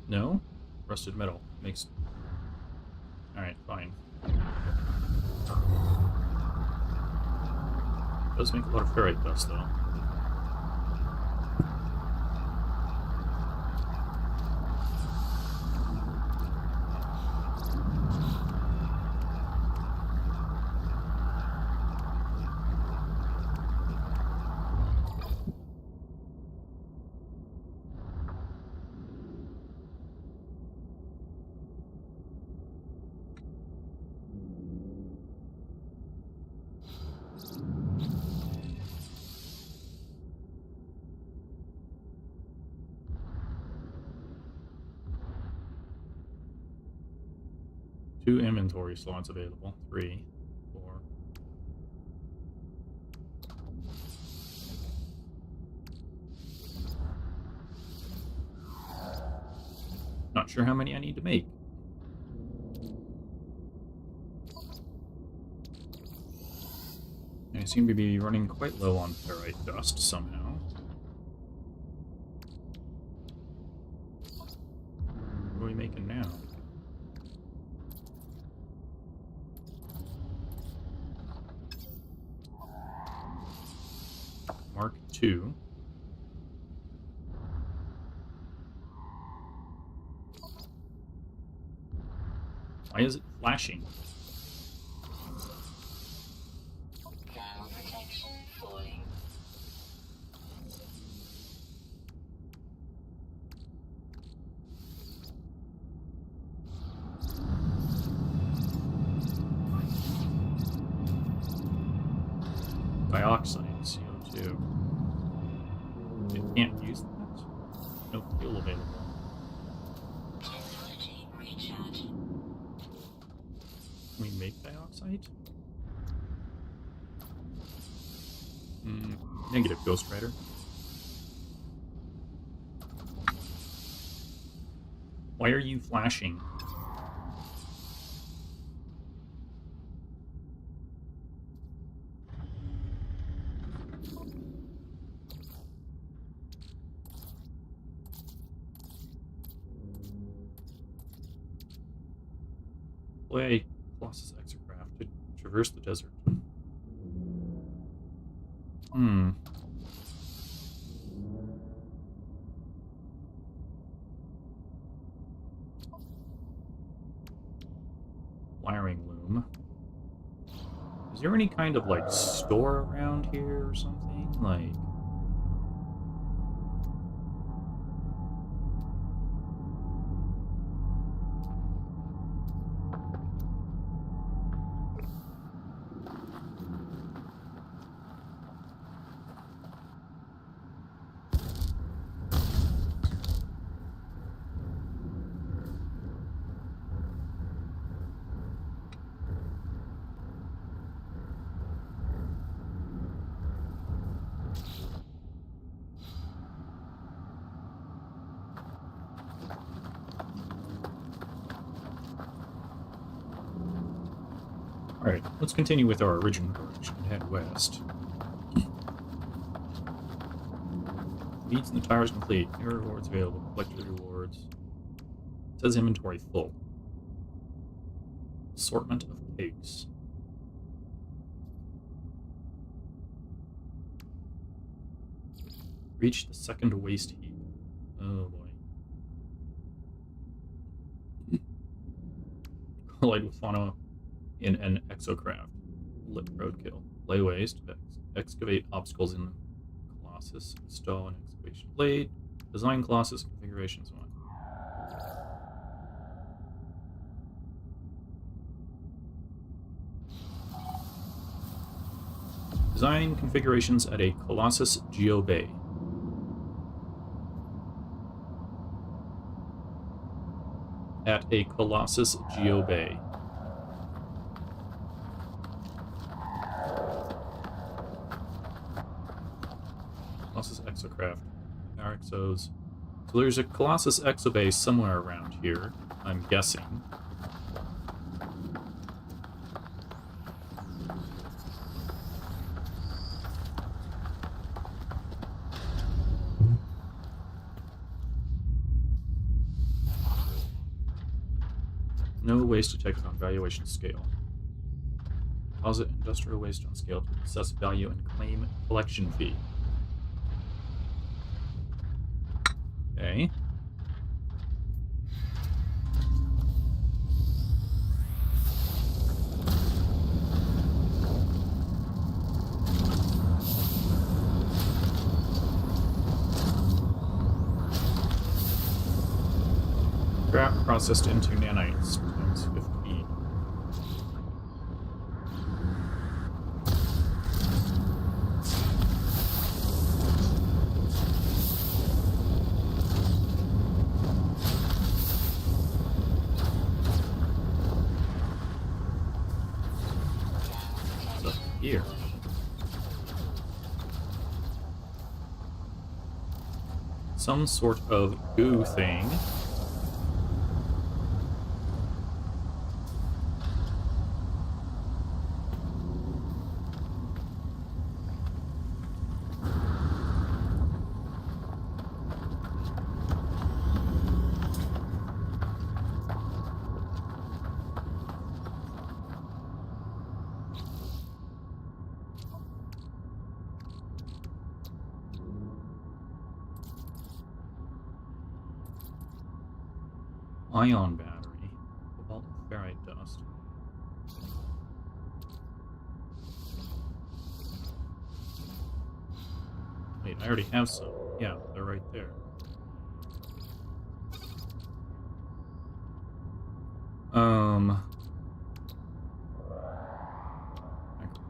No? Rusted metal. Makes... Alright, fine. Does make a lot of ferrite dust, though. Two inventory slots available. 3, 4. Not sure how many I need to make. I seem to be running quite low on ferrite dust somehow. What are we making now? Mark II. Why is it flashing? Thermal protection falling. Dioxide, CO2. It can't use that? No fuel available. Technology recharge. Can we make dioxide? Negative, Ghost Rider. Why are you flashing? Deploy Colossus exocraft to traverse the desert. Wiring loom. Is there any kind of, like, store around here or something? Like... Alright, let's continue with our original direction and head west. Beats and the tires complete. New rewards available. Collect your rewards. It says inventory full. Assortment of cakes. Reach the second waste heap. Oh boy. Collide with fauna in an exocraft. Lit roadkill. Lay waste. Excavate obstacles in the Colossus. Install an excavation blade. Design Colossus configurations 1. Design configurations at a Colossus Geobay. At a Colossus Geobay. exocraft. Our exos. So there's a Colossus exobase somewhere around here, I'm guessing. No waste detected on valuation scale. Deposit industrial waste on scale to assess value and claim collection fee. Okay. Scrap processed into nanites times 15. What's up here? Some sort of goo thing. Ion battery. Cobalt and ferrite dust. Wait, I already have some. Yeah, they're right there.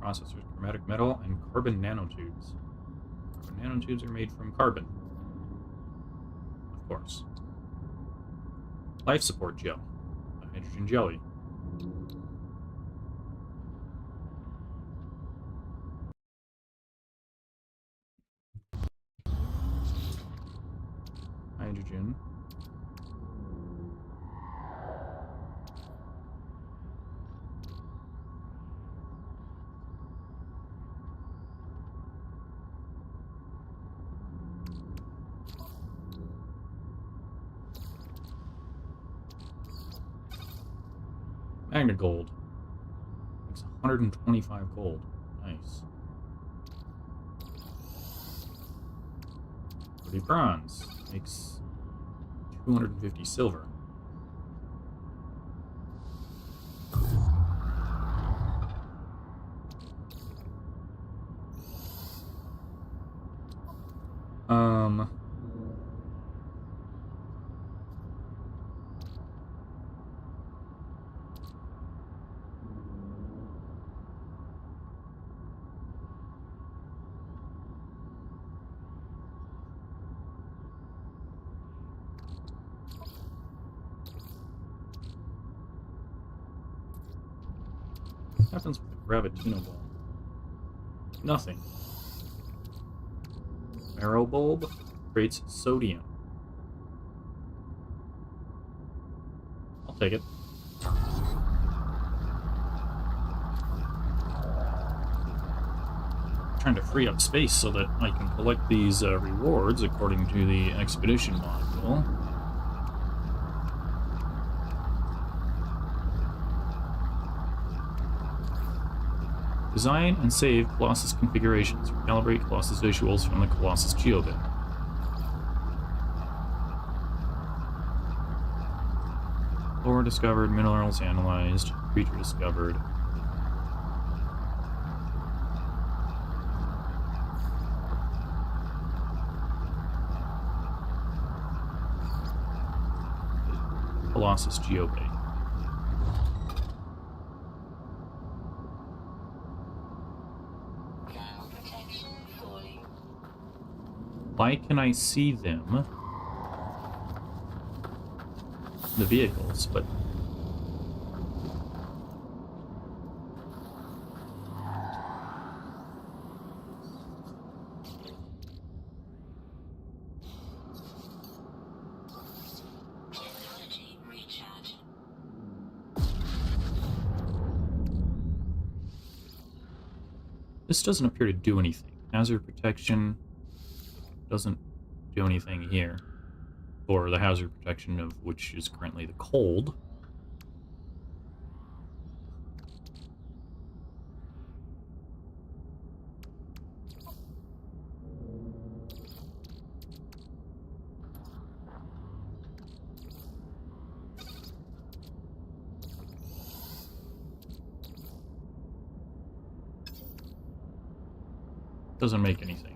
Microprocessors, chromatic metal, and carbon nanotubes. Carbon nanotubes are made from carbon. Of course. Life support gel. A hydrogen jelly. Hydrogen. Magna gold. Makes 125 gold. Nice. 30 bronze. Makes 250 silver. What happens with the gravitino ball? Nothing. Marrow bulb creates sodium. I'll take it. Trying to free up space so that I can collect these rewards according to the expedition module. Design and save Colossus configurations. Recalibrate Colossus visuals from the Colossus Geobit. Flora discovered, minerals analyzed, creature discovered. Colossus Geobay. Ground protection falling. Why can I see them? The vehicles, but This doesn't appear to do anything. Hazard protection doesn't do anything here. Or the hazard protection of which is currently the cold. Doesn't make anything.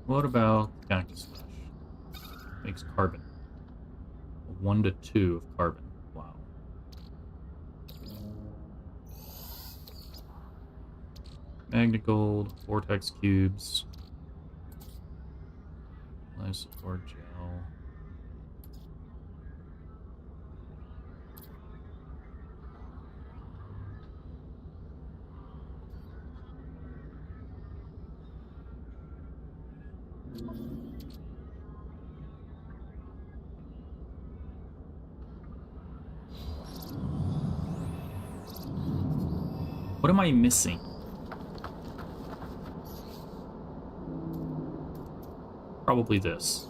What about cactus flesh? Makes carbon. A 1 to 2 of carbon. Wow. Magnet gold, vortex cubes, life support gel. What am I missing? Probably this.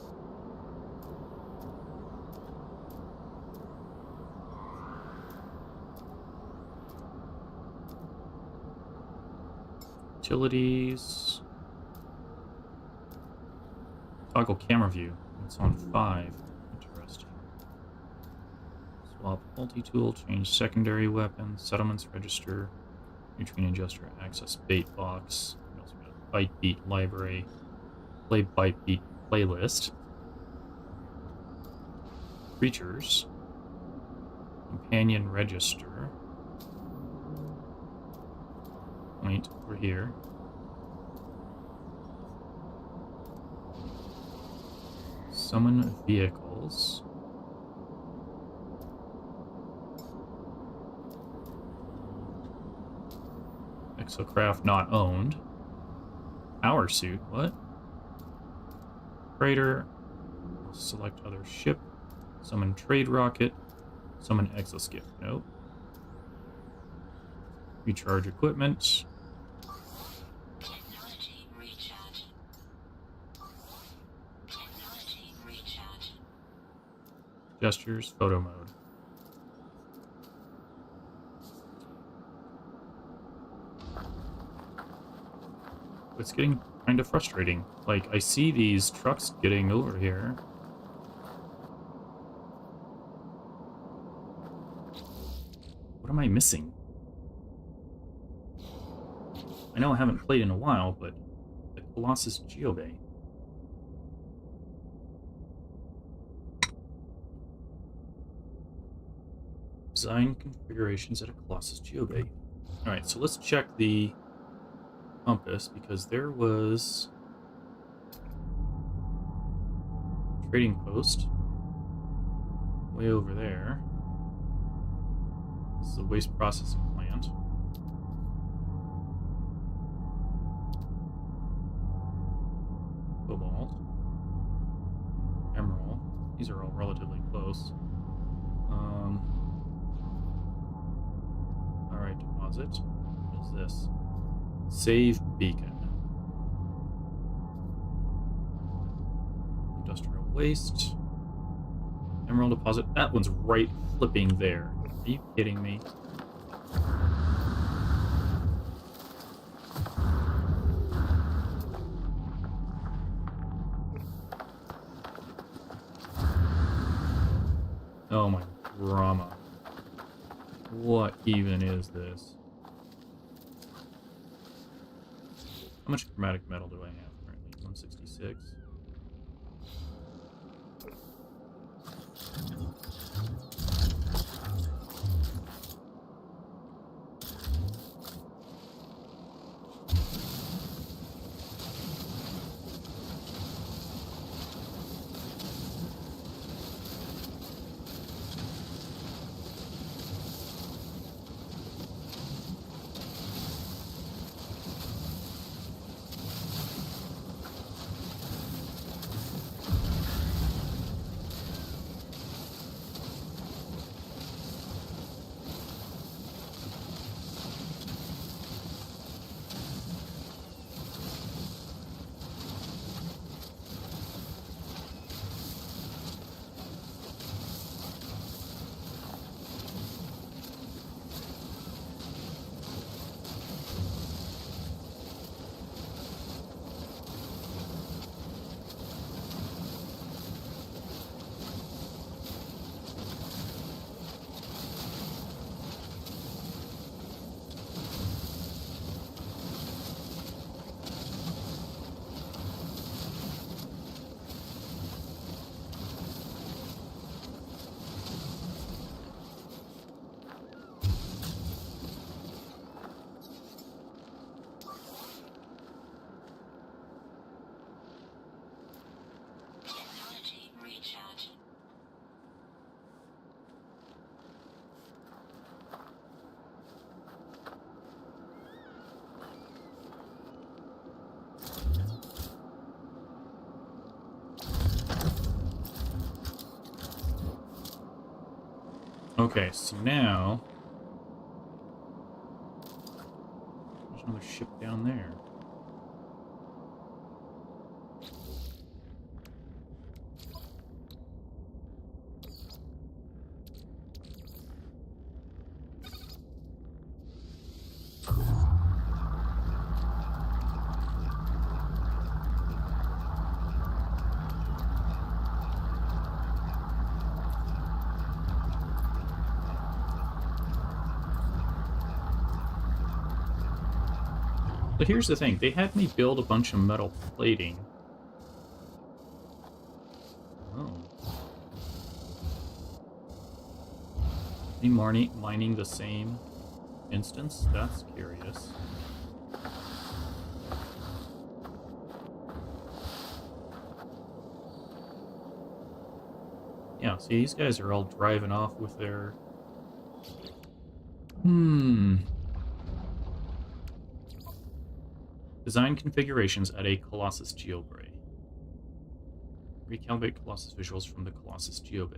Utilities. Toggle camera view. It's on 5. Interesting. Swap multi-tool, change secondary weapon, settlements register, neutrino adjuster, access bait box. We also got a bite beat library, play bite beat playlist, creatures, companion register. Point over here. Summon vehicles. Exocraft not owned. Power suit, what? Freighter. Select other ship. Summon trade rocket. Summon exoskip, nope. Recharge equipment. Technology recharge. Technology recharge. Gestures, photo mode. It's getting kind of frustrating. Like, I see these trucks getting over here. What am I missing? I know I haven't played in a while, but the Colossus Geobay. Design configurations at a Colossus Geobay. Alright, so let's check the compass, because there was a trading post way over there. This is a waste processing plant. Cobalt. Emerald. These are all relatively close. Alright, deposit. What is this? Save beacon. Industrial waste. Emerald deposit. That one's right flipping there. Are you kidding me? Oh my drama. What even is this? How much chromatic metal do I have currently? 166. Okay, so now there's another ship down there. But here's the thing, they had me build a bunch of metal plating. Oh. Me mining the same instance? That's curious. Yeah, see, these guys are all driving off with their... Design configurations at a Colossus Geobray. Recalibrate Colossus visuals from the Colossus Geobay.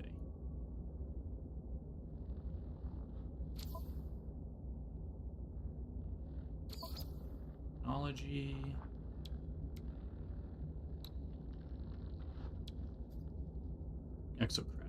Technology... Exocraft.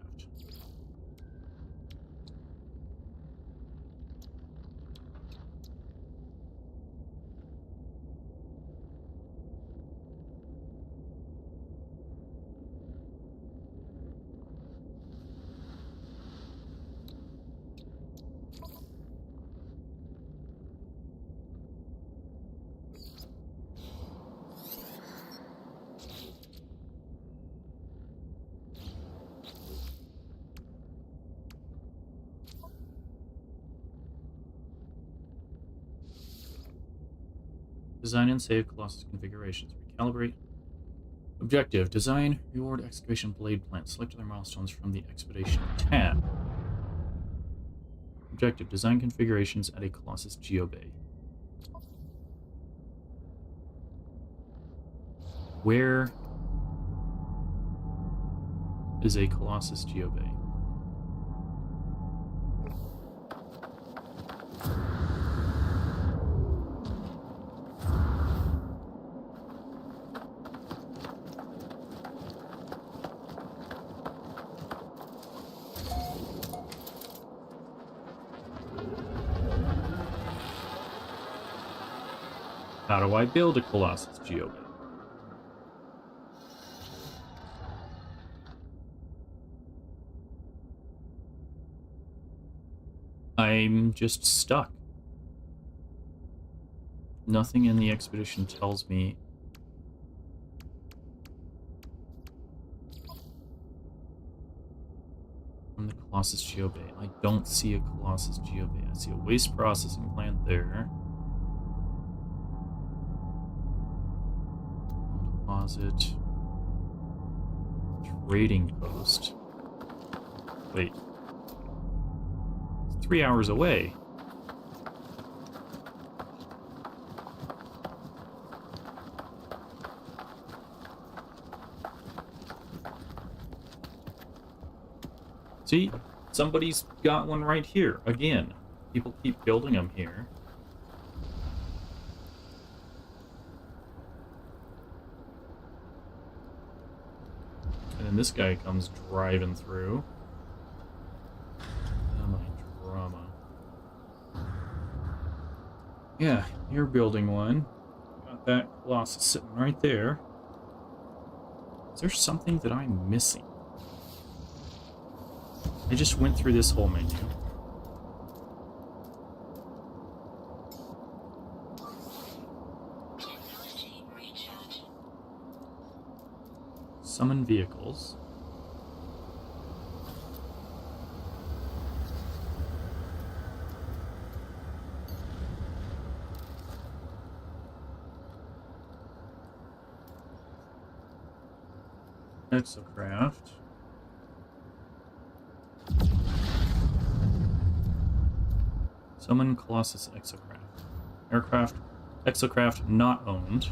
Design and save Colossus configurations. Recalibrate. Objective. Design, reward, excavation, blade plant. Select other milestones from the Expedition tab. Objective. Design configurations at a Colossus Geobay. Where is a Colossus Geobay? How do I build a Colossus Geobay? I'm just stuck. Nothing in the expedition tells me from the Colossus Geobay. I don't see a Colossus Geobay. I see a waste processing plant there. Deposit. Trading post. Wait. It's 3 hours away. See? Somebody's got one right here. Again. People keep building them here. And then this guy comes driving through. Oh my drama. Yeah, you're building one. Got that Colossus sitting right there. Is there something that I'm missing? I just went through this whole menu. Technology recharge. Summon vehicles. Exocraft. Summon Colossus Exocraft. Aircraft. Exocraft not owned.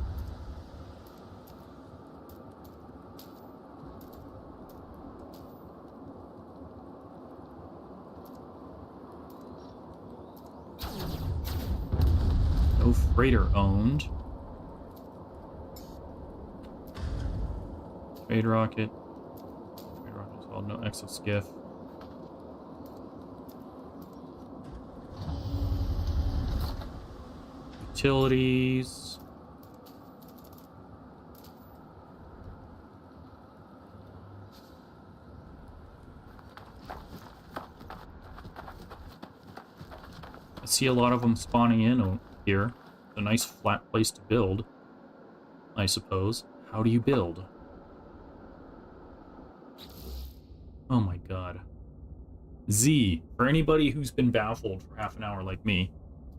No freighter owned. Trade rocket. Trade rocket as well. No exoskiff. Utilities. I see a lot of them spawning in here. It's a nice flat place to build, I suppose. How do you build? Oh my god. Z. For anybody who's been baffled for half an hour like me.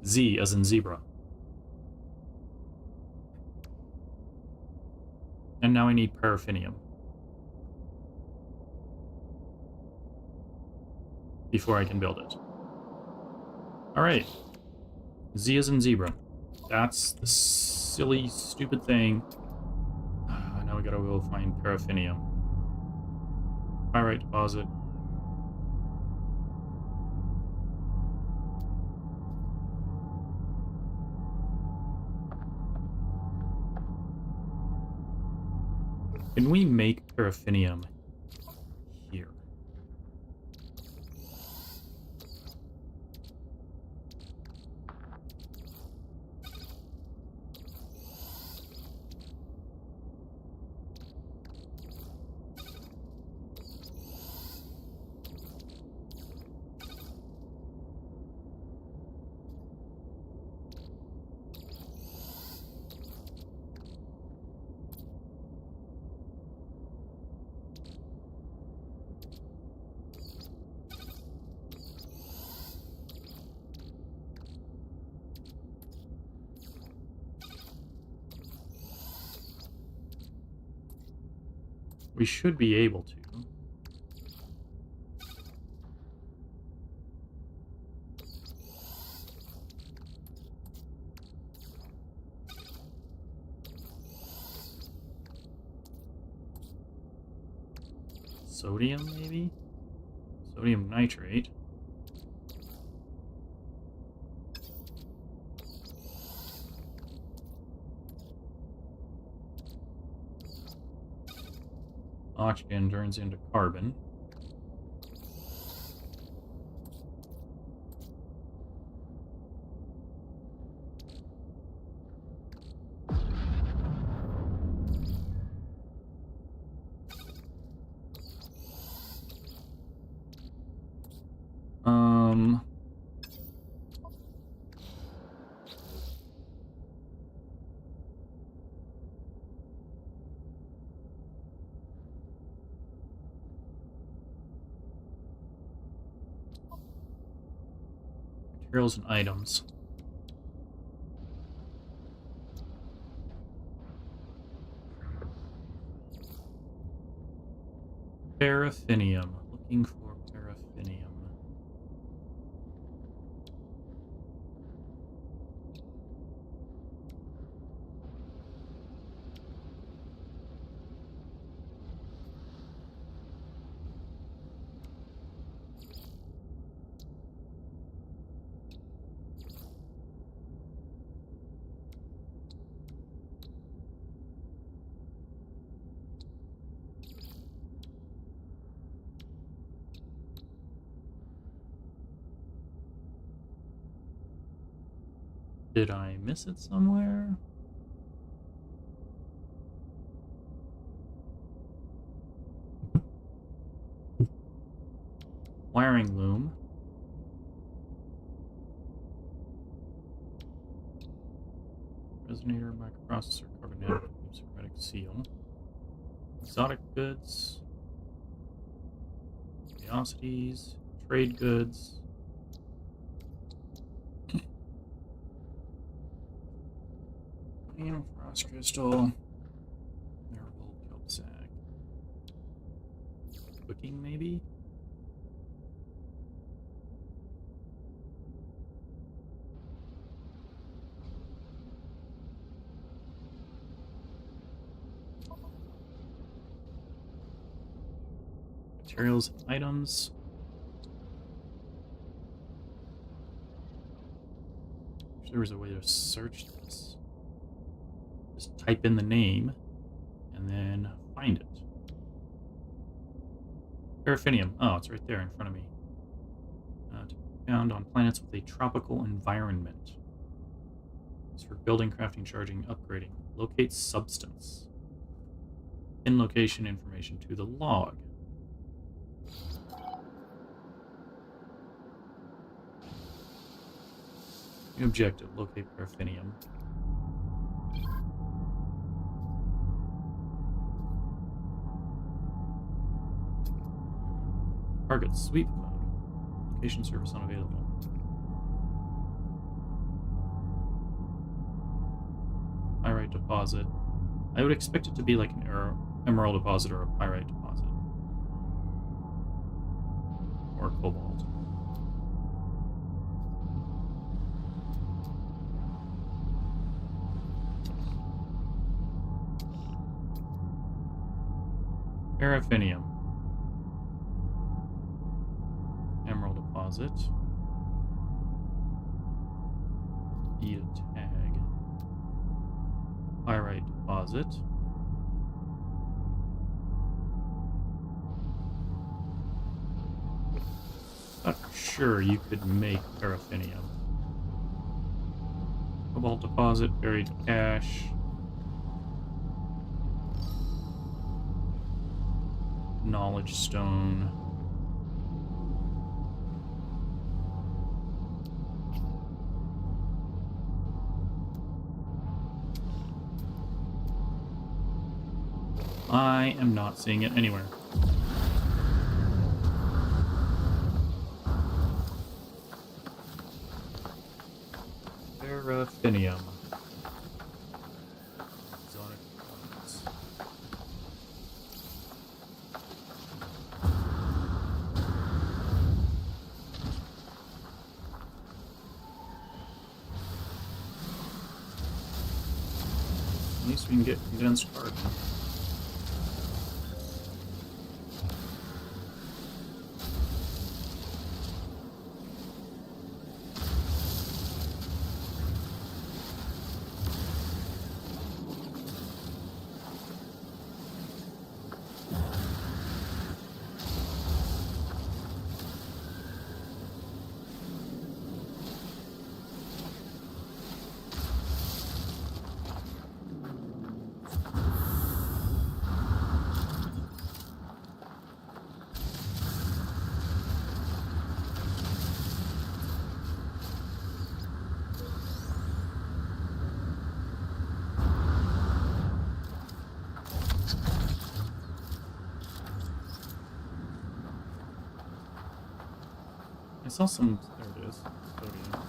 Z as in zebra. And now I need paraffinium. Before I can build it. Alright. Z as in zebra. That's the silly, stupid thing. Now we gotta go find paraffinium. Pyrite deposit. Can we make paraffinium here? We should be able to. Sodium, maybe? Sodium nitrate. Oxygen turns into carbon. Materials and items. Paraffinium. Looking for paraffinium. Did I miss it somewhere? Wiring loom. Resonator, microprocessor, carbon nanotubes, hermetic seal. Exotic goods. Curiosities. Trade goods. Frost crystal. Marble kelp sack. Cooking, maybe? Materials and items. there was a way to search this. Just type in the name and then find it. Paraffinium. Oh, it's right there in front of me. To be found on planets with a tropical environment. It's for building, crafting, charging, upgrading. Locate substance. In location information to the log. New objective. Locate paraffinium. Target sweep mode. Location service unavailable. Pyrite deposit. I would expect it to be like an emerald deposit or a pyrite deposit. Or cobalt. Paraffinium. Emerald deposit. Need a tag. Pyrite deposit. Not sure you could make paraffinium. Cobalt deposit, buried cache. Knowledge stone. I am not seeing it anywhere. Paraffinium. Exotic components. At least we can get condensed carbon. I saw some. There it is. Sodium.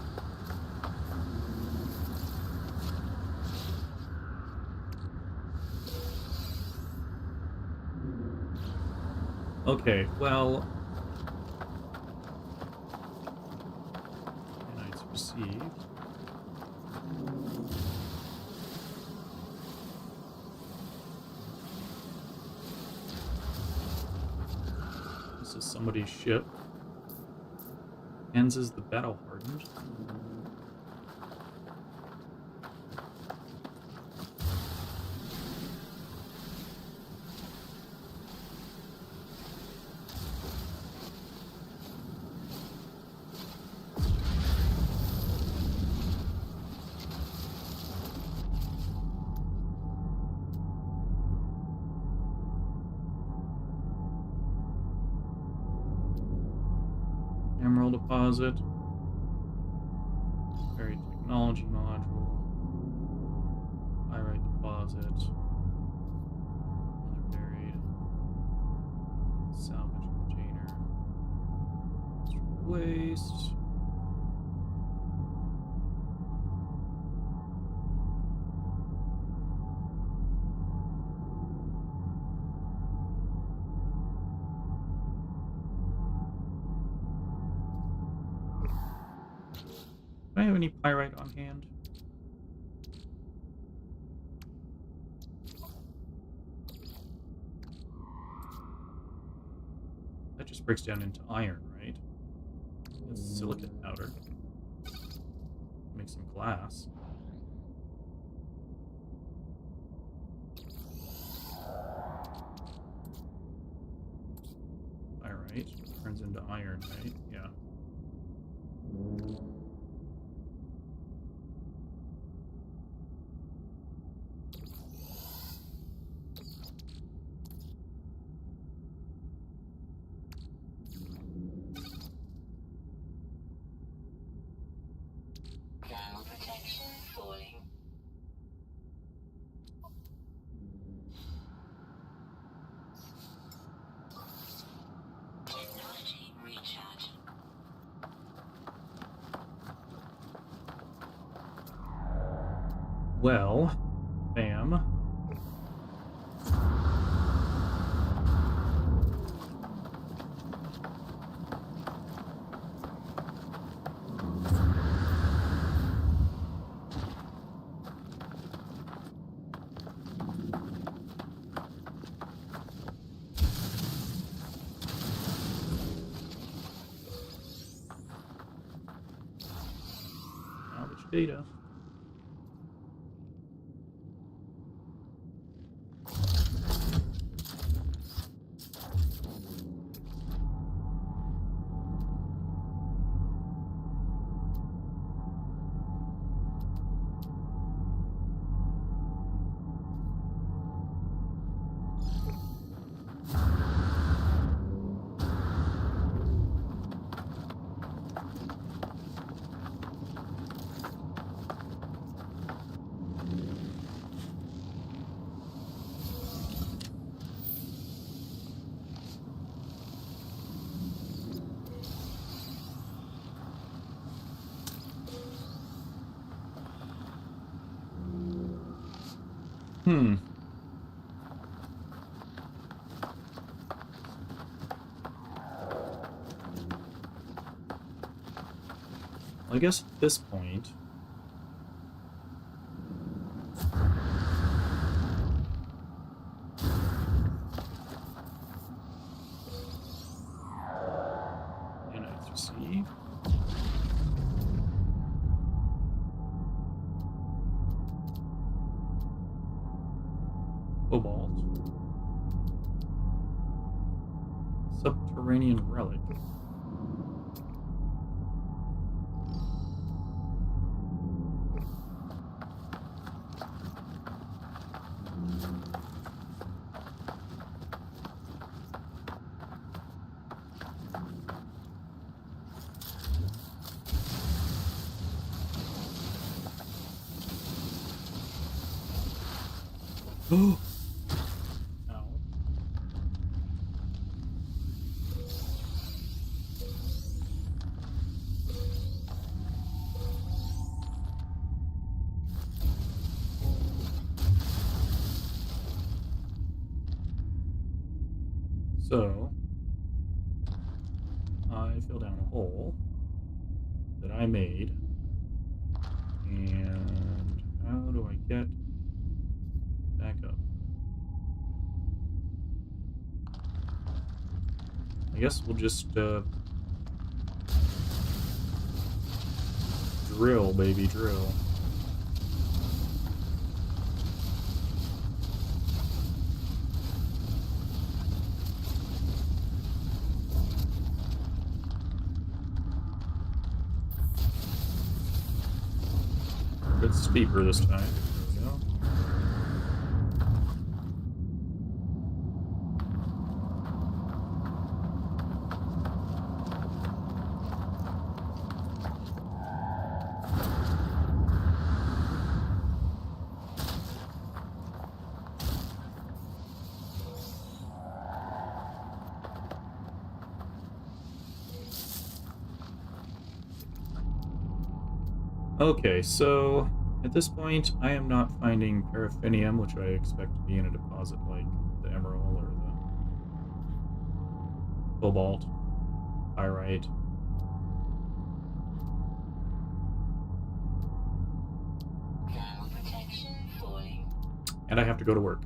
Okay, well. Nanites received. This is somebody's ship. Ends is the battle hardened. Emerald deposit. Buried technology module. Pyrite deposit. Another buried. Salvage container. Waste. Do I have any pyrite on hand? That just breaks down into iron, right? It's silicate powder. make some glass. Pyrite turns into iron, right? Yeah. Thermal protection falling. Technology recharge. Well, bam. Salvage data. Hmm. Well, I guess at this point, nanites received. Cobalt. Subterranean relic. Oh! Ow. So, I fell down a hole that I made. And how do I get back up? I guess we'll just drill, baby, drill. A bit steeper this time. There we go. Okay, so at this point, I am not finding paraffinium, which I expect to be in a deposit like the emerald or the cobalt, pyrite. Thermal protection falling. And I have to go to work.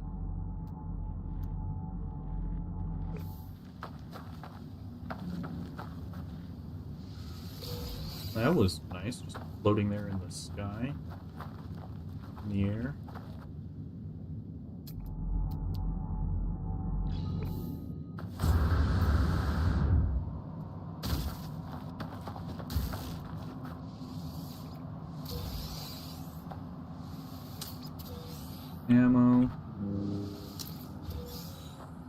That was nice, just floating there in the sky, in the air. Ammo.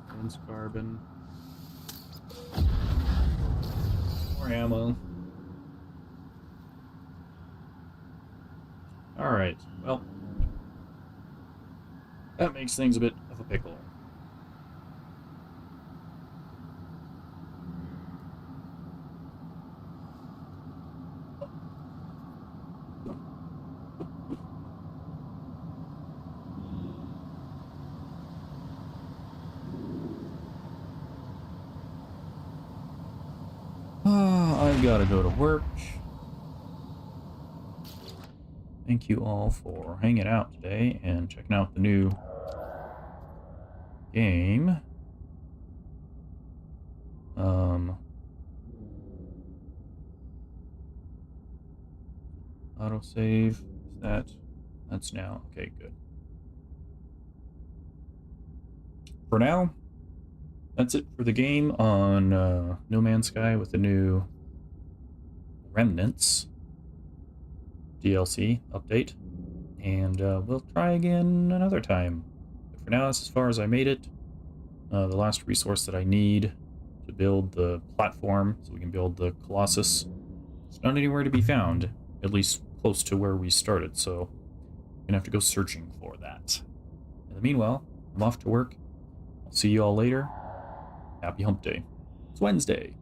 Dense carbon. More ammo. Alright, well, that makes things a bit of a pickle. I've got to go to work. Thank you all for hanging out today and checking out the new game. Autosave. Is that's now. Okay, good. For now, that's it for the game on No Man's Sky with the new Remnants DLC update. And we'll try again another time. But for now, that's as far as I made it. The last resource that I need to build the platform so we can build the Colossus, it's not anywhere to be found, at least close to where we started, so I'm gonna have to go searching for that. In the meanwhile, I'm off to work. I'll see you all later. Happy hump day. It's Wednesday.